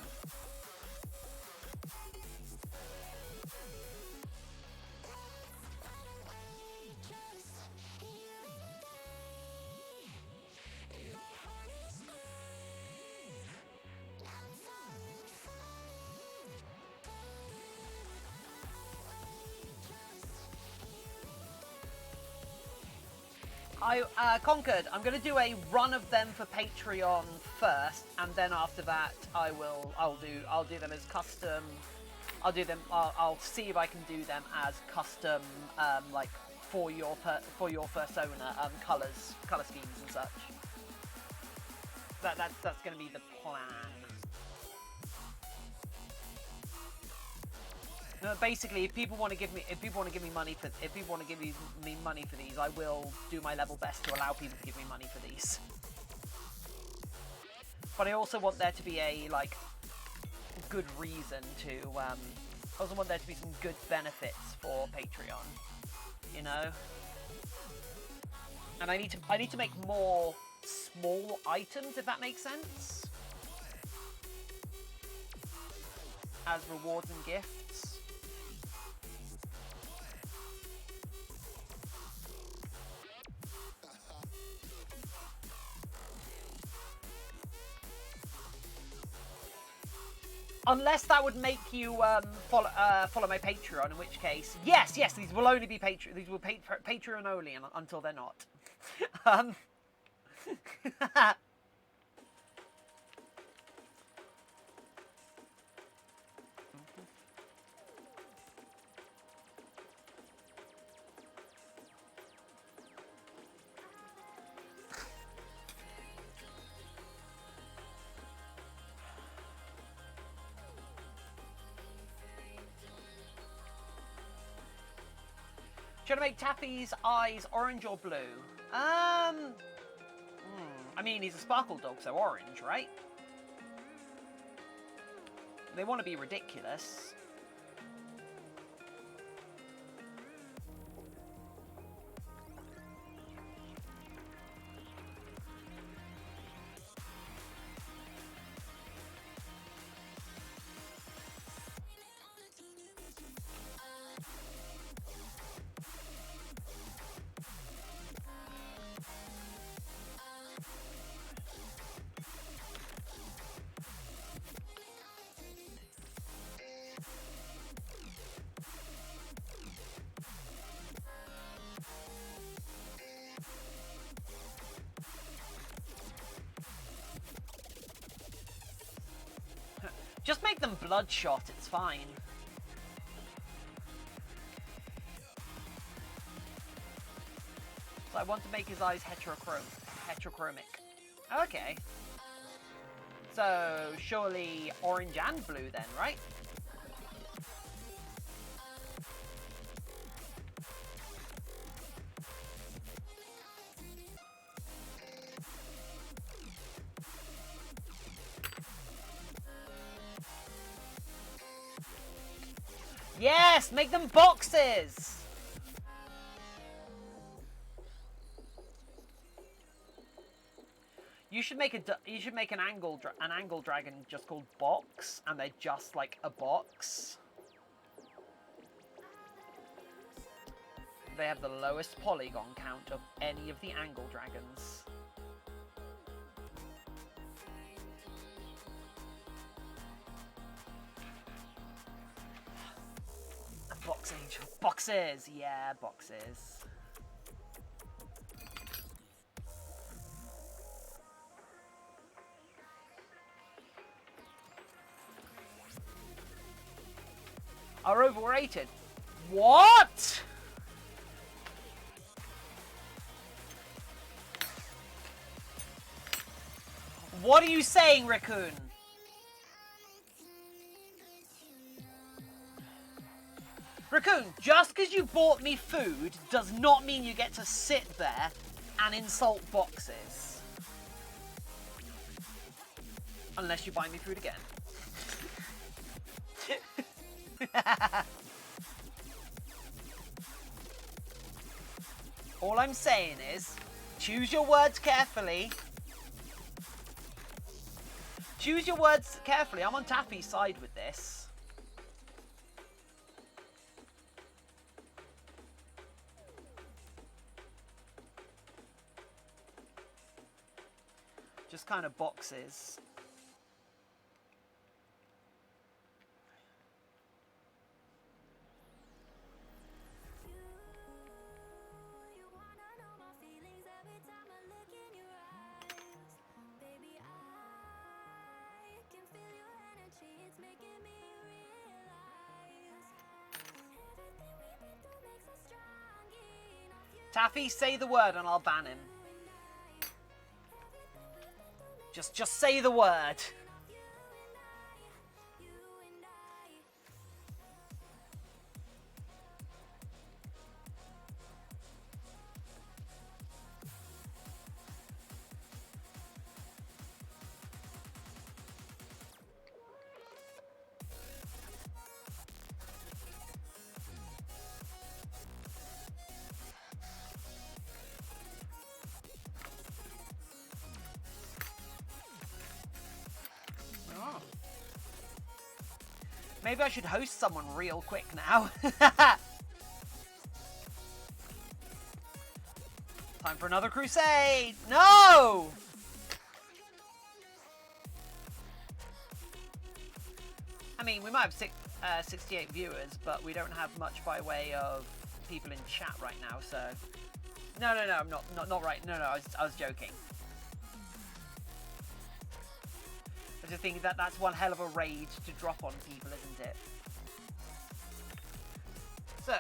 Conquered. I'm going to do a run of them for Patreon first, and then after that, I'll do them as custom. I'll see if I can do them as custom, like for your persona, color schemes and such. That's going to be the plan. No, basically, if people want to give me money for these, I will do my level best to allow people to give me money for these. But I also want there to be a good reason to. I also want there to be some good benefits for Patreon, you know. And I need to make more small items, if that makes sense, as rewards and gifts. Unless that would make you follow my Patreon, in which case, yes, these will only be Patreon. These will Patreon only until they're not. Should I make Taffy's eyes orange or blue? I mean, he's a sparkle dog, so orange, right? They want to be ridiculous. Just make them bloodshot, it's fine. So I want to make his eyes heterochromic. Okay. So surely orange and blue then, right? Yes, make them boxes. You should make an angle dragon just called Box, and they're just like a box. They have the lowest polygon count of any of the angle dragons. Box angel. Boxes! Yeah, boxes. Are overrated. What? What are you saying, Raccoon? Raccoon, just because you bought me food does not mean you get to sit there and insult boxes. Unless you buy me food again. All I'm saying is, choose your words carefully. Choose your words carefully. I'm on Taffy's side with this. Just kind of boxes. Taffy, say the word and I'll ban him. Just say the word. Maybe I should host someone real quick now. Time for another crusade! No! I mean, we might have 68 viewers, but we don't have much by way of people in chat right now, so... No, I'm not right. No, I was joking. I just think that's one hell of a raid to drop on people, isn't it? So...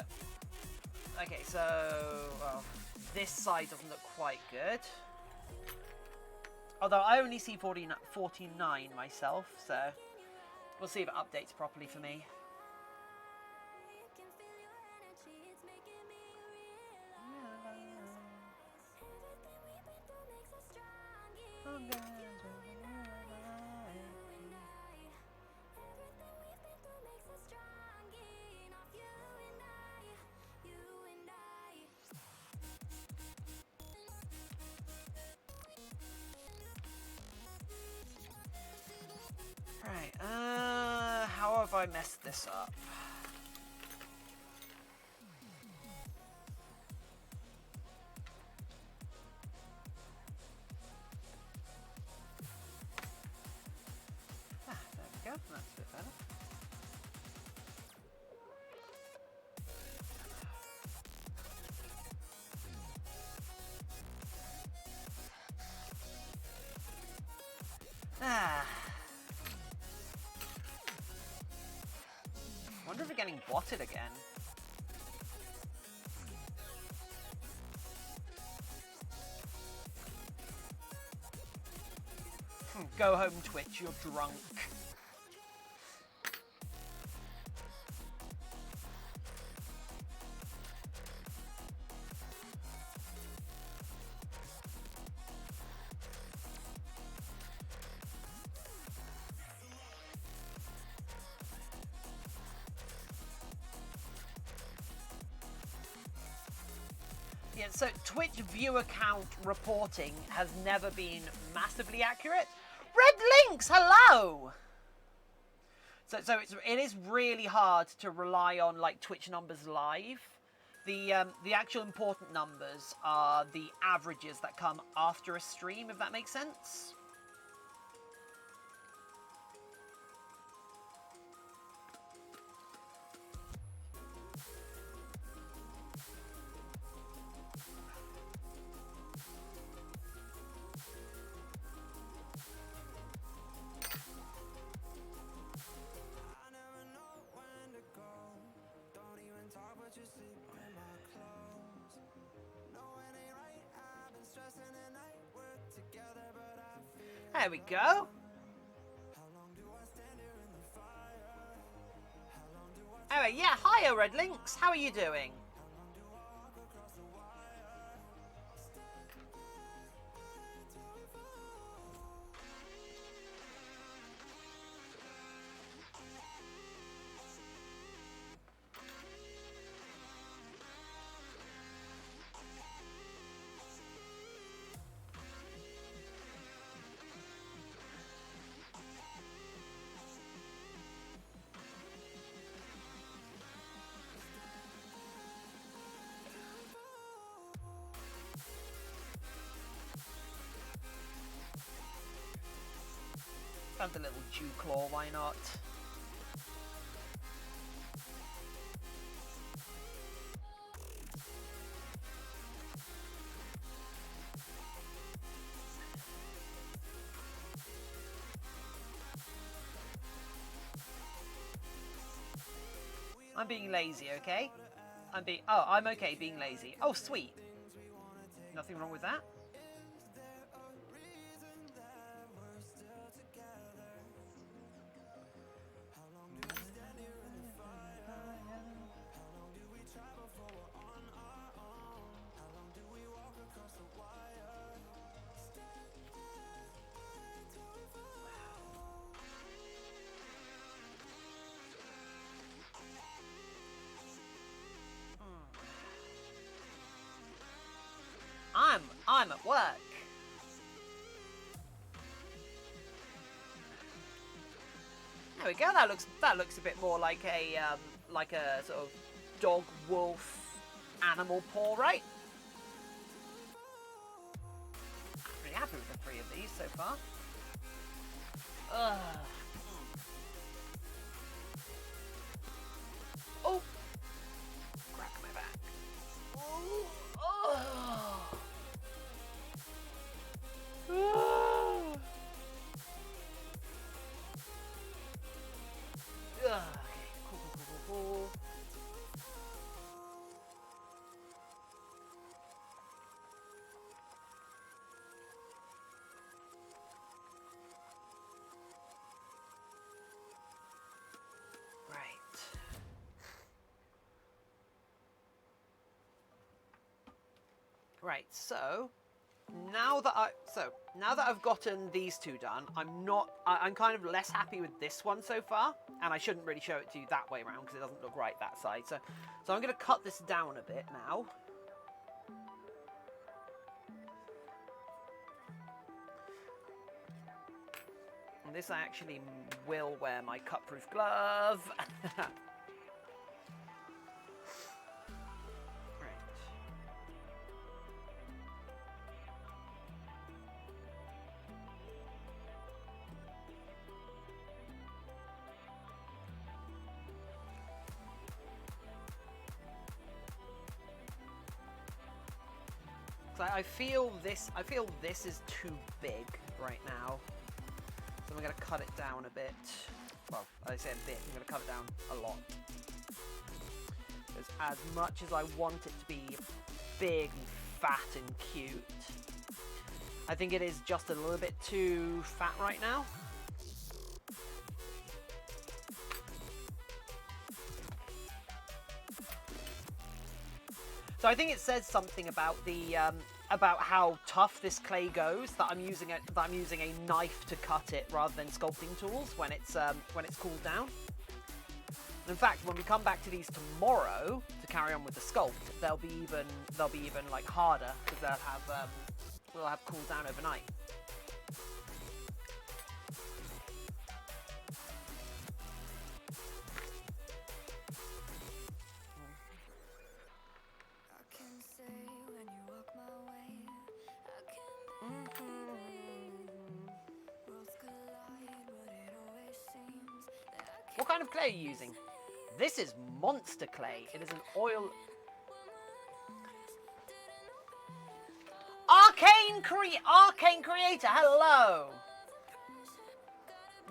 Okay, so... Well, this side doesn't look quite good. Although I only see 49 myself, so... We'll see if it updates properly for me. Right, how have I messed this up? There we go, that's a bit better. Wonder if we're getting botted again. Go home, Twitch, you're drunk. Yeah, so Twitch viewer count reporting has never been massively accurate. Red Links, hello! So it is really hard to rely on like Twitch numbers live. The actual important numbers are the averages that come after a stream, if that makes sense. There we go. Anyway, yeah, hiya Red Links, how are you doing? Found a little dew claw, why not? I'm being lazy, okay? I'm okay being lazy. Oh, sweet. Nothing wrong with that. I'm at work. There we go. That looks a bit more like a sort of dog wolf animal paw, right? Pretty happy with the 3 of these so far. Ugh. Right, so now that I've gotten these two done, I'm kind of less happy with this one so far, and I shouldn't really show it to you that way around because it doesn't look right that side. So I'm going to cut this down a bit now. And this I actually will wear my cut-proof glove. I feel this is too big right now, so I'm going to cut it down a bit. Well, I say a bit, I'm going to cut it down a lot. Because as much as I want it to be big and fat and cute, I think it is just a little bit too fat right now. So I think it says something about the about how tough this clay goes that I'm using a knife to cut it rather than sculpting tools when it's cooled down. And in fact, when we come back to these tomorrow to carry on with the sculpt, they'll be even like harder because they'll have cooled down overnight. What kind of clay are you using? This is monster clay. It is an oil... Arcane Creator, hello!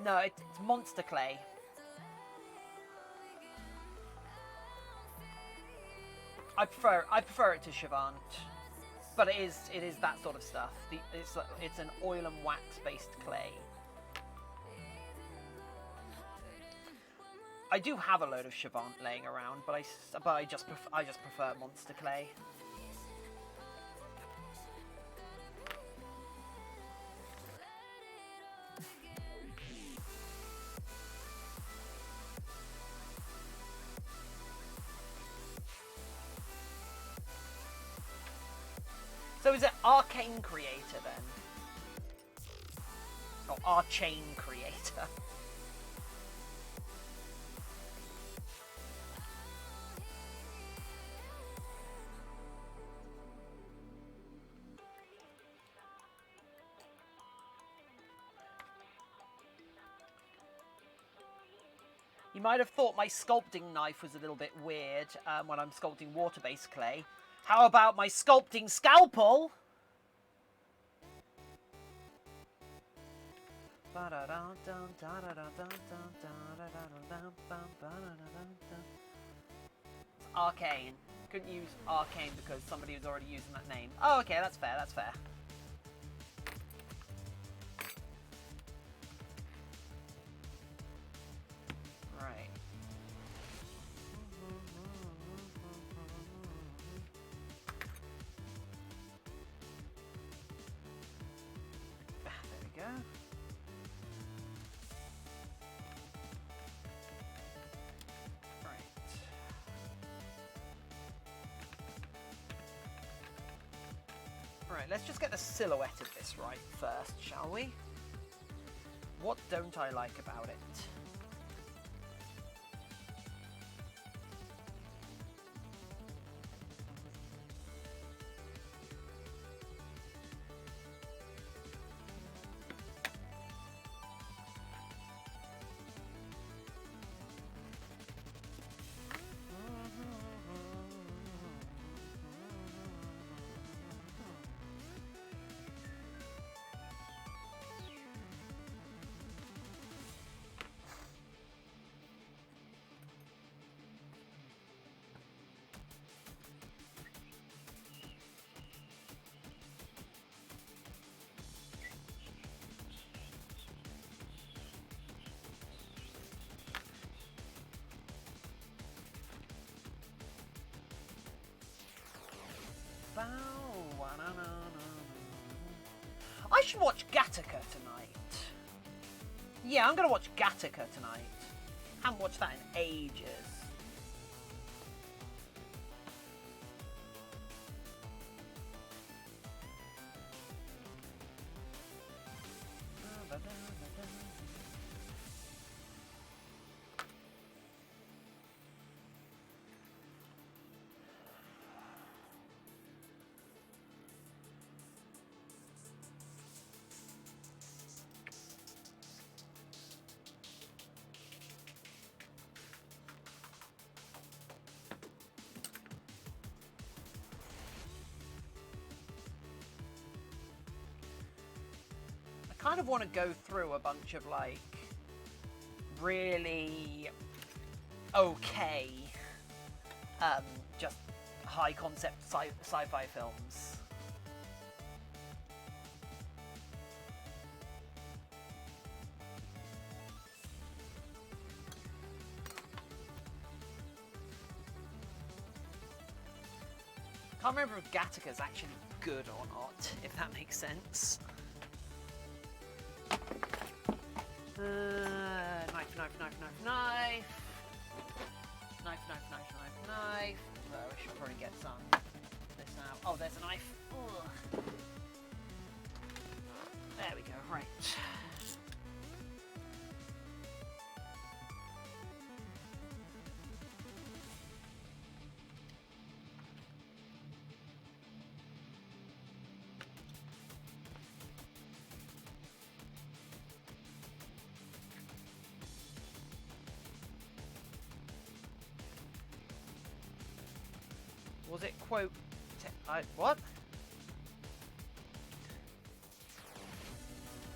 No, it's monster clay. I prefer it to Chevant. But it is that sort of stuff. It's an oil and wax based clay. I do have a load of Chevant laying around, but I just prefer monster clay. So is it Arcane Creator then? Or Archain Creator? You might have thought my sculpting knife was a little bit weird when I'm sculpting water-based clay. How about my sculpting scalpel? It's Arcane. Couldn't use Arcane because somebody was already using that name. Oh, okay, that's fair, that's fair. Right. There we go. Right. Right, let's just get the silhouette of this right first, shall we? What don't I like about it? Bow wow. I should watch Gattaca tonight. Yeah, I'm gonna watch Gattaca tonight. Haven't watched that in ages. I kind of want to go through a bunch of like really okay just high concept sci-fi films. Can't remember if Gattaca is actually good or not, if that makes sense. Knife, knife, knife, knife, knife. Knife, knife, knife, knife, knife. Though I should probably get some this out. Oh, there's a knife. Ugh. There we go, right. Was it quote? What?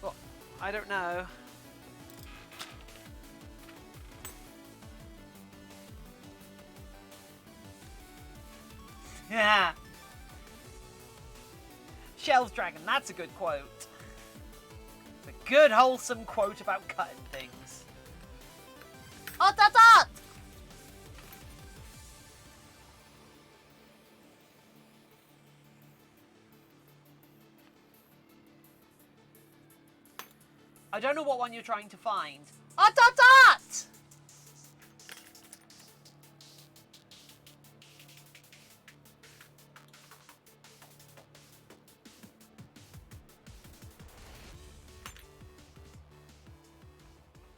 Well, I don't know. Yeah. Shells Dragon, that's a good quote. It's a good, wholesome quote about cutting things. Oh, that's it! I don't know what one you're trying to find. Oh, that's it!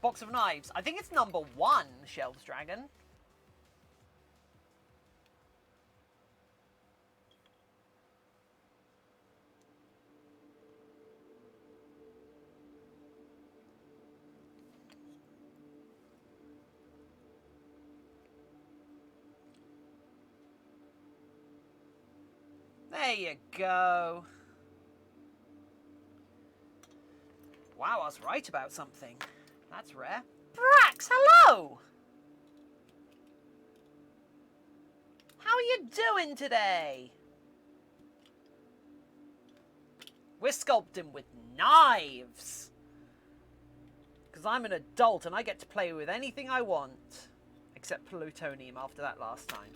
Box of knives. I think it's number 1, Shelves Dragon. There you go. Wow, I was right about something. That's rare. Brax, hello! How are you doing today? We're sculpting with knives. Because I'm an adult and I get to play with anything I want. Except plutonium after that last time.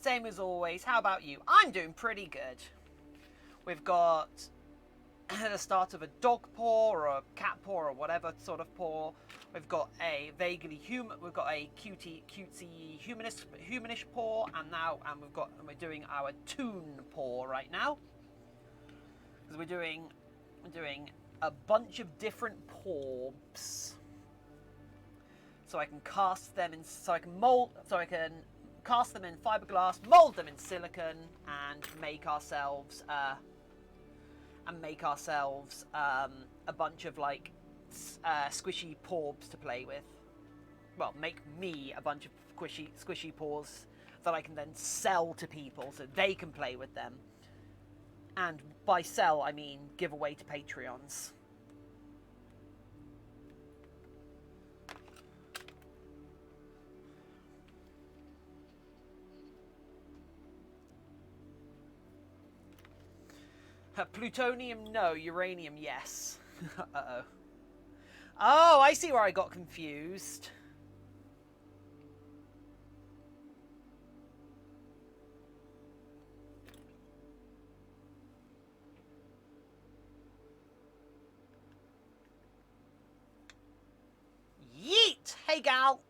Same as always. How about you? I'm doing pretty good. We've got the start of a dog paw or a cat paw or whatever sort of paw. We've got a vaguely human. We've got a cutesy humanish paw, and we're doing our toon paw right now because we're doing a bunch of different paws. So I can cast them in. So I can cast them in fiberglass, mold them in silicon, and make ourselves a bunch of like squishy paws to play with. Well, make me a bunch of squishy paws that I can then sell to people so they can play with them. And by sell, I mean give away to Patreons. Plutonium, no. Uranium, yes. Uh-oh. Oh, I see where I got confused. Yeet! Hey, gal!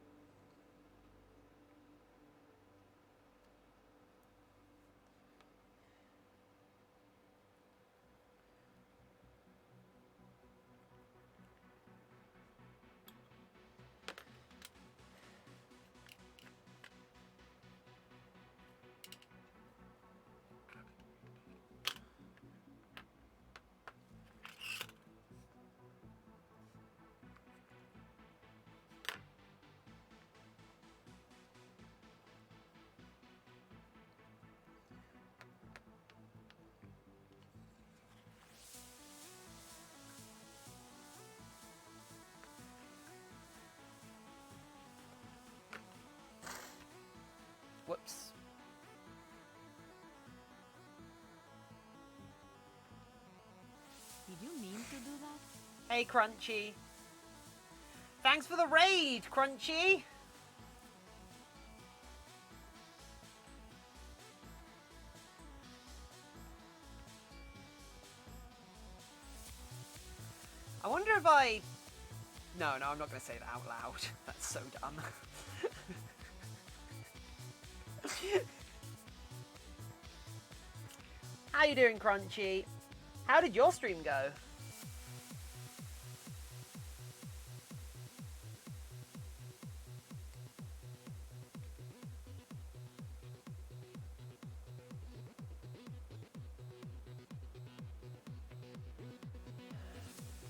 Whoops. Did you mean to do that? Hey, Crunchy. Thanks for the raid, Crunchy. I wonder if I... No, I'm not going to say that out loud. That's so dumb. How you doing, Crunchy? How did your stream go?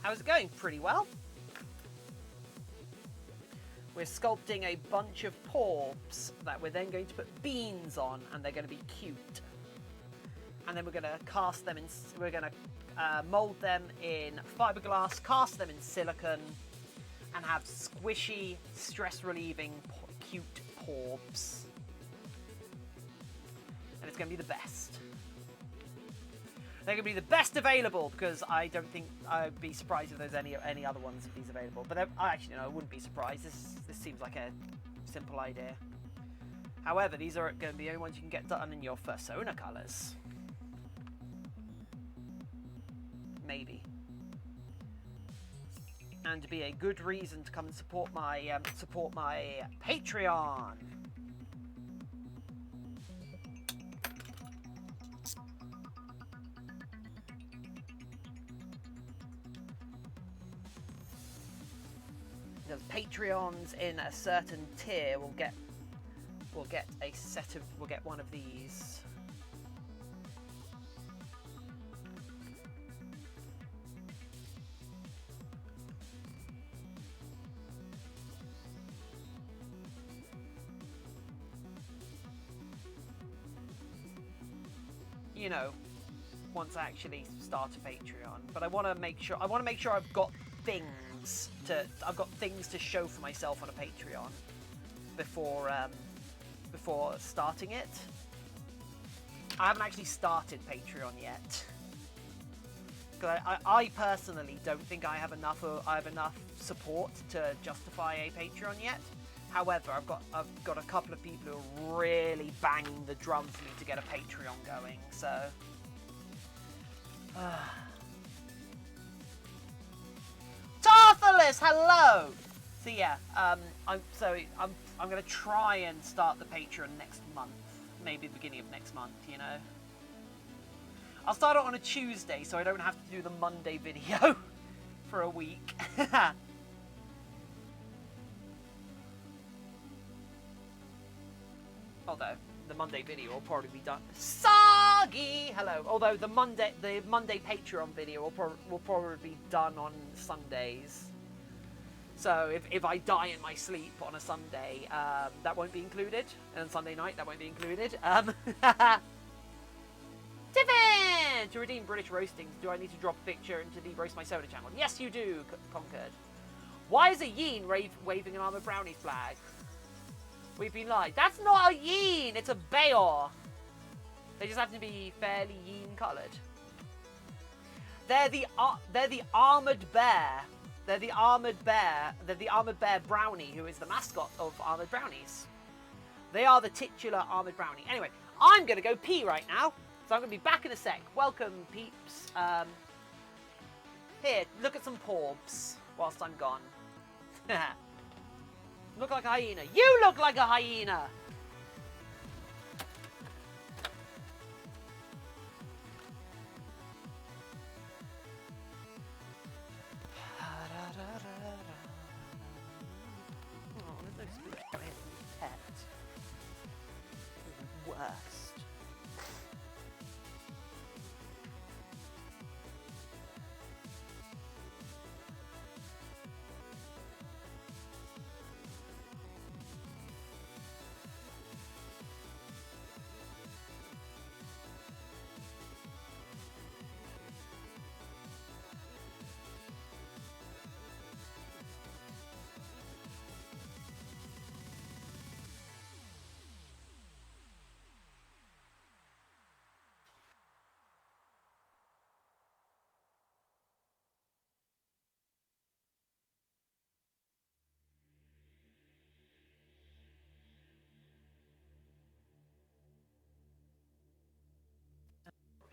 How's it going? Pretty well. We're sculpting a bunch of Paws that we're then going to put beans on, and they're going to be cute. And then we're going to cast them in. We're going to mold them in fiberglass, cast them in silicone, and have squishy, stress-relieving, cute Paws. And it's going to be the best. They're going to be the best available, because I don't think I'd be surprised if there's any other ones of these available. But actually, no, I wouldn't be surprised. This seems like a simple idea. However, these are going to be the only ones you can get done in your Fursona colours. Maybe. And to be a good reason to come and support my Patreon. Because Patreons in a certain tier will get one of these. You know, once I actually start a Patreon, but I want to make sure I've got things to show for myself on a Patreon before starting it. I haven't actually started Patreon yet. Because I personally don't think I have enough support to justify a Patreon yet. However, I've got a couple of people who are really banging the drum for me to get a Patreon going. So, Tarthalus, hello. So yeah, I'm gonna try and start the Patreon next month, maybe the beginning of next month. You know, I'll start it on a Tuesday, so I don't have to do the Monday video for a week. Although the Monday video will probably be done. Soggy, hello. Although the Monday Patreon video will probably be done on Sundays. So if I die in my sleep on a Sunday, that won't be included. And Sunday night, that won't be included. Tiffin! To redeem British roastings, do I need to drop a picture into the Roast My Soda channel? Yes, you do, Conquered. Why is a Yeen waving an ArmouredBrownies flag? We've been lied. That's not a Yeen, it's a Beor. They just happen to be fairly Yeen coloured. They're the armoured bear. They're the armored bear. They're the armored bear brownie, who is the mascot of Armored Brownies. They are the titular armored brownie. Anyway, I'm going to go pee right now, so I'm going to be back in a sec. Welcome, peeps. Here, look at some Paws whilst I'm gone. Look like a hyena. You look like a hyena! Oh, there's no spooky pet. Worst.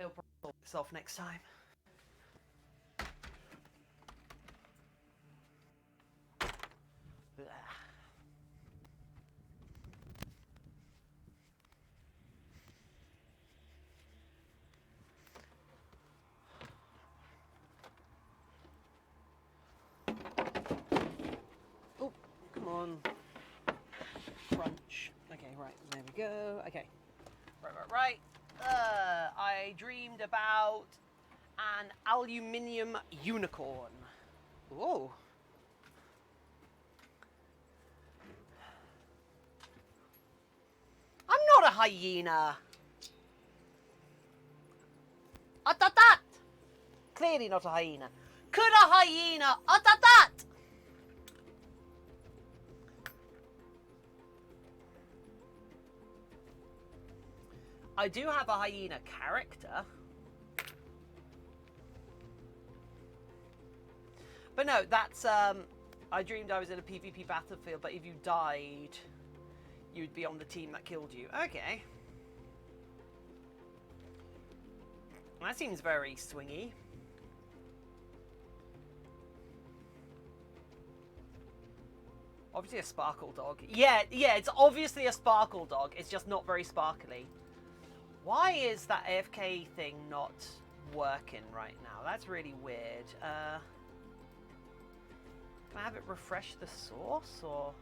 It'll probably sort itself next time. Oh, come on. Crunch. Okay, right, there we go. Okay. Right. I dreamed about an aluminium unicorn. Whoa. I'm not a hyena. Atatat! Clearly not a hyena. Could a hyena atatat? I do have a hyena character. But no, that's, I dreamed I was in a PvP battlefield, but if you died, you'd be on the team that killed you. Okay. That seems very swingy. Obviously a sparkle dog. Yeah, it's obviously a sparkle dog. It's just not very sparkly. Why is that AFK thing not working right now? That's really weird. Can I have it refresh the source, or...